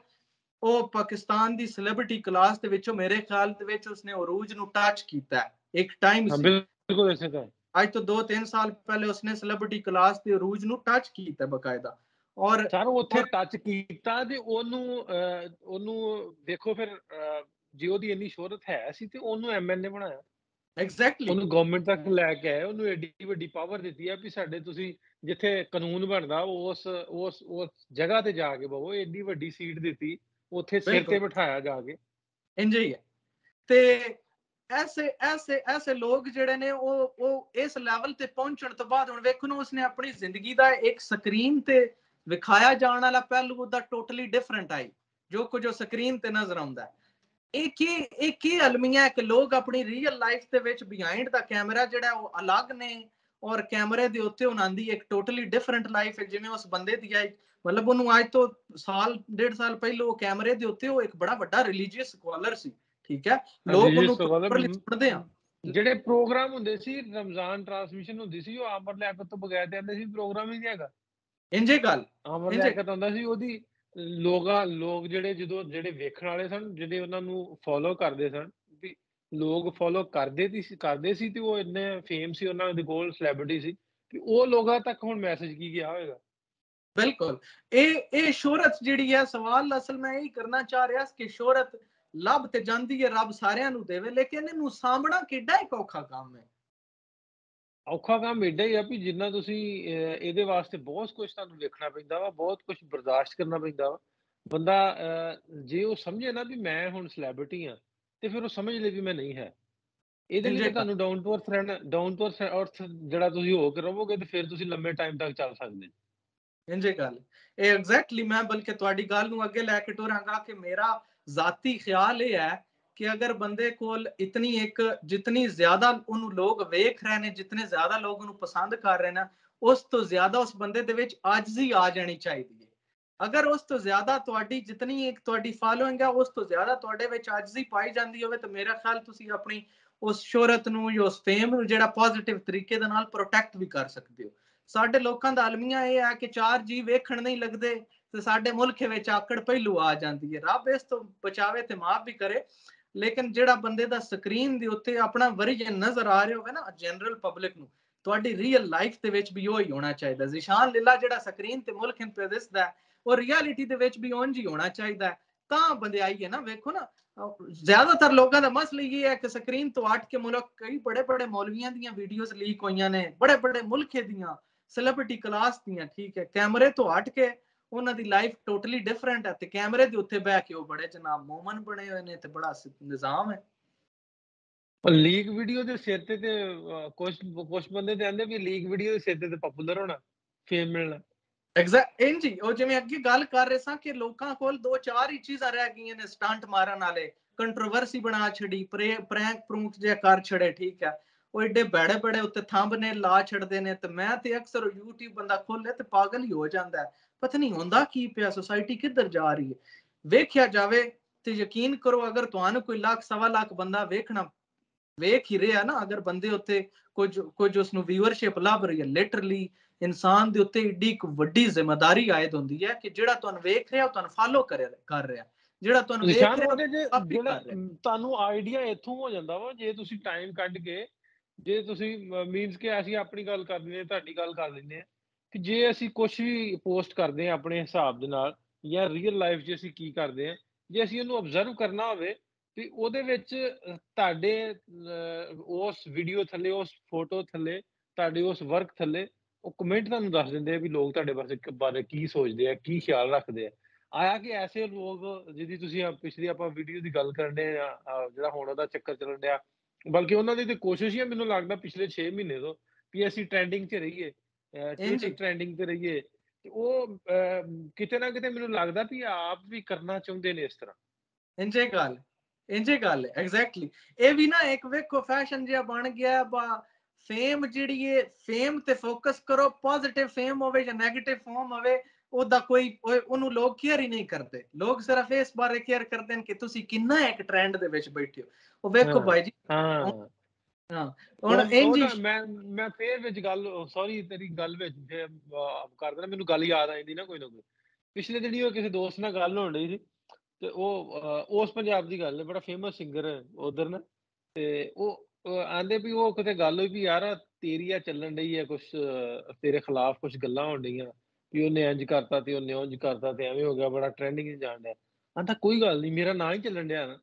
A: ਉਹ ਪਾਕਿਸਤਾਨ ਦੀ ਸੈਲੀਬ੍ਰਿਟੀ ਕਲਾਸ ਦੇ ਵਿੱਚੋਂ ਮੇਰੇ ਖਿਆਲ ਦੇ ਵਿੱਚ ਉਸਨੇ ਅਰੂਜ ਨੂੰ ਟੱਚ ਕੀਤਾ। ਇੱਕ ਟਾਈਮ ਸੀ,
B: ਬਿਲਕੁਲ ਇਸੇ ਤਰ੍ਹਾਂ,
A: ਅੱਜ ਤੋਂ 2-3 ਸਾਲ ਪਹਿਲੇ ਉਸਨੇ ਸੈਲੀਬ੍ਰਿਟੀ ਕਲਾਸ ਦੇ ਅਰੂਜ ਨੂੰ ਟੱਚ ਕੀਤਾ ਬਕਾਇਦਾ। ਔਰ
B: ਸਰ ਉੱਥੇ ਟੱਚ ਕੀਤਾ ਤੇ ਉਹਨੂੰ ਦੇਖੋ ਫਿਰ ਜੇ ਉਹਦੀ ਇੰਨੀ ਸ਼ੋਹਰਤ ਹੈ ਸੀ ਤੇ ਉਹਨੂੰ MLA ਬਣਾਇਆ।
A: ਐਗਜ਼ੈਕਟਲੀ
B: ਉਹਨੂੰ ਗਵਰਨਮੈਂਟ ਤੱਕ ਲੈ ਕੇ ਆਏ, ਉਹਨੂੰ ਐਡੀ ਵੱਡੀ ਪਾਵਰ ਦਿੱਤੀ ਆ ਵੀ ਸਾਡੇ ਤੁਸੀਂ ਜਿੱਥੇ ਕਾਨੂੰਨ ਬਣਦਾ ਉਸ ਜਗ੍ਹਾ ਤੇ ਜਾ ਕੇ ਬਵੋ, ਏਡੀ ਵੱਡੀ ਸੀਟ ਦਿੱਤੀ, ਉੱਥੇ ਸਿਰ ਤੇ ਬਿਠਾਇਆ ਜਾ ਕੇ। ਇੰਜ ਹੀ ਹੈ।
A: ਤੇ ਐਸੇ ਲੋਕ ਜਿਹੜੇ ਨੇ ਉਹ ਇਸ ਲੈਵਲ ਤੇ ਪਹੁੰਚਣ ਤੋਂ ਬਾਅਦ ਹੁਣ ਵੇਖੋ ਨਾ, ਉਸਨੇ ਆਪਣੀ ਜ਼ਿੰਦਗੀ ਦਾ ਇੱਕ ਸਕਰੀਨ ਤੇ ਵਿਖਾਇਆ ਜਾਣ ਵਾਲਾ ਪਹਿਲੂ ਉਹਦਾ ਟੋਟਲੀ ਡਿਫਰੈਂਟ ਆਈ, ਜੋ ਕੁਝ ਉਹ ਸਕਰੀਨ ਤੇ ਨਜ਼ਰ ਆਉਂਦਾ। ਇਹ ਕੀ ਅਲਮੀਆ ਹੈ ਕਿ ਲੋਕ ਆਪਣੀ ਰੀਅਲ ਲਾਈਫ ਦੇ ਵਿੱਚ ਬਿਹਾਈਂਡ ਦਾ ਕੈਮਰਾ ਜਿਹੜਾ ਉਹ ਅਲੱਗ ਨੇ, ਔਰ ਕੈਮਰੇ ਦੇ ਉੱਤੇ ਉਹਨਾਂ ਦੀ ਇੱਕ ਟੋਟਲੀ ਡਿਫਰੈਂਟ ਲਾਈਫ ਹੈ। ਜਿਵੇਂ ਉਸ ਬੰਦੇ ਦੀ ਆਈ, ਮਤਲਬ ਉਹਨੂੰ ਅੱਜ ਤੋਂ ਸਾਲ 1.5 ਸਾਲ ਪਹਿਲਾਂ ਉਹ ਕੈਮਰੇ ਦੇ ਉੱਤੇ ਉਹ ਇੱਕ ਬੜਾ ਵੱਡਾ ਰਿਲੀਜੀਅਸ ਸਕਾਲਰ ਸੀ, ਠੀਕ ਹੈ, ਲੋਕ ਉਹਨੂੰ ਸੁਣਦੇ ਆ।
B: ਜਿਹੜੇ ਪ੍ਰੋਗਰਾਮ ਹੁੰਦੇ ਸੀ, ਰਮਜ਼ਾਨ ਟ੍ਰਾਂਸਮਿਸ਼ਨ ਹੁੰਦੀ ਸੀ, ਉਹ ਅਮਰ ਲਿਆਕਤ ਤੋਂ ਬਗੈਰ ਤੇ ਆਂਦੇ ਸੀ ਪ੍ਰੋਗਰਾਮ ਹੀ ਨਹੀਂ ਹੈਗਾ। ਇੰਜੇ ਗੱਲ ਅਮਰ ਲਿਆਕਤ ਆਉਂਦਾ ਸੀ, ਉਹਦੀ ਲੋਕ ਜਿਹੜੇ ਵੇਖਣ ਵਾਲੇ ਸਨ, ਜਿਹੜੇ ਉਹਨਾਂ ਨੂੰ ਫੋਲੋ ਕਰਦੇ ਸਨ, ਵੀ ਲੋਕ ਫੋਲੋ ਕਰਦੇ ਸੀ ਤੇ ਉਹ ਇੰਨੇ ਫੇਮ ਸੀ ਉਹਨਾਂ ਦੇ ਕੋਲ, ਸੈਲੇਬ੍ਰਿਟੀ ਸੀ ਕਿ ਉਹ ਲੋਕਾਂ ਤੱਕ ਹੁਣ ਮੈਸੇਜ ਕੀ ਗਿਆ ਹੋਵੇਗਾ।
A: ਬਿਲਕੁਲ ਇਹ ਸ਼ੋਹਰਤ ਜਿਹੜੀ ਹੈ, ਸਵਾਲ ਅਸਲ ਮੈਂ ਇਹੀ ਕਰਨਾ ਚਾਹ ਰਿਹਾ ਕਿ ਸ਼ੋਹਰਤ ਲੱਭ ਤੇ ਜਾਂਦੀ ਹੈ, ਰੱਬ ਸਾਰਿਆਂ ਨੂੰ ਦੇਵੇ, ਲੇਕਿਨ ਇਹਨੂੰ ਸਾਂਭਣਾ ਕਿੱਡਾ ਇੱਕ ਔਖਾ ਕੰਮ ਹੈ।
B: ਔਖਾ ਕੰਮ ਏਡਾ ਹੀ ਆ ਵੀ ਜਿੰਨਾ ਤੁਸੀਂ ਇਹਦੇ ਵਾਸਤੇ ਬਹੁਤ ਕੁਝ ਤੁਹਾਨੂੰ ਵੇਖਣਾ ਪੈਂਦਾ ਵਾ, ਬਹੁਤ ਕੁਝ ਬਰਦਾਸ਼ਤ ਕਰਨਾ ਪੈਂਦਾ ਵਾ। ਬੰਦਾ ਜੇ ਉਹ ਸਮਝੇ ਨਾ ਵੀ ਮੈਂ ਹੁਣ ਸੈਲੇਬ੍ਰਿਟੀ ਆ, ਤੇ ਫਿਰ ਉਹ ਸਮਝ ਲੇ ਵੀ ਮੈਂ ਨਹੀਂ ਹੈ। ਇਹਦੇ ਲਈ ਤਾਂ ਤੁਹਾਨੂੰ ਡਾਊਨ ਟੂ ਅਰਥ ਰਹਿਣਾ, ਡਾਊਨ ਟੂ ਅਰਥ ਜਿਹੜਾ ਤੁਸੀਂ ਹੋ ਕੇ ਰਹੋਗੇ ਤੇ ਫਿਰ ਤੁਸੀਂ ਲੰਮੇ ਟਾਈਮ ਤੱਕ ਚੱਲ ਸਕਦੇ।
A: ਇੰਜੇ ਗੱਲ ਇਹ ਐਗਜ਼ੈਕਟਲੀ, ਮੈਂ ਬਲਕਿ ਤੁਹਾਡੀ ਗੱਲ ਨੂੰ ਅੱਗੇ ਲੈ ਕੇ ਟੁਰਾਂਗਾ ਕਿ ਮੇਰਾ ਜ਼ਾਤੀ ਖਿਆਲ ਇਹ ਹੈ ਕਿ ਅਗਰ ਬੰਦੇ ਕੋਲ ਇਤਨੀ ਇੱਕ ਜਿਤਨੀ ਜ਼ਿਆਦਾ ਉਹਨੂੰ ਲੋਕ ਵੇਖ ਰਹੇ ਨੇ, ਜਿਤਨੇ ਜ਼ਿਆਦਾ ਲੋਕ ਉਹਨੂੰ ਪਸੰਦ ਕਰ ਰਹੇ ਨੇ, ਉਸ ਤੋਂ ਜ਼ਿਆਦਾ ਉਸ ਬੰਦੇ ਦੇ ਵਿੱਚ ਆਜਜ਼ੀ ਆ ਜਾਣੀ ਚਾਹੀਦੀ ਹੈ। ਅਗਰ ਉਸ ਤੋਂ ਜ਼ਿਆਦਾ ਤੁਹਾਡੀ ਜਿਤਨੀ ਇੱਕ ਤੁਹਾਡੀ ਫਾਲੋਇੰਗ ਹੈ, ਉਸ ਤੋਂ ਜ਼ਿਆਦਾ ਤੁਹਾਡੇ ਵਿੱਚ ਆਜਜ਼ੀ ਪਾਈ ਜਾਂਦੀ ਹੋਵੇ, ਤਾਂ ਮੇਰਾ ਖਿਆਲ ਤੁਸੀਂ ਆਪਣੀ ਉਸ ਸ਼ੋਹਰਤ ਨੂੰ ਜਾਂ ਉਸ ਫੇਮ ਨੂੰ ਜਿਹੜਾ ਪੋਜ਼ਿਟਿਵ ਤਰੀਕੇ ਦੇ ਨਾਲ ਪ੍ਰੋਟੈਕਟ ਵੀ ਕਰ ਸਕਦੇ ਹੋ। ਸਾਡੇ ਲੋਕਾਂ ਦਾ ਅਲਮੀਆ ਇਹ ਹੈ ਕਿ 4 ਜੀ ਵੇਖਣ ਨਹੀਂ ਲੱਗਦੇ ਤੇ ਸਾਡੇ ਮੁਲਕ ਵਿੱਚ ਆਕੜ ਪਹਿਲੂ ਆ ਜਾਂਦੀ ਹੈ। ਰੱਬ ਇਸ ਤੋਂ ਬਚਾਵੇ ਤੇ ਮਾਫ ਵੀ ਕਰੇ, ਲੇਕਿਨ ਜਿਹੜਾ ਬੰਦੇ ਦਾ ਸਕਰੀਨ ਦੇ ਉੱਤੇ ਆਪਣਾ ਵਰਜਨ ਨਜ਼ਰ ਆ ਰਿਹਾ ਹੋਵੇ ਨਾ ਜਨਰਲ ਪਬਲਿਕ ਨੂੰ, ਤੁਹਾਡੀ ਰੀਅਲ ਲਾਈਫ ਦੇ ਵਿੱਚ ਵੀ ਉਹ ਹੀ ਹੋਣਾ ਚਾਹੀਦਾ। ਜ਼ਿਸ਼ਾਨ ਲੀਲਾ ਜਿਹੜਾ ਸਕਰੀਨ ਤੇ ਮੁਲਕ ਤੇ ਦਿਸਦਾ ਉਹ ਰਿਐਲਿਟੀ ਦੇ ਵਿੱਚ ਵੀ ਉਂਝ ਹੀ ਹੋਣਾ ਚਾਹੀਦਾ, ਤਾਂ ਬੰਦਿਆਈ ਹੈ ਨਾ। ਵੇਖੋ ਨਾ, ਜ਼ਿਆਦਾਤਰ ਲੋਕਾਂ ਦਾ ਮਸਲਾ ਇਹ ਹੈ ਕਿ ਸਕਰੀਨ ਤੋਂ ਹਟ ਕੇ ਮੁਲਕ ਕਈ ਬੜੇ ਬੜੇ ਮੌਲਵੀਆਂ ਦੀਆਂ ਵੀਡੀਓਜ਼ ਲੀਕ ਹੋਈਆਂ ਨੇ, ਬੜੇ ਬੜੇ ਮੁਲਕੇ ਦੀਆਂ ਸੈਲੀਬ੍ਰਿਟੀ ਕਲਾਸ ਦੀਆਂ, ਠੀਕ ਹੈ, ਕੈਮਰੇ ਤੋਂ ਹਟ ਕੇ ਉਹਨਾਂ ਦੀ ਲਾਈਫ ਟੋਟਲੀ ਡਿਫਰੈਂਟ ਹੈ, ਤੇ ਕੈਮਰੇ ਦੇ ਉੱਤੇ ਬਹਿ ਕੇ ਉਹ ਬੜੇ ਜਨਾਬ ਮੋਮਨ ਬਣੇ ਹੋਏ ਨੇ ਤੇ ਬੜਾ ਨਿਜ਼ਾਮ ਹੈ।
B: ਲੀਕ ਵੀਡੀਓ ਦੇ ਸਿਰ ਤੇ ਕੁਝ ਬੰਦੇ ਤੇ ਆਂਦੇ ਵੀ ਲੀਕ ਵੀਡੀਓ ਦੇ ਸਿਰ ਤੇ ਪਪੂਲਰ ਹੋਣਾ, ਫੇਮ ਮਿਲਣਾ।
A: ਐਗਜ਼ੈਕਟ ਇੰਜੀ ਉਹ ਜਿਵੇਂ ਅੱਗੇ ਗੱਲ ਕਰ ਰਹੇ ਸਾਂ ਕਿ ਲੋਕਾਂ ਕੋਲ 2-4 ਹੀ ਚੀਜ਼ਾਂ ਰਹਿ ਗਈਆਂ ਨੇ ਸਟੰਟ ਮਾਰਨ ਵਾਲੇ, ਕੰਟਰੋਵਰਸੀ ਬਣਾ ਛੜੀ, ਪ੍ਰੈਂਕ ਪ੍ਰੂੰਕ ਜੇ ਕਰ ਛੜੇ, ਠੀਕ ਹੈ, ਉਹ ਏਡੇ ਬੜੇ ਬੜੇ ਉੱਤੇ ਥੰਬਨੇਲ ਲਾ ਛੱਡਦੇ ਨੇ। ਤੇ ਮੈਂ ਤੇ ਅਕਸਰ YouTube ਬੰਦਾ ਖੋਲੇ ਤੇ ਪਾਗਲ ਹੀ ਹੋ ਜਾਂਦਾ ਹੈ, ਪਤਾ ਨਹੀਂ ਹੁੰਦਾ ਕੀ ਪਿਆ, ਸੋਸਾਇਟੀ ਕਿੱਧਰ ਜਾ ਰਹੀ ਹੈ। ਵੇਖਿਆ ਜਾਵੇ ਤੇ ਯਕੀਨ ਕਰੋ, ਅਗਰ ਤੁਹਾਨੂੰ ਕੋਈ 1,00,000-1.25 ਲੱਖ ਬੰਦਾ ਵੇਖ ਹੀ ਰਿਹਾ ਨਾ, ਅਗਰ ਬੰਦੇ ਉੱਤੇ ਕੁਝ ਉਸ ਨੂੰ ਵੀਵਰਸ਼ਿਪ ਲੱਭ ਰਹੀ ਹੈ, ਲਿਟਰਲੀ ਇਨਸਾਨ ਦੇ ਉੱਤੇ ਏਡੀ ਇੱਕ ਵੱਡੀ ਜ਼ਿੰਮੇਵਾਰੀ ਆਇਦ ਹੁੰਦੀ ਹੈ ਕਿ ਜਿਹੜਾ ਤੁਹਾਨੂੰ ਵੇਖ ਰਿਹਾ ਉਹ ਤੁਹਾਨੂੰ ਫਾਲੋ ਕਰ ਰਿਹਾ, ਜਿਹੜਾ ਤੁਹਾਨੂੰ ਵੇਖ ਰਿਹਾ
B: ਉਹਦੇ ਜਿਹੜਾ ਤੁਹਾਨੂੰ ਆਈਡੀਆ ਇੱਥੋਂ ਹੋ ਜਾਂਦਾ ਵਾ, ਜੇ ਤੁਸੀਂ ਟਾਈਮ ਕੱਢ ਕੇ, ਜੇ ਤੁਸੀਂ ਮੀਨਸ ਕਿ ਅਸੀਂ ਆਪਣੀ ਗੱਲ ਕਰ ਲੈਂਦੇ, ਤੁਹਾਡੀ ਗੱਲ ਕਰ ਲੈਂਦੇ ਆ ਕਿ ਜੇ ਅਸੀਂ ਕੁਝ ਵੀ ਪੋਸਟ ਕਰਦੇ ਆ ਆਪਣੇ ਹਿਸਾਬ ਦੇ ਨਾਲ, ਜਾਂ ਰੀਅਲ ਲਾਈਫ 'ਚ ਅਸੀਂ ਕੀ ਕਰਦੇ ਆ, ਜੇ ਅਸੀਂ ਉਹਨੂੰ ਆਬਜ਼ਰਵ ਕਰਨਾ ਹੋਵੇ ਤੇ ਉਹਦੇ ਵਿੱਚ ਤੁਹਾਡੇ ਉਸ ਵੀਡੀਓ ਥੱਲੇ, ਉਸ ਫੋਟੋ ਥੱਲੇ, ਤੁਹਾਡੇ ਉਸ ਵਰਕ ਥੱਲੇ ਉਹ ਕਮੈਂਟ ਤੁਹਾਨੂੰ ਦੱਸ ਦਿੰਦੇ ਆ ਵੀ ਲੋਕ ਤੁਹਾਡੇ ਬਾਰੇ ਕੀ ਸੋਚਦੇ ਆ, ਕੀ ਖਿਆਲ ਰੱਖਦੇ ਆ। ਆਇਆ ਕਿ ਐਸੇ ਲੋਕ ਜਿਹਦੀ ਤੁਸੀਂ ਪਿਛਲੀ ਆਪਾਂ ਵੀਡੀਓ ਦੀ ਗੱਲ ਕਰਨ ਦੇ ਆ, ਜਿਹੜਾ ਹੁਣ ਉਹਦਾ ਚੱਕਰ ਚੱਲਣ ਡਿਆ, ਬਲਕਿ ਉਹਨਾਂ ਦੀ ਤੇ ਕੋਸ਼ਿਸ਼ ਹੀ ਆ, ਮੈਨੂੰ ਲੱਗਦਾ ਪਿਛਲੇ 6 ਮਹੀਨੇ ਤੋਂ, ਵੀ ਅਸੀਂ ਟ੍ਰੈਂਡਿੰਗ 'ਚ ਰਹੀਏ, ਟ੍ਰੈਂਡਿੰਗ ਤੇ ਰਹੀਏ। ਤੇ ਉਹ ਕਿਤੇ ਨਾ ਕਿਤੇ ਮੈਨੂੰ ਲੱਗਦਾ ਵੀ ਆਪ ਵੀ ਕਰਨਾ ਚਾਹੁੰਦੇ ਨੇ ਇਸ ਤਰ੍ਹਾਂ।
A: ਇੰਜੇ ਗੱਲ ਐਗਜ਼ੈਕਟਲੀ। ਇਹ ਵੀ ਨਾ ਇੱਕ ਵੇਖੋ ਫੈਸ਼ਨ ਜਿਹਾ ਬਣ ਗਿਆ ਬਾ, ਫੇਮ ਜਿਹੜੀ ਹੈ, ਫੇਮ ਤੇ ਫੋਕਸ ਕਰੋ, ਪੋਜ਼ਿਟਿਵ ਫੇਮ ਹੋਵੇ ਜਾਂ ਨੈਗੇਟਿਵ ਫੋਮ ਹੋਵੇ, ਉਹਦਾ ਕੋਈ ਉਹਨੂੰ ਲੋਕ ਕੇਅਰ ਹੀ ਨਹੀਂ ਕਰਦੇ। ਲੋਕ ਸਿਰਫ ਇਸ ਬਾਰੇ ਕੇਅਰ ਕਰਦੇ ਨੇ ਕਿ ਤੁਸੀਂ ਕਿੰਨਾ ਇੱਕ ਟ੍ਰੈਂਡ ਦੇ ਵਿੱਚ ਬੈਠੇ ਹੋ। ਉਹ ਵੇਖੋ ਭਾਈ ਜੀ, ਹਾਂ ਹੁਣ ਇੰਜੀ
B: ਮੈਂ ਫੇਰ ਵਿੱਚ ਗੱਲ, ਸੌਰੀ ਤੇਰੀ ਗੱਲ ਵਿੱਚ ਕਰ ਦੇਣਾ, ਮੈਨੂੰ ਗੱਲ ਯਾਦ ਆ ਜਾਂਦੀ ਨਾ ਕੋਈ ਨਾ ਕੋਈ। ਪਿਛਲੇ ਦਿਨੀ ਉਹ ਕਿਸੇ ਦੋਸਤ ਨਾਲ ਗੱਲ ਹੋਣ ਰਹੀ ਸੀ, ਤੇ ਉਹ ਉਸ ਪੰਜਾਬ ਦੀ ਗੱਲ ਹੈ, ਬੜਾ ਫੇਮਸ ਸਿੰਗਰ ਉਧਰ ਨਾ, ਤੇ ਉਹ ਆਂਦੇ ਵੀ ਉਹ ਕਿਤੇ ਗੱਲ ਹੋਈ ਵੀ ਯਾਰ ਤੇਰੀ ਆ ਚੱਲਣ ਡਈ ਹੈ, ਕੁਛ ਤੇਰੇ ਖਿਲਾਫ ਕੁਛ ਗੱਲਾਂ ਹੋਣ ਡਈਆਂ ਵੀ ਉਹਨੇ ਇੰਜ ਕਰਤਾ ਤੇ ਉਹਨੇ ਉਂਝ ਕਰਤਾ ਤੇ ਐਵੇਂ ਹੋ ਗਿਆ, ਬੜਾ ਟ੍ਰੈਂਡਿੰਗ 'ਚ ਜਾਣ ਡਿਆ। ਆਂਦਾ ਕੋਈ ਗੱਲ ਨਹੀਂ, ਮੇਰਾ ਨਾਂ ਹੀ ਚੱਲਣ ਡਿਆ ਨਾ।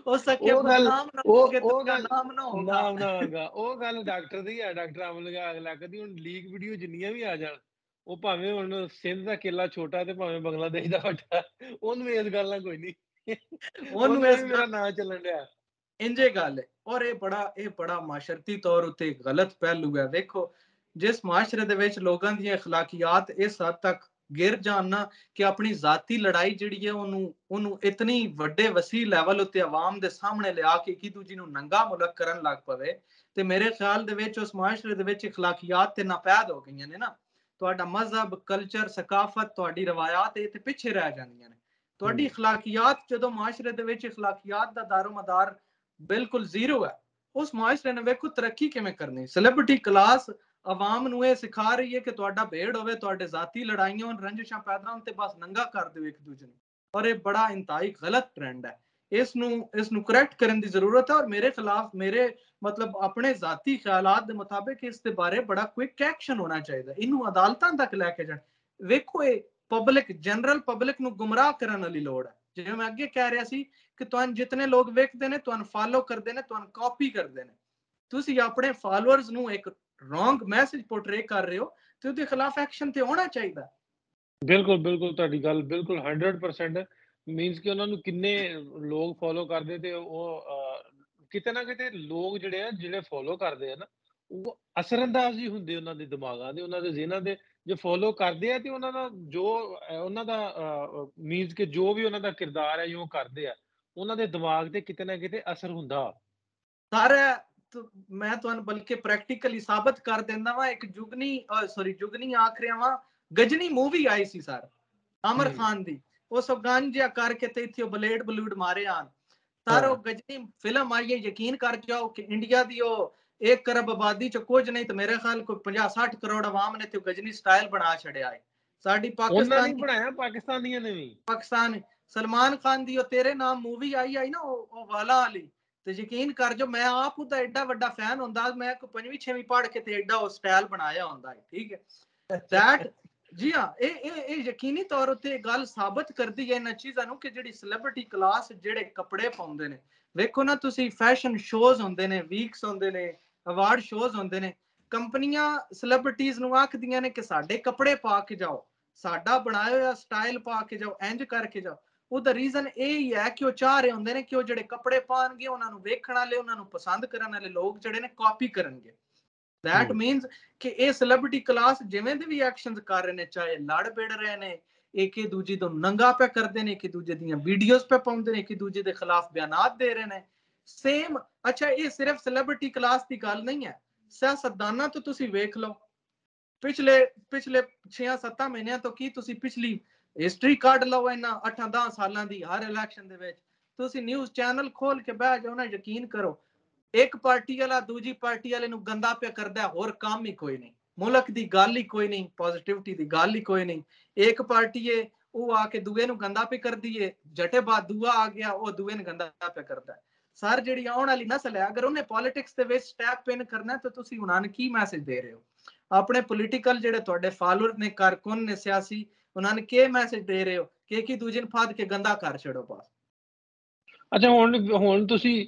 A: ਹੋ ਸਕੇ ਬਦਨਾਮ ਨਾ ਹੋਗੇ ਤੇ ਮੇਰਾ ਨਾਮ ਨਾ ਹੋਗਾ।
B: ਉਹ ਗੱਲ ਡਾਕਟਰ ਦੀ ਆ, ਡਾਕਟਰ ਅਮਲ ਅਗਲਾ ਕਦੀ ਹੁਣ ਲੀਕ ਵੀਡੀਓ ਜਿੰਨੀਆਂ ਵੀ ਆ ਜਾਣ, ਉਹ ਭਾਵੇਂ ਹੁਣ ਸਿੰਧ ਦਾ ਕੇਲਾ ਛੋਟਾ ਤੇ ਭਾਵੇਂ ਬੰਗਲਾਦੇਸ਼ ਦਾ ਵੱਡਾ, ਉਹਨੂੰ ਇਸ ਗੱਲ ਨਾਲ ਕੋਈ ਨਹੀਂ, ਉਹਨੂੰ ਇਸ ਮੇਰਾ ਨਾਂ ਚੱਲਣ ਡਿਆ।
A: ਇੰਜੇ ਗੱਲ ਹੈ। ਔਰ ਇਹ ਬੜਾ ਮਾਸ਼ਰਤੀ ਤੌਰ ਉੱਤੇ ਗਲਤ ਪਹਿਲੂ ਹੈ। ਵੇਖੋ, ਜਿਸ ਮਾਸ਼ਰੇ ਦੇ ਵਿੱਚ ਲੋਕਾਂ ਦੀਆਂ ਅਖਲਾਕੀਆਤ ਇਸ ਹੱਦ ਤੱਕ ਗਿਰ ਜਾਣ ਨਾ ਕਿ ਆਪਣੀ ਜ਼ਾਤੀ ਲੜਾਈ ਜਿਹੜੀ ਹੈ ਉਹਨੂੰ ਇਤਨੀ ਵੱਡੇ ਵਸੀ ਲੈਵਲ ਉੱਤੇ ਆਵਾਮ ਦੇ ਸਾਹਮਣੇ ਲਿਆ ਕੇ ਇੱਕ ਦੂਜੀ ਨੂੰ ਨੰਗਾ ਮੁਲਕ ਕਰਨ ਲੱਗ ਪਵੇ, ਤੇ ਮੇਰੇ ਖਿਆਲ ਦੇ ਵਿੱਚ ਉਸ ਮਾਸ਼ਰੇ ਦੇ ਵਿੱਚ ਅਖਲਾਕੀਆਤ ਤੇ ਨਾਪੈਦ ਹੋ ਗਈਆਂ ਨੇ ਨਾ। ਤੁਹਾਡਾ ਮਜ਼ਹਬ, ਕਲਚਰ, ਸਕਾਫਤ, ਤੁਹਾਡੀ ਰਵਾਇਤ ਇਹ ਤੇ ਪਿੱਛੇ ਰਹਿ ਜਾਂਦੀਆਂ ਨੇ। ਤੁਹਾਡੀ ਅਖਲਾਕੀਆਤ ਜਦੋਂ ਮਾਸ਼ਰੇ ਦੇ ਵਿੱਚ ਅਖਲਾਕੀਆਤ ਦਾ ਦਾਰੋਮਦਾਰ ਬਿਲਕੁਲ ਜ਼ੀਰੋ ਹੈ, ਉਸ ਮਾਸ਼ਰੇ ਨੇ ਵੇਖੋ ਤਰੱਕੀ ਕਿਵੇਂ ਕਰਨੀ। ਸੈਲੀਬ੍ਰਿਟੀ ਕਲਾਸ ਆਵਾਮ ਨੂੰ ਇਹ ਸਿਖਾ ਰਹੀ ਹੈ ਕਿ ਤੁਹਾਡਾ ਭੇੜ ਹੋਵੇ, ਤੁਹਾਡੇ ਜ਼ਾਤੀ ਲੜਾਈਆਂ ਹੋਣ, ਰੰਜਿਸ਼ਾਂ ਪੈਦਾ ਹੋਣ ਤੇ ਬਸ ਨੰਗਾ ਕਰ ਦਿਓ ਇੱਕ ਦੂਜੇ ਨੂੰ। ਔਰ ਇਹ ਬੜਾ ਇੰਤਹਾਈ ਗਲਤ ਟ੍ਰੈਂਡ ਹੈ। ਇਸ ਨੂੰ ਕਰੈਕਟ ਕਰਨ ਦੀ ਜ਼ਰੂਰਤ ਹੈ। ਔਰ ਮੇਰੇ ਖਿਲਾਫ ਮੇਰੇ ਮਤਲਬ ਆਪਣੇ ਜ਼ਾਤੀ ਖਿਆਲਾਤ ਦੇ ਮੁਤਾਬਿਕ ਇਸ ਦੇ ਬਾਰੇ ਬੜਾ ਕੁਇਕ ਐਕਸ਼ਨ ਹੋਣਾ ਚਾਹੀਦਾ। ਇਹਨੂੰ ਅਦਾਲਤਾਂ ਤੱਕ ਲੈ ਕੇ ਜਾਣ। ਵੇਖੋ ਇਹ ਪਬਲਿਕ ਜਨਰਲ ਪਬਲਿਕ ਨੂੰ ਗੁੰਮਰਾਹ ਕਰਨ ਵਾਲੀ ਲੋੜ ਹੈ। ਜਿਵੇਂ ਮੈਂ ਅੱਗੇ ਕਹਿ ਰਿਹਾ ਸੀ ਕਿ ਤੁਹਾਨੂੰ ਜਿਤਨੇ ਲੋਕ ਵੇਖਦੇ ਨੇ ਤੁਹਾਨੂੰ ਫਾਲੋ ਕਰਦੇ ਨੇ ਤੁਹਾਨੂੰ ਕਾਪੀ ਕਰਦੇ ਨੇ, ਤੁਸੀਂ ਆਪਣੇ ਫਾਲੋਅਰਸ ਨੂੰ ਇੱਕ ਰੋਂਗ ਮੈਸੇਜ ਪੋਰਟਰੇ ਕਰ ਰਹੇ ਹੋ ਤੇ ਉਹਦੇ ਖਿਲਾਫ ਐਕਸ਼ਨ ਤੇ ਹੋਣਾ ਚਾਹੀਦਾ।
B: ਬਿਲਕੁਲ ਤੁਹਾਡੀ ਗੱਲ ਬਿਲਕੁਲ 100% ਮੀਨਸ ਕਿ ਉਹਨਾਂ ਨੂੰ ਕਿੰਨੇ ਲੋਕ ਫੋਲੋ ਕਰਦੇ ਤੇ ਉਹ ਕਿਤੇ ਨਾ ਕਿਤੇ ਲੋਕ ਜਿਹੜੇ ਫੋਲੋ ਕਰਦੇ ਆ ਨਾ ਉਹ ਅਸਰਅੰਦਾਜ਼ ਹੀ ਹੁੰਦੇ ਉਹਨਾਂ ਦੇ ਦਿਮਾਗਾਂ ਦੇ, ਉਹਨਾਂ ਦੇ ਜ਼ਿਹਨਾਂ ਦੇ। ਜੇ ਫੋਲੋ ਕਰਦੇ ਆ ਤੇ ਉਹਨਾਂ ਦਾ ਜੋ ਉਹਨਾਂ ਦਾ ਮੀਨਸ ਕਿ ਜੋ ਵੀ ਉਹਨਾਂ ਦਾ ਕਿਰਦਾਰ ਹੈ ਜੋ ਕਰਦੇ ਆ ਉਹਨਾਂ ਦੇ ਦਿਮਾਗ ਤੇ ਕਿਤੇ ਨਾ ਕਿਤੇ ਅਸਰ ਹੁੰਦਾ।
A: ਸਾਰਾ ਮੈਂ ਤੁਹਾਨੂੰ ਬਲਕਿ ਪ੍ਰੈਕਟੀਕਲੀ ਸਾਬਤ ਕਰ ਦਿੰਦਾ ਵਾਂ। ਇੱਕ ਜੁਗਨੀ ਆਖ ਰਿਹਾ ਵਾਂ, ਗਜਨੀ ਮੂਵੀ ਆਈ ਸੀ ਸਰ ਆਮਰ ਖਾਨ ਦੀ, ਉਸ ਅਫਗਾਨ ਜਿਹਾ ਕਰਕੇ ਤੇ ਇੱਥੇ ਬਲੇਡ ਬਲੂਡ ਮਾਰੇ ਆਣ ਸਰ। ਉਹ ਗਜਨੀ ਫਿਲਮ ਆਈ ਹੈ, ਯਕੀਨ ਕਰ ਜਾਓ ਕਿ ਇੰਡੀਆ ਦੀ ਉਹ 1 ਕਰਬ ਆਬਾਦੀ ਚ ਕੁਝ ਨਹੀਂ ਤੇ ਮੇਰੇ ਖਿਆਲ ਕੋਈ 50-60 ਕਰੋੜ ਆਵਾਮ ਨੇ ਤੇ ਗਜਨੀ ਸਟਾਈਲ ਬਣਾ ਛੜਿਆ ਹੈ। ਸਾਡੀ
B: ਉਹਨਾਂ ਨੇ ਬਣਾਇਆ ਪਾਕਿਸਤਾਨੀਆਂ ਨੇ ਵੀ।
A: ਪਾਕਿਸਤਾਨ ਸਲਮਾਨ ਖਾਨ ਦੀ ਉਹ ਤੇਰੇ ਨਾਮ ਮੂਵੀ ਆਈ ਨਾ ਉਹ ਵਾਲਾ ਵਾਲੀ, ਤੇ ਯਕੀਨ ਕਰ ਜੋ ਮੈਂ ਆਪ ਉਹਦਾ ਐਡਾ ਵੱਡਾ ਫੈਨ ਹੁੰਦਾ, ਮੈਂ ਕੋਈ 5ਵੀਂ 6ਵੀਂ ਪੜ੍ਹ ਕੇ ਤੇ ਐਡਾ ਉਹ ਸਟਾਈਲ ਬਣਾਇਆ ਹੁੰਦਾ ਹੈ। ਠੀਕ ਹੈ ਦੈਟ ਜੀ ਹਾਂ, ਇਹ ਯਕੀਨੀ ਤੌਰ ਉੱਤੇ ਗੱਲ ਸਾਬਤ ਕਰਦੀ ਹੈ ਇਹਨਾਂ ਚੀਜ਼ਾਂ ਨੂੰ ਕਿ ਜਿਹੜੀ ਸੈਲੀਬ੍ਰਿਟੀ ਕਲਾਸ ਜਿਹੜੇ ਕੱਪੜੇ ਪਾਉਂਦੇ ਨੇ। ਵੇਖੋ ਨਾ ਤੁਸੀਂ, ਫੈਸ਼ਨ ਸ਼ੋਜ਼ ਹੁੰਦੇ ਨੇ, ਵੀਕਸ ਹੁੰਦੇ ਨੇ, ਅਵਾਰਡ ਸ਼ੋਜ਼ ਹੁੰਦੇ ਨੇ, ਕੰਪਨੀਆਂ ਸੈਲੀਬ੍ਰਿਟੀਜ਼ ਨੂੰ ਆਖਦੀਆਂ ਨੇ ਕਿ ਸਾਡੇ ਕੱਪੜੇ ਪਾ ਕੇ ਜਾਓ, ਸਾਡਾ ਬਣਾਇਆ ਹੋਇਆ ਸਟਾਈਲ ਪਾ ਕੇ ਜਾਓ, ਇੰਜ ਕਰਕੇ ਜਾਓ। ਉਹਦਾ ਰੀਜ਼ਨ ਇਹ ਹੀ ਹੈ ਕਿ ਉਹ ਚਾਹ ਰਹੇ ਹੁੰਦੇ ਨੇ ਕਿ ਉਹ ਜਿਹੜੇ ਕੱਪੜੇ ਪਾਣਗੇ ਉਹਨਾਂ ਨੂੰ ਵੇਖਣ ਵਾਲੇ, ਉਹਨਾਂ ਨੂੰ ਪਸੰਦ ਕਰਨ ਵਾਲੇ ਲੋਕ ਜਿਹੜੇ ਨੇ ਕਾਪੀ ਕਰਨਗੇ। That means ਕਿ ਇਹ ਸੈਲੀਬ੍ਰਿਟੀ ਕਲਾਸ ਜਿਵੇਂ ਦੇ ਵੀ ਐਕਸ਼ਨਸ ਕਰ ਰਹੇ ਨੇ, ਚਾਹੇ ਲੜ ਬਿੜ ਰਹੇ ਨੇ, ਇੱਕ ਦੂਜੇ ਤੋਂ ਨੰਗਾ ਪੈ ਕਰਦੇ ਨੇ, ਇੱਕ ਦੂਜੇ ਦੀਆਂ ਵੀਡੀਓਜ਼ ਪੇ ਪਾਉਂਦੇ ਨੇ, ਇੱਕ ਦੂਜੇ ਦੇ ਖਿਲਾਫ ਬਿਆਨਾਤ ਦੇ ਰਹੇ ਨੇ ਸੇਮ। ਅੱਛਾ, ਇਹ ਸਿਰਫ ਸੈਲੀਬ੍ਰਿਟੀ ਕਲਾਸ ਦੀ ਗੱਲ ਨਹੀਂ ਹੈ, ਸਿਆਸਤਦਾਨਾਂ ਤੋਂ ਤੁਸੀਂ ਵੇਖ ਲਓ। ਪਿਛਲੇ 6-7 ਮਹੀਨਿਆਂ ਤੋਂ ਕੀ ਤੁਸੀਂ ਪਿਛਲੀ ਹਿਸਟਰੀ ਕੱਢ ਲਓ ਇਹਨਾਂ 8-10 ਸਾਲਾਂ ਦੀ, ਹਰ ਇਲੈਕਸ਼ਨ ਦੇ ਵਿੱਚ ਤੁਸੀਂ ਨਿਊਜ਼ ਚੈਨਲ ਖੋਲ ਕੇ ਬਹਿ ਜਾਓ ਨਾ, ਯਕੀਨ ਕਰੋ ਇੱਕ ਪਾਰਟੀ ਵਾਲਾ ਦੂਜੀ ਪਾਰਟੀ ਵਾਲੇ ਨੂੰ ਗੰਦਾ ਪਿਆ ਕਰਦਾ, ਹੋਰ ਕੰਮ ਹੀ ਕੋਈ ਨਹੀਂ, ਮੁਲਕ ਦੀ ਗੱਲ ਹੀ ਕੋਈ ਨਹੀਂ, ਪੋਜ਼ਿਟਿਵਿਟੀ ਦੀ ਗੱਲ ਹੀ ਕੋਈ ਨਹੀਂ। ਇੱਕ ਪਾਰਟੀ ਏ ਉਹ ਆ ਕੇ ਦੂਏ ਨੂੰ ਗੰਦਾ ਪਿਆ ਕਰਦੀ ਏ, ਜਟੇ ਬਾਅਦ ਦੂਆ ਆ ਗਿਆ ਉਹ ਦੂਏ ਨੂੰ ਗੰਦਾ ਪਿਆ ਕਰਦਾ। ਸਰ ਜਿਹੜੀ ਆਉਣ ਵਾਲੀ ਨਸਲ ਹੈ, ਅਗਰ ਉਹਨੇ ਪੋਲਿਟਿਕਸ ਦੇ ਵਿੱਚ ਸਟੈਪ ਇਨ ਕਰਨਾ ਤਾਂ ਤੁਸੀਂ ਉਹਨਾਂ ਨੂੰ ਕੀ ਮੈਸੇਜ ਦੇ ਰਹੇ ਹੋ? ਆਪਣੇ ਪੋਲੀਟੀਕਲ ਜਿਹੜੇ ਤੁਹਾਡੇ ਫਾਲੋਅਰ ਨੇ, ਕਾਰਕੁਨ ਨੇ, ਸਿਆਸੀ, ਉਹਨਾਂ ਨੂੰ ਕੀ ਮੈਸੇਜ ਦੇ ਰਹੇ ਹੋ ਕਿ ਇੱਕ ਦੂਜੇ ਨੂੰ ਫਾਦ ਕੇ ਗੰਦਾ ਕਰ ਛੱਡੋ ਬਸ।
B: ਅੱਛਾ, ਹੁਣ ਤੁਸੀਂ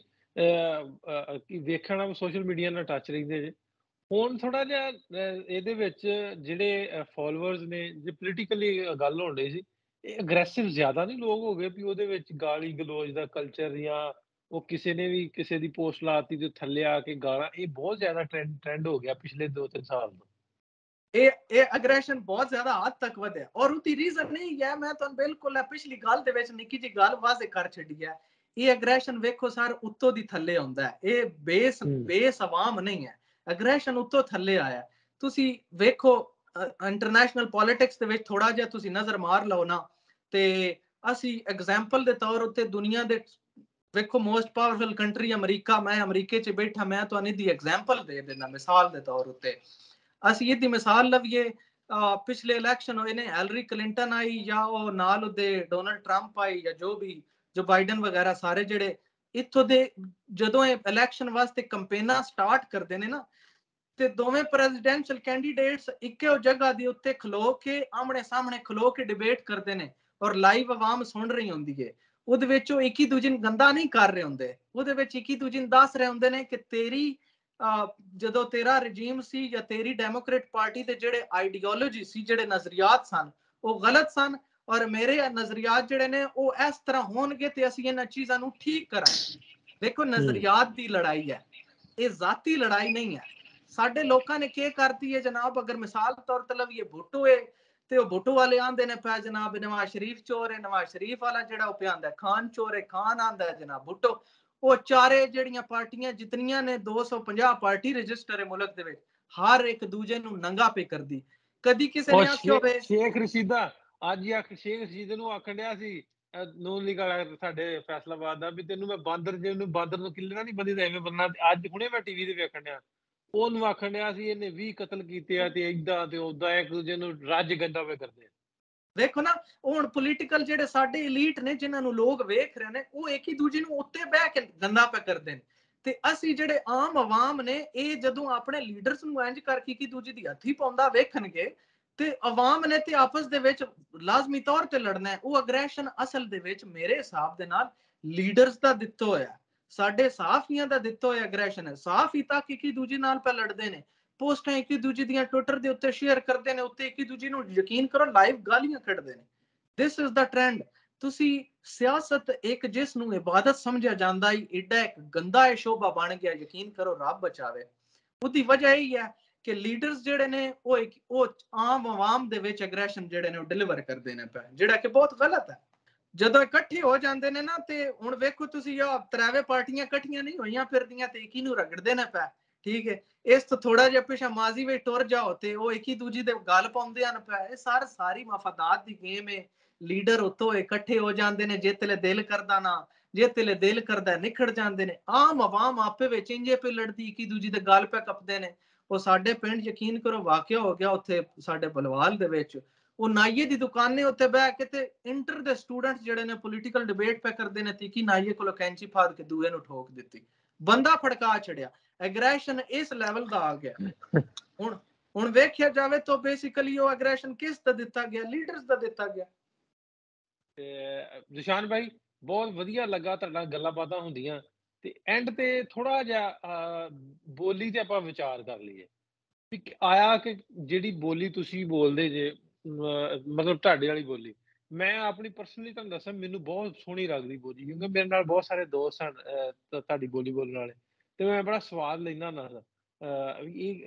B: ਵੇਖਣਾ ਸੋਸ਼ਲ ਮੀਡੀਆ ਨਾਲ ਟੱਚ ਰਹਿੰਦੇ ਜੇ, ਹੁਣ ਥੋੜਾ ਜਿਹਾ ਇਹਦੇ ਵਿੱਚ ਜਿਹੜੇ ਫਾਲੋਅਰਸ ਨੇ, ਜੇ ਪੋਲੀਟੀਕਲੀ ਗੱਲ ਹੋਣ ਰਹੀ ਸੀ, ਇਹ ਅਗਰੈਸਿਵ ਜ਼ਿਆਦਾ ਨਹੀਂ ਲੋਕ ਹੋ ਗਏ ਵੀ ਉਹਦੇ ਵਿੱਚ ਗਾਲੀ ਗਲੋਚ ਦਾ ਕਲਚਰ, ਜਾਂ ਉਹ ਕਿਸੇ ਨੇ ਵੀ ਕਿਸੇ ਦੀ ਪੋਸਟ ਲਾਤੀ ਤੇ ਥੱਲੇ ਆ ਕੇ ਗਾਲਾਂ, ਇਹ ਬਹੁਤ ਜ਼ਿਆਦਾ ਟ੍ਰੈਂਡ ਹੋ ਗਿਆ ਪਿਛਲੇ 2-3 ਸਾਲ ਤੋਂ।
A: ਇਹ ਅਗਰੈਸ਼ਨ ਬਹੁਤ ਜ਼ਿਆਦਾ ਹੱਦ ਤੱਕ ਵਧਿਆ ਔਰ ਉਹਦੀ ਰੀਜ਼ਨ ਨਹੀਂ ਹੈ, ਮੈਂ ਤੁਹਾਨੂੰ ਬਿਲਕੁਲ ਪਿਛਲੀ ਗੱਲ ਦੇ ਵਿੱਚ ਨਿੱਕੀ ਜਿਹੀ ਗੱਲ ਵਾਜ਼ੇ ਕਰ ਛੱਡੀ ਹੈ। ਇਹ ਅਗਰੈਸ਼ਨ ਵੇਖੋ ਸਰ ਉੱਤੋਂ ਦੀ ਥੱਲੇ ਆਉਂਦਾ ਹੈ, ਇਹ ਬੇਸ ਆਵਾਮ ਨਹੀਂ ਹੈ, ਅਗਰੈਸ਼ਨ ਉੱਤੋਂ ਥੱਲੇ ਆਇਆ। ਤੁਸੀਂ ਵੇਖੋ ਇੰਟਰਨੈਸ਼ਨਲ ਪੋਲਿਟਿਕਸ ਦੇ ਵਿੱਚ ਥੋੜਾ ਜਿਹਾ ਤੁਸੀਂ ਨਜ਼ਰ ਮਾਰ ਲਓ ਨਾ, ਤੇ ਅਸੀਂ ਐਗਜ਼ਾਮਪਲ ਦੇ ਤੌਰ ਉੱਤੇ ਦੁਨੀਆ ਦੇ ਵੇਖੋ ਮੋਸਟ ਪਾਵਰਫੁਲ ਕੰਟਰੀ ਅਮਰੀਕਾ, ਮੈਂ ਅਮਰੀਕੇ 'ਚ ਬੈਠਾ, ਮੈਂ ਤੁਹਾਨੂੰ ਇਹਦੀ ਐਗਜ਼ਾਮਪਲ ਦੇ ਦੇਣਾ ਮਿਸਾਲ ਦੇ ਤੌਰ ਉੱਤੇ। ਅਸੀਂ ਇਹਦੀ ਮਿਸਾਲ ਲਵੀਏ, ਪਿਛਲੇ ਇਲੈਕਸ਼ਨ ਹੋਏ ਨੇ, ਹੈਲਰੀ ਕਲਿੰਟਨ ਆਈ ਜਾਂ ਉਹ ਨਾਲ ਉਹਦੇ ਡੋਨਲਡ ਟਰੰਪ ਆਈ ਜਾਂ ਜੋ ਬਾਈਡਨ ਵਗੈਰਾ ਸਾਰੇ ਜਿਹੜੇ ਇੱਥੋਂ ਦੇ, ਜਦੋਂ ਇਹ ਇਲੈਕਸ਼ਨ ਵਾਸਤੇ ਕੰਪੇਨਾਂ ਸਟਾਰਟ ਕਰਦੇ ਨੇ ਨਾ, ਤੇ ਦੋਵੇਂ ਪ੍ਰੈਜ਼ੀਡੈਂਸ਼ੀਅਲ ਕੈਂਡੀਡੇਟਸ ਇੱਕੋ ਜਗ੍ਹਾ ਦੇ ਉੱਤੇ ਖਲੋ ਕੇ ਆਮਣੇ ਸਾਹਮਣੇ ਖਲੋ ਕੇ ਡਿਬੇਟ ਕਰਦੇ ਨੇ ਔਰ ਲਾਈਵ ਆਵਾਮ ਸੁਣ ਰਹੀ ਹੁੰਦੀ ਹੈ। ਉਹਦੇ ਵਿੱਚ ਉਹ ਇੱਕ ਦੂਜੇ ਨੂੰ ਗੰਦਾ ਨਹੀਂ ਕਰ ਰਹੇ ਹੁੰਦੇ, ਉਹਦੇ ਵਿੱਚ ਇੱਕ ਦੂਜੇ ਨੂੰ ਦੱਸ ਰਹੇ ਹੁੰਦੇ ਨੇ ਕਿ ਤੇਰੀ ਜਦੋਂ ਤੇਰਾ ਰਜੀਮ ਸੀ ਜਾਂ ਤੇਰੀ ਡੈਮੋਕ੍ਰੇਟ ਪਾਰਟੀ ਦੇ ਜਿਹੜੇ ਆਈਡੀਓਲੋਜੀ ਸੀ, ਜਿਹੜੇ ਨਜ਼ਰੀਆਤ ਸਨ, ਉਹ ਗਲਤ ਸਨ ਔਰ ਮੇਰੇ ਨਜ਼ਰੀਆਤ ਜਿਹੜੇ ਨੇ ਉਹ ਇਸ ਤਰ੍ਹਾਂ ਹੋਣਗੇ ਤੇ ਅਸੀਂ ਇਹਨਾਂ ਚੀਜ਼ਾਂ ਨੂੰ ਠੀਕ ਕਰਾਂਗੇ। ਦੇਖੋ, ਨਜ਼ਰੀਆਤ ਦੀ ਲੜਾਈ ਹੈ, ਇਹ ਜ਼ਾਤੀ ਲੜਾਈ ਨਹੀਂ ਹੈ। ਸਾਡੇ ਲੋਕਾਂ ਨੇ ਕੀ ਕਰਤੀ ਹੈ ਜਨਾਬ, ਅਗਰ ਮਿਸਾਲ ਤੌਰ ਤੇ ਲਵੀਏ ਭੁੱਟੋ ਹੈ ਤੇ ਉਹ ਭੁੱਟੋ ਵਾਲੇ ਆਂਦੇ ਨੇ ਪਿਆ ਜਨਾਬ ਨਵਾਜ਼ ਸ਼ਰੀਫ ਚੋਰ ਹੈ, ਨਵਾਜ਼ ਸ਼ਰੀਫ ਵਾਲਾ ਜਿਹੜਾ ਉਹ ਪਿਆ ਆਂਦਾ ਖਾਨ ਚੋਰ ਹੈ, ਖਾਨ ਆਂਦਾ ਜਨਾਬ ਭੁੱਟੋ। ਉਹ ਚਾਰੇ ਜਿਹੜੀਆਂ ਪਾਰਟੀਆਂ ਜਿਤਨੀਆਂ ਨੇ 250 ਪਾਰਟੀ ਰਜਿਸਟਰ ਹੈ ਮੁਲਕ ਦੇ ਵਿੱਚ, ਹਰ ਇੱਕ ਦੂਜੇ ਨੂੰ ਨੰਗਾ ਪੇ ਕਰਦੀ। ਕਦੀ ਕਿਸੇ ਨੇ ਆਖਿਆ ਹੋਵੇ
B: ਸ਼ੇਖ ਰਸ਼ੀਦਾ ਅੱਜ ਹੀ ਸ਼ੇਖ ਰਸ਼ੀਦ ਨੂੰ ਆਖਣ ਡਿਆ ਸੀ ਨੂਨ ਲੀਗ ਵਾਲਾ ਸਾਡੇ ਫੈਸਲਾਬਾਦ ਦਾ ਵੀ ਤੈਨੂੰ ਮੈਂ ਬਾਂਦਰ, ਜੇ ਉਹਨੂੰ ਬਾਂਦਰ ਨੂੰ ਕਿੱਲੇ ਨਹੀਂ ਬੰਦੀ ਤਾਂ ਐਵੇਂ ਬੰਨਾ। ਅੱਜ ਹੁਣੇ ਮੈਂ ਟੀਵੀ ਤੇ ਵੇਖਣ ਡਿਆ, ਉਹਨੂੰ ਆਖਣ ਡਿਆ ਸੀ ਇਹਨੇ 20 ਕਤਲ ਕੀਤੇ ਆ ਤੇ ਏਦਾਂ ਤੇ ਓਦਾਂ, ਇੱਕ ਦੂਜੇ ਨੂੰ ਰੱਜ ਗੰਦਾ ਪੇ ਕਰਦੇ।
A: ਦੇਖੋ ਨਾ ਹੁਣ ਪੋਲੀਟੀਕਲ ਜਿਹੜੇ ਸਾਡੇ ਇਲੀਟ ਨੇ ਜਿਨ੍ਹਾਂ ਨੂੰ ਲੋਕ ਵੇਖ ਰਹੇ ਨੇ ਉਹ ਇੱਕ ਹੀ ਦੂਜੇ ਨੂੰ ਉੱਤੇ ਬਹਿ ਕੇ ਗੰਦਾ ਪੈ ਕਰਦੇ ਨੇ ਤੇ ਅਸੀਂ ਜਿਹੜੇ ਆਮ ਆਵਾਮ ਨੇ ਇਹ ਜਦੋਂ ਆਪਣੇ ਲੀਡਰਸ ਨੂੰ ਇੰਜ ਕਰਕੇ ਇੱਕ ਦੂਜੇ ਦੀ ਹੱਥੀ ਪਾਉਂਦਾ ਵੇਖਣਗੇ ਤੇ ਆਵਾਮ ਨੇ ਤੇ ਆਪਸ ਦੇ ਵਿੱਚ ਲਾਜ਼ਮੀ ਤੌਰ ਤੇ ਲੜਨਾ ਹੈ। ਉਹ ਅਗਰੈਸ਼ਨ ਅਸਲ ਦੇ ਵਿੱਚ ਮੇਰੇ ਹਿਸਾਬ ਦੇ ਨਾਲ ਲੀਡਰਸ ਦਾ ਦਿੱਤਾ ਹੋਇਆ ਸਾਡੇ ਸਾਫੀਆਂ ਦਾ ਦਿੱਤਾ ਹੋਇਆ ਅਗਰੈਸ਼ਨ ਹੈ। ਸਾਫੀ ਤੱਕ ਇੱਕ ਦੂਜੇ ਨਾਲ ਪੈ ਲੜਦੇ ਨੇ ਪੋਸਟਾਂ ਇੱਕ ਦੂਜੇ ਦੀਆਂ ਟਵਿੱਟਰ ਦੇ ਉੱਤੇ ਸ਼ੇਅਰ ਕਰਦੇ ਨੇ ਉੱਤੇ ਇੱਕ ਦੂਜੇ ਨੂੰ ਯਕੀਨ ਕਰੋ ਲਾਈਵ ਗਾਲੀਆਂ ਕੱਢਦੇ ਨੇ। This is the trend. ਤੁਸੀਂ ਸਿਆਸਤ ਇੱਕ ਜਿਸ ਨੂੰ ਇਬਾਦਤ ਸਮਝਿਆ ਜਾਂਦਾ ਹੈ ਏਡਾ ਇੱਕ ਗੰਦਾ ਇਹ ਸ਼ੋਭਾ ਬਣ ਗਿਆ ਯਕੀਨ ਕਰੋ ਰੱਬ ਬਚਾਵੇ। ਉਹਦੀ ਵਜ੍ਹਾ ਇਹ ਹੈ ਕਿ ਲੀਡਰਸ ਜਿਹੜੇ ਨੇ ਉਹ ਆਮ ਆਵਾਮ ਦੇ ਵਿੱਚ ਐਗਰੈਸ਼ਨ ਜਿਹੜੇ ਨੇ ਉਹ ਡਿਲੀਵਰ ਕਰਦੇ ਨੇ ਪਏ ਜਿਹੜਾ ਕਿ ਬਹੁਤ ਗਲਤ ਹੈ। ਜਦੋਂ ਇਕੱਠੇ ਹੋ ਜਾਂਦੇ ਨੇ ਨਾ ਤੇ ਹੁਣ ਵੇਖੋ ਤੁਸੀਂ ਆ ਤਰਾਵੇ ਪਾਰਟੀਆਂ ਇਕੱਠੀਆਂ ਨਹੀਂ ਹੋਈਆਂ ਫਿਰਦੀਆਂ ਤੇ ਇੱਕ ਹੀ ਨੂੰ ਰਗੜਦੇ ਨੇ ਪਏ ਠੀਕ ਹੈ। ਇਸ ਤੋਂ ਥੋੜਾ ਜਿਹਾ ਪਿਛਾ ਮਾਜ਼ੀ ਵਿੱਚ ਟੁਰ ਜਾਓ ਤੇ ਉਹ ਇੱਕ ਹੀ ਦੂਜੀ ਦੇ ਗੱਲ ਪਾਉਂਦੇ ਹਨ ਪਏ। ਇਹ ਸਾਰੀ ਮਫਾਦਾਤ ਦੀ ਗੇਮ ਹੈ। ਲੀਡਰ ਉੱਤੋਂ ਇਕੱਠੇ ਹੋ ਜਾਂਦੇ ਨੇ ਜਿੱਤਲੇ ਦਿਲ ਕਰਦਾ ਨਾ ਜਿੱਤਲੇ ਦਿਲ ਕਰਦਾ ਨਿਖੜ ਜਾਂਦੇ ਨੇ। ਆਮ ਆਵਾਮ ਆਪੇ ਵਿੱਚ ਇੰਜੇ ਪੇ ਲੜਦੀ ਇੱਕ ਦੂਜੀ ਦੇ ਗੱਲ ਪੈ ਕੱਪਦੇ ਨੇ। ਉਹ ਸਾਡੇ ਪਿੰਡ ਯਕੀਨ ਕਰੋ ਵਾਕਿਆ ਹੋ ਗਿਆ ਉੱਥੇ ਸਾਡੇ ਬਲਵਾਲ ਦੇ ਵਿੱਚ ਉਹ ਨਾਈਏ ਦੀ ਦੁਕਾਨੇ ਉੱਤੇ ਬਹਿ ਕੇ ਤੇ ਇੰਟਰ ਦੇ ਸਟੂਡੈਂਟ ਜਿਹੜੇ ਨੇ ਪੋਲੀਟੀਕਲ ਡਿਬੇਟ ਪੈ ਕਰਦੇ ਨੇ ਤੇ ਕੀ ਨਾਈਏ ਕੋਲੋਂ ਕੈਂਚੀ ਫਾੜ ਕੇ ਦੂਏ ਨੂੰ ਠੋਕ ਦਿੱਤੀ ਬੰਦਾ ਫੜਕਾ ਛੜਿਆ। ਐਗਰੈਸ਼ਨ ਇਸ ਲੈਵਲ ਦਾ ਆ ਗਿਆ। ਹੁਣ ਵੇਖਿਆ ਜਾਵੇ ਤਾਂ ਬੇਸਿਕਲੀ ਉਹ ਐਗਰੈਸ਼ਨ ਕਿਸ ਦਾ ਦਿੱਤਾ ਗਿਆ ਲੀਡਰਸ ਦਾ ਦਿੱਤਾ ਗਿਆ।
B: ਨਿਸ਼ਾਨ ਭਾਈ ਬਹੁਤ ਵਧੀਆ ਲੱਗਾ ਤੁਹਾਡੇ ਨਾਲ ਗੱਲਾਂ ਬਾਤਾਂ ਹੁੰਦੀਆਂ ਤੇ ਐਂਡ ਤੇ ਥੋੜਾ ਜਿਹਾ ਬੋਲੀ ਤੇ ਆਪਾਂ ਵਿਚਾਰ ਕਰ ਲਈਏ ਵੀ ਆਇਆ ਕਿ ਜਿਹੜੀ ਬੋਲੀ ਤੁਸੀਂ ਬੋਲਦੇ ਜੇ ਮਤਲਬ ਤੁਹਾਡੇ ਵਾਲੀ ਬੋਲੀ ਮੈਂ ਆਪਣੀ ਪਰਸਨਲੀ ਤੁਹਾਨੂੰ ਦੱਸਾਂ ਮੈਨੂੰ ਬਹੁਤ ਸੋਹਣੀ ਲੱਗਦੀ ਬੋਲੀ ਕਿਉਂਕਿ ਮੇਰੇ ਨਾਲ ਬਹੁਤ ਸਾਰੇ ਦੋਸਤ ਹਨ ਤੁਹਾਡੀ ਬੋਲੀ ਬੋਲਣ ਵਾਲੇ ਤੇ ਮੈਂ ਬੜਾ ਸਵਾਦ ਲੈਂਦਾ ਹੁੰਦਾ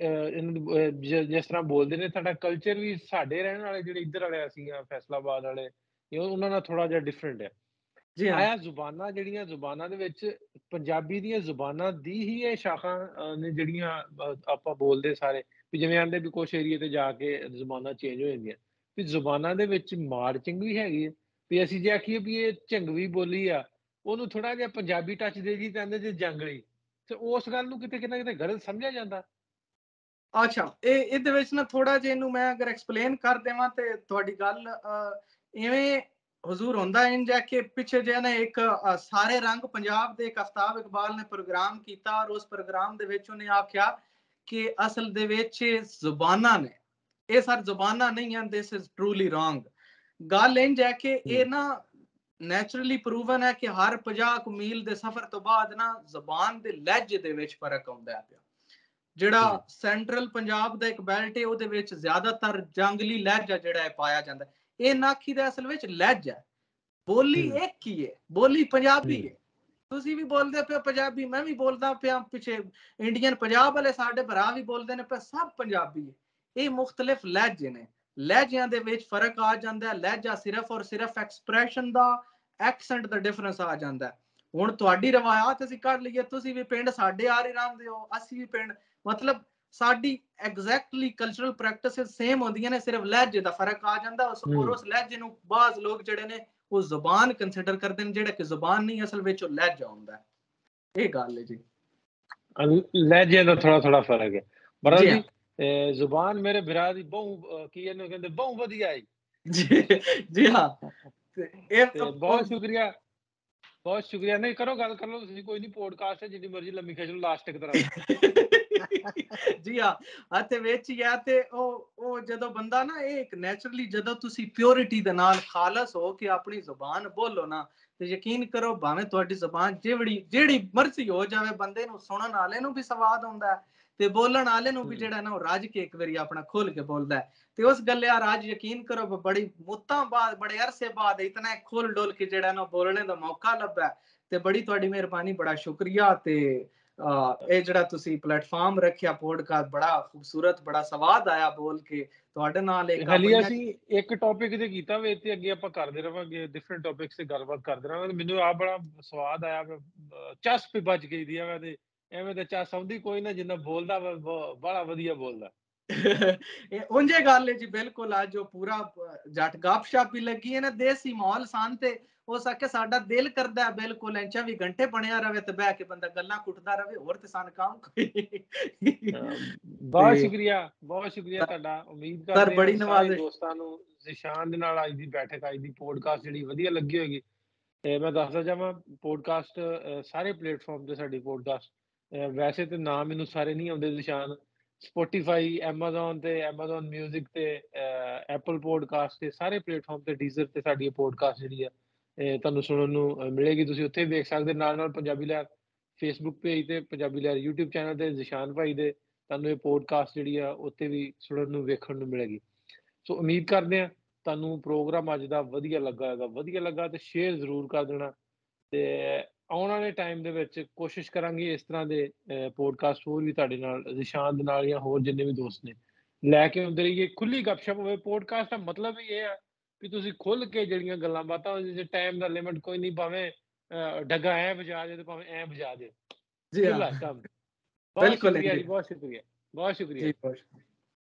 B: ਜਿਸ ਤਰ੍ਹਾਂ ਬੋਲਦੇ ਨੇ ਤੁਹਾਡਾ ਕਲਚਰ ਵੀ ਸਾਡੇ ਰਹਿਣ ਵਾਲੇ ਜਿਹੜੇ ਇੱਧਰ ਵਾਲੇ ਅਸੀਂ ਫੈਸਲਾਬਾਦ ਵਾਲੇ ਉਹਨਾਂ ਨਾਲ ਥੋੜਾ ਜਿਹਾ ਡਿਫਰੈਂਟ ਹੈ।
A: ਜੀ ਹਾਂ
B: ਆਇਆ ਜ਼ੁਬਾਨਾਂ ਜਿਹੜੀਆਂ ਜ਼ੁਬਾਨਾਂ ਦੇ ਵਿੱਚ ਪੰਜਾਬੀ ਦੀਆਂ ਜ਼ੁਬਾਨਾਂ ਦੀ ਹੀ ਇਹ ਸ਼ਾਖਾ ਨੇ ਜਿਹੜੀਆਂ ਆਪਾਂ ਬੋਲਦੇ ਸਾਰੇ ਵੀ ਜਿਵੇਂ ਆਂਦੇ ਵੀ ਕੁਛ ਏਰੀਏ ਤੇ ਜਾ ਕੇ ਜ਼ੁਬਾਨਾਂ ਚੇਂਜ ਹੋ ਜਾਂਦੀਆਂ ਵੀ ਜ਼ੁਬਾਨਾਂ ਦੇ ਵਿੱਚ ਮਾਰਚਿੰਗ ਵੀ ਹੈਗੀ ਹੈ ਵੀ ਅਸੀਂ ਜੇ ਆਖੀਏ ਵੀ ਇਹ ਝੰਗਵੀ ਬੋਲੀ ਆ ਉਹਨੂੰ ਥੋੜਾ ਜਿਹਾ ਪੰਜਾਬੀ ਟੱਚ ਦੇ ਜੀ ਕਹਿੰਦੇ ਜੇ ਜੰਗਲੀ ਤੇ ਉਸ ਗੱਲ ਨੂੰ ਕਿਤੇ ਕਿਤੇ ਗਲਤ ਸਮਝਿਆ ਜਾਂਦਾ।
A: ਅੱਛਾ ਇਹਦੇ ਵਿੱਚ ਨਾ ਥੋੜਾ ਜਿਹਾ ਇਹਨੂੰ ਮੈਂ ਅਗਰ ਐਕਸਪਲੇਨ ਕਰ ਦੇਵਾਂ ਤੇ ਤੁਹਾਡੀ ਗੱਲ ਇਵੇਂ ਹਜ਼ੂਰ ਹੁੰਦਾ ਇੰਜ ਹੈ ਕਿ ਪਿੱਛੇ ਜੇ ਨੇ ਇੱਕ ਸਾਰੇ ਰੰਗ ਪੰਜਾਬ ਦੇ ਇੱਕ ਅਫਤਾਬ ਇਕਬਾਲ ਨੇ ਪ੍ਰੋਗਰਾਮ ਕੀਤਾ ਔਰ ਉਸ ਪ੍ਰੋਗਰਾਮ ਦੇ ਵਿੱਚ ਉਹਨੇ ਆਖਿਆ ਕਿ ਅਸਲ ਦੇ ਵਿੱਚ ਜ਼ੁਬਾਨਾਂ ਨੇ ਇਹ ਸਰ ਜ਼ੁਬਾਨਾਂ ਨਹੀਂ ਹਨ ਦਿਸ ਇਜ਼ ਟਰੂਲੀ ਰੋਂਗ। ਗੱਲ ਇੰਜ ਹੈ ਕਿ ਇਹ ਨਾ ਨੈਚੁਰਲੀ ਪ੍ਰੂਵਨ ਹੈ ਕਿ ਹਰ 50 ਮੀਲ ਦੇ ਸਫ਼ਰ ਤੋਂ ਬਾਅਦ ਨਾ ਜ਼ੁਬਾਨ ਦੇ ਲਹਿਜੇ ਦੇ ਵਿੱਚ ਫਰਕ ਆਉਂਦਾ ਹੈ ਪਿਆ। ਜਿਹੜਾ ਸੈਂਟਰਲ ਪੰਜਾਬ ਦਾ ਇੱਕ ਬੈਲਟ ਹੈ ਉਹਦੇ ਵਿੱਚ ਜ਼ਿਆਦਾਤਰ ਜੰਗਲੀ ਲਹਿਜਾ ਜਿਹੜਾ ਹੈ ਪਾਇਆ ਜਾਂਦਾ ਇਹ ਨਾਖੀ ਦਾ ਅਸਲ ਵਿੱਚ ਲਹਿਜਾ ਹੈ। ਬੋਲੀ ਇੱਕ ਹੀ ਹੈ ਬੋਲੀ ਪੰਜਾਬੀ ਹੈ। ਤੁਸੀਂ ਵੀ ਬੋਲਦੇ ਪਿਓ ਪੰਜਾਬੀ ਮੈਂ ਵੀ ਬੋਲਦਾ ਪਿਆ ਪਿੱਛੇ ਇੰਡੀਅਨ ਪੰਜਾਬ ਵਾਲੇ ਸਾਡੇ ਭਰਾ ਵੀ ਬੋਲਦੇ ਨੇ ਪਰ ਸਭ ਪੰਜਾਬੀ ਹੈ। ਇਹ ਮੁਖਤਲਿਫ ਲਹਿਜੇ ਨੇ ਲਹਿਜਿਆਂ ਦੇ ਵਿੱਚ ਫਰਕ ਆ ਜਾਂਦਾ ਹੈ। ਲਹਿਜਾ ਸਿਰਫ ਔਰ ਸਿਰਫ ਐਕਸਪ੍ਰੈਸ਼ਨ ਦਾ ਐਕਸੈਂਟ ਦਾ ਡਿਫਰੈਂਸ ਆ ਜਾਂਦਾ। ਹੁਣ ਤੁਹਾਡੀ ਰਵਾਇਤ ਅਸੀਂ ਕਰ ਲਈਏ ਤੁਸੀਂ ਵੀ ਪਿੰਡ ਸਾਡੇ ਆ ਰਹੇ ਰਹਿੰਦੇ ਹੋ ਅਸੀਂ ਵੀ ਪਿੰਡ ਮਤਲਬ ਸਾਡੀ ਐਗਜ਼ੈਕਟਲੀ ਕਲਚਰਲ ਪ੍ਰੈਕਟਿਸਿਸ ਸੇਮ ਹੁੰਦੀਆਂ ਨੇ ਸਿਰਫ ਲਹਿਜੇ ਦਾ ਫਰਕ ਆ ਜਾਂਦਾ ਔਰ ਉਸ ਲਹਿਜੇ ਨੂੰ ਬਾਜ਼ ਲੋਕ ਜਿਹੜੇ ਨੇ ਉਹ ਜ਼ੁਬਾਨ ਕੰਸੀਡਰ ਕਰਦੇ ਨੇ ਜਿਹੜਾ ਕਿ ਜ਼ੁਬਾਨ ਨਹੀਂ ਅਸਲ ਵਿੱਚ ਉਹ ਲਹਿਜਾ ਹੁੰਦਾ। ਇਹ ਗੱਲ ਹੈ ਜੀ
B: ਲਹਿਜੇ ਦਾ ਥੋੜਾ ਫਰਕ ਹੈ ਬੜਾ ਜੀ। ਜ਼ੁਬਾਨ ਮੇਰੇ ਭਰਾ ਦੀ ਬਹੁ ਕੀ ਇਹਨੂੰ ਕਹਿੰਦੇ ਬਹੁ ਵਧੀਆ ਹੈ
A: ਜੀ ਹਾਂ
B: ਬਹੁਤ ਸ਼ੁਕਰੀਆ ਨਹੀਂ ਕਰੋ ਗੱਲ ਕਰ ਲਓ ਤੁਸੀਂ ਕੋਈ ਨਹੀਂ ਪੋਡਕਾਸਟ ਹੈ ਜਿੰਨੀ ਮਰਜ਼ੀ ਲੰਮੀ ਖਿੱਚ ਲਓ ਲਾਸਟ ਤੱਕ ਤਰ੍ਹਾਂ
A: ਜੀ ਹਾਂ ਅਤੇ ਵਿੱਚ ਹੀ ਆ ਤੇ ਉਹ ਜਦੋਂ ਬੰਦਾ ਨਾ ਇਹ ਇੱਕ ਨੈਚੁਰਲੀ ਜਦੋਂ ਤੁਸੀਂ ਪਿਓਰਿਟੀ ਦੇ ਨਾਲ ਖਾਲਸ ਹੋ ਕੇ ਆਪਣੀ ਜ਼ੁਬਾਨ ਬੋਲੋ ਨਾ ਤੇ ਯਕੀਨ ਕਰੋ ਭਾਵੇਂ ਤੁਹਾਡੀ ਜ਼ੁਬਾਨ ਜਿਹੜੀ ਮਰਜ਼ੀ ਹੋ ਜਾਵੇ ਬੰਦੇ ਨੂੰ ਸੁਣਨ ਵਾਲੇ ਨੂੰ ਵੀ ਸਵਾਦ ਆਉਂਦਾ ਤੇ ਬੋਲਣ ਵਾਲੇ ਨੂੰ ਵੀ ਜਿਹੜਾ ਨਾ ਉਹ ਰੱਜ ਕੇ ਇੱਕ ਵਾਰੀ ਆਪਣਾ ਖੋਲ ਕੇ ਬੋਲਦਾ ਤੇ ਉਸ ਗੱਲੇ ਆ ਰਾਜ ਯਕੀਨ ਕਰੋ ਬੜੀ ਮੁੱਤਾਂ ਬਾਅਦ ਬੜੇ ਅਰਸੇ ਬਾਅਦ ਇਤਨਾ ਖੋਲ ਡੋਲ ਕੇ ਜਿਹੜਾ ਨਾ ਬੋਲਣੇ ਦਾ ਮੌਕਾ ਲੱਭਾ ਤੇ ਬੜੀ ਤੁਹਾਡੀ ਮਿਹਰਬਾਨੀ ਬੜਾ ਸ਼ੁਕਰੀਆ। ਤੇ ਇਹ ਜਿਹੜਾ ਤੁਸੀਂ ਪਲੇਟਫਾਰਮ ਰੱਖਿਆ ਪੋਡਕਾਸਟ ਬੜਾ ਖੂਬਸੂਰਤ ਬੜਾ ਸਵਾਦ ਆਇਆ ਬੋਲ ਕੇ ਤੁਹਾਡੇ ਨਾਲ
B: ਹਾਲੀ ਅਸੀਂ ਇੱਕ ਟੌਪਿਕ ਤੇ ਕੀਤਾ ਵੇ ਤੇ ਅੱਗੇ ਆਪਾਂ ਕਰਦੇ ਰਵਾਂਗੇ ਡਿਫਰੈਂਟ ਟੌਪਿਕਸ ਤੇ ਗੱਲਬਾਤ ਕਰਦੇ ਰਹਾਂਗੇ। ਮੈਨੂੰ ਆ ਬੜਾ ਸਵਾਦ ਆਇਆ ਚੱਸ ਪੀ ਬਚ ਗਈ ਦੀ ਐਵੇਂ ਤੇ ਚੱਸ ਆਉਂਦੀ ਕੋਈ ਨਾ ਜਿੰਨਾ ਬੋਲਦਾ ਬੜਾ ਵਧੀਆ ਬੋਲਦਾ।
A: ਇਹ ਉਂਝੇ ਗੱਲ ਹੈ ਜੀ ਬਿਲਕੁਲ ਅੱਜ ਉਹ ਪੂਰਾ ਜੱਟ ਗੱਪਸ਼ਪ ਹੀ ਲੱਗੀ ਹੈ ਨਾ ਦੇਸੀ ਮਾਹੌਲ ਸਾਨ ਤੇ ਹੋ ਸਕੇ ਸਾਡਾ ਦਿਲ ਕਰਦਾ ਹੈ ਬਿਲਕੁਲ ਐਂ 24 ਘੰਟੇ ਬਣਿਆ ਰਵੇ ਤੇ ਬਹਿ ਕੇ ਬੰਦਾ ਗੱਲਾਂ ਕੁੱਟਦਾ ਰਵੇ ਹੋਰ ਤੇ ਸਾਨੂੰ ਕੰਮ ਕੋਈ
B: ਬਹੁਤ ਸ਼ੁਕਰੀਆ ਤੁਹਾਡਾ। ਉਮੀਦ
A: ਸਰ
B: ਕਰਦੇ ਹਾਂ
A: ਬੜੀ
B: ਸਾਰੇ
A: ਨਵਾਜ਼ਿਸ਼
B: ਦੋਸਤਾਂ ਨੂੰ ਜ਼ਿਸ਼ਾਨ ਦੇ ਨਾਲ ਅੱਜ ਦੀ ਬੈਠਕ, ਅੱਜ ਦੀ ਪੋਡਕਾਸਟ ਜਿਹੜੀ ਵਧੀਆ ਲੱਗੀ ਹੋਏਗੀ। ਤੇ ਮੈਂ ਦੱਸਦਾ ਜਾਵਾਂ ਪੋਡਕਾਸਟ ਸਾਰੇ ਪਲੇਟਫਾਰਮ ਤੇ ਸਾਡੀ ਪੋਡਕਾਸਟ, ਵੈਸੇ ਤੇ ਨਾਮ ਮੈਨੂੰ ਸਾਰੇ ਨਹੀਂ ਆਉਂਦੇ ਜ਼ਿਸ਼ਾਨ, ਸਪੋਟੀਫਾਈ, ਐਮਾਜ਼ੋਨ ਤੇ ਐਮਾਜ਼ੋਨ ਮਿਊਜ਼ਿਕ ਤੇ ਐਪਲ ਪੋਡਕਾਸਟ ਤੇ ਸਾਰੇ ਪਲੇਟਫਾਰਮ ਤੇ, ਡੀਜ਼ਰ ਤੇ ਸਾਡੀ ਪੋਡਕਾਸਟ ਜਿਹੜੀ ਆ ਤੁਹਾਨੂੰ ਸੁਣਨ ਨੂੰ ਮਿਲੇਗੀ। ਤੁਸੀਂ ਉੱਥੇ ਵੇਖ ਸਕਦੇ, ਨਾਲ ਪੰਜਾਬੀ ਲਹਿਰ ਫੇਸਬੁੱਕ ਪੇਜ ਤੇ, ਪੰਜਾਬੀ ਲਹਿਰ YouTube ਚੈਨਲ ਤੇ, ਜ਼ਿਸ਼ਾਨ ਭਾਈ ਦੇ ਤੁਹਾਨੂੰ ਇਹ ਪੋਡਕਾਸਟ ਜਿਹੜੀ ਆ ਉੱਥੇ ਵੀ ਸੁਣਨ ਨੂੰ ਵੇਖਣ ਨੂੰ ਮਿਲੇਗੀ। ਸੋ ਉਮੀਦ ਕਰਦੇ ਹਾਂ ਤੁਹਾਨੂੰ ਪ੍ਰੋਗਰਾਮ ਅੱਜ ਦਾ ਵਧੀਆ ਲੱਗਾ ਤੇ ਸ਼ੇਅਰ ਜ਼ਰੂਰ ਕਰ ਦੇਣਾ। ਤੇ ਆਉਣ ਵਾਲੇ ਟਾਈਮ ਦੇ ਵਿੱਚ ਕੋਸ਼ਿਸ਼ ਕਰਾਂਗੇ ਇਸ ਤਰ੍ਹਾਂ ਦੇ ਪੋਡਕਾਸਟ ਹੋਰ ਵੀ ਤੁਹਾਡੇ ਨਾਲ, ਜ਼ਿਸ਼ਾਨ ਦੇ ਨਾਲ ਜਾਂ ਹੋਰ ਜਿੰਨੇ ਵੀ ਦੋਸਤ ਨੇ ਲੈ ਕੇ ਆਉਂਦੇ ਰਹੀਏ। ਖੁੱਲੀ ਗੱਪਸ਼ਪ ਹੋਵੇ। ਪੋਡਕਾਸਟ ਦਾ ਮਤਲਬ ਹੀ ਇਹ ਹੈ ਕਿ ਤੁਸੀਂ ਖੁੱਲ ਕੇ ਜਿਹੜੀਆਂ ਗੱਲਾਂ ਬਾਤਾਂ, ਟਾਈਮ ਦਾ ਲਿਮਿਟ ਕੋਈ ਨਹੀਂ, ਭਾਵੇਂ ਡੱਗਾ ਐ ਵਜਾ ਦੇ ਤੇ ਭਾਵੇਂ ਐ ਵਜਾ ਦੇ,
A: ਜੀ
B: ਖੁੱਲਾ
A: ਹਾਂ
B: ਕੰਮ। ਬਹੁਤ
A: ਬਿਲकुल
B: ਸ਼ੁਕਰੀਆ ਜੀ, ਬਹੁਤ ਸ਼ੁਕਰੀਆ
A: जी बहुत शुक्रिया।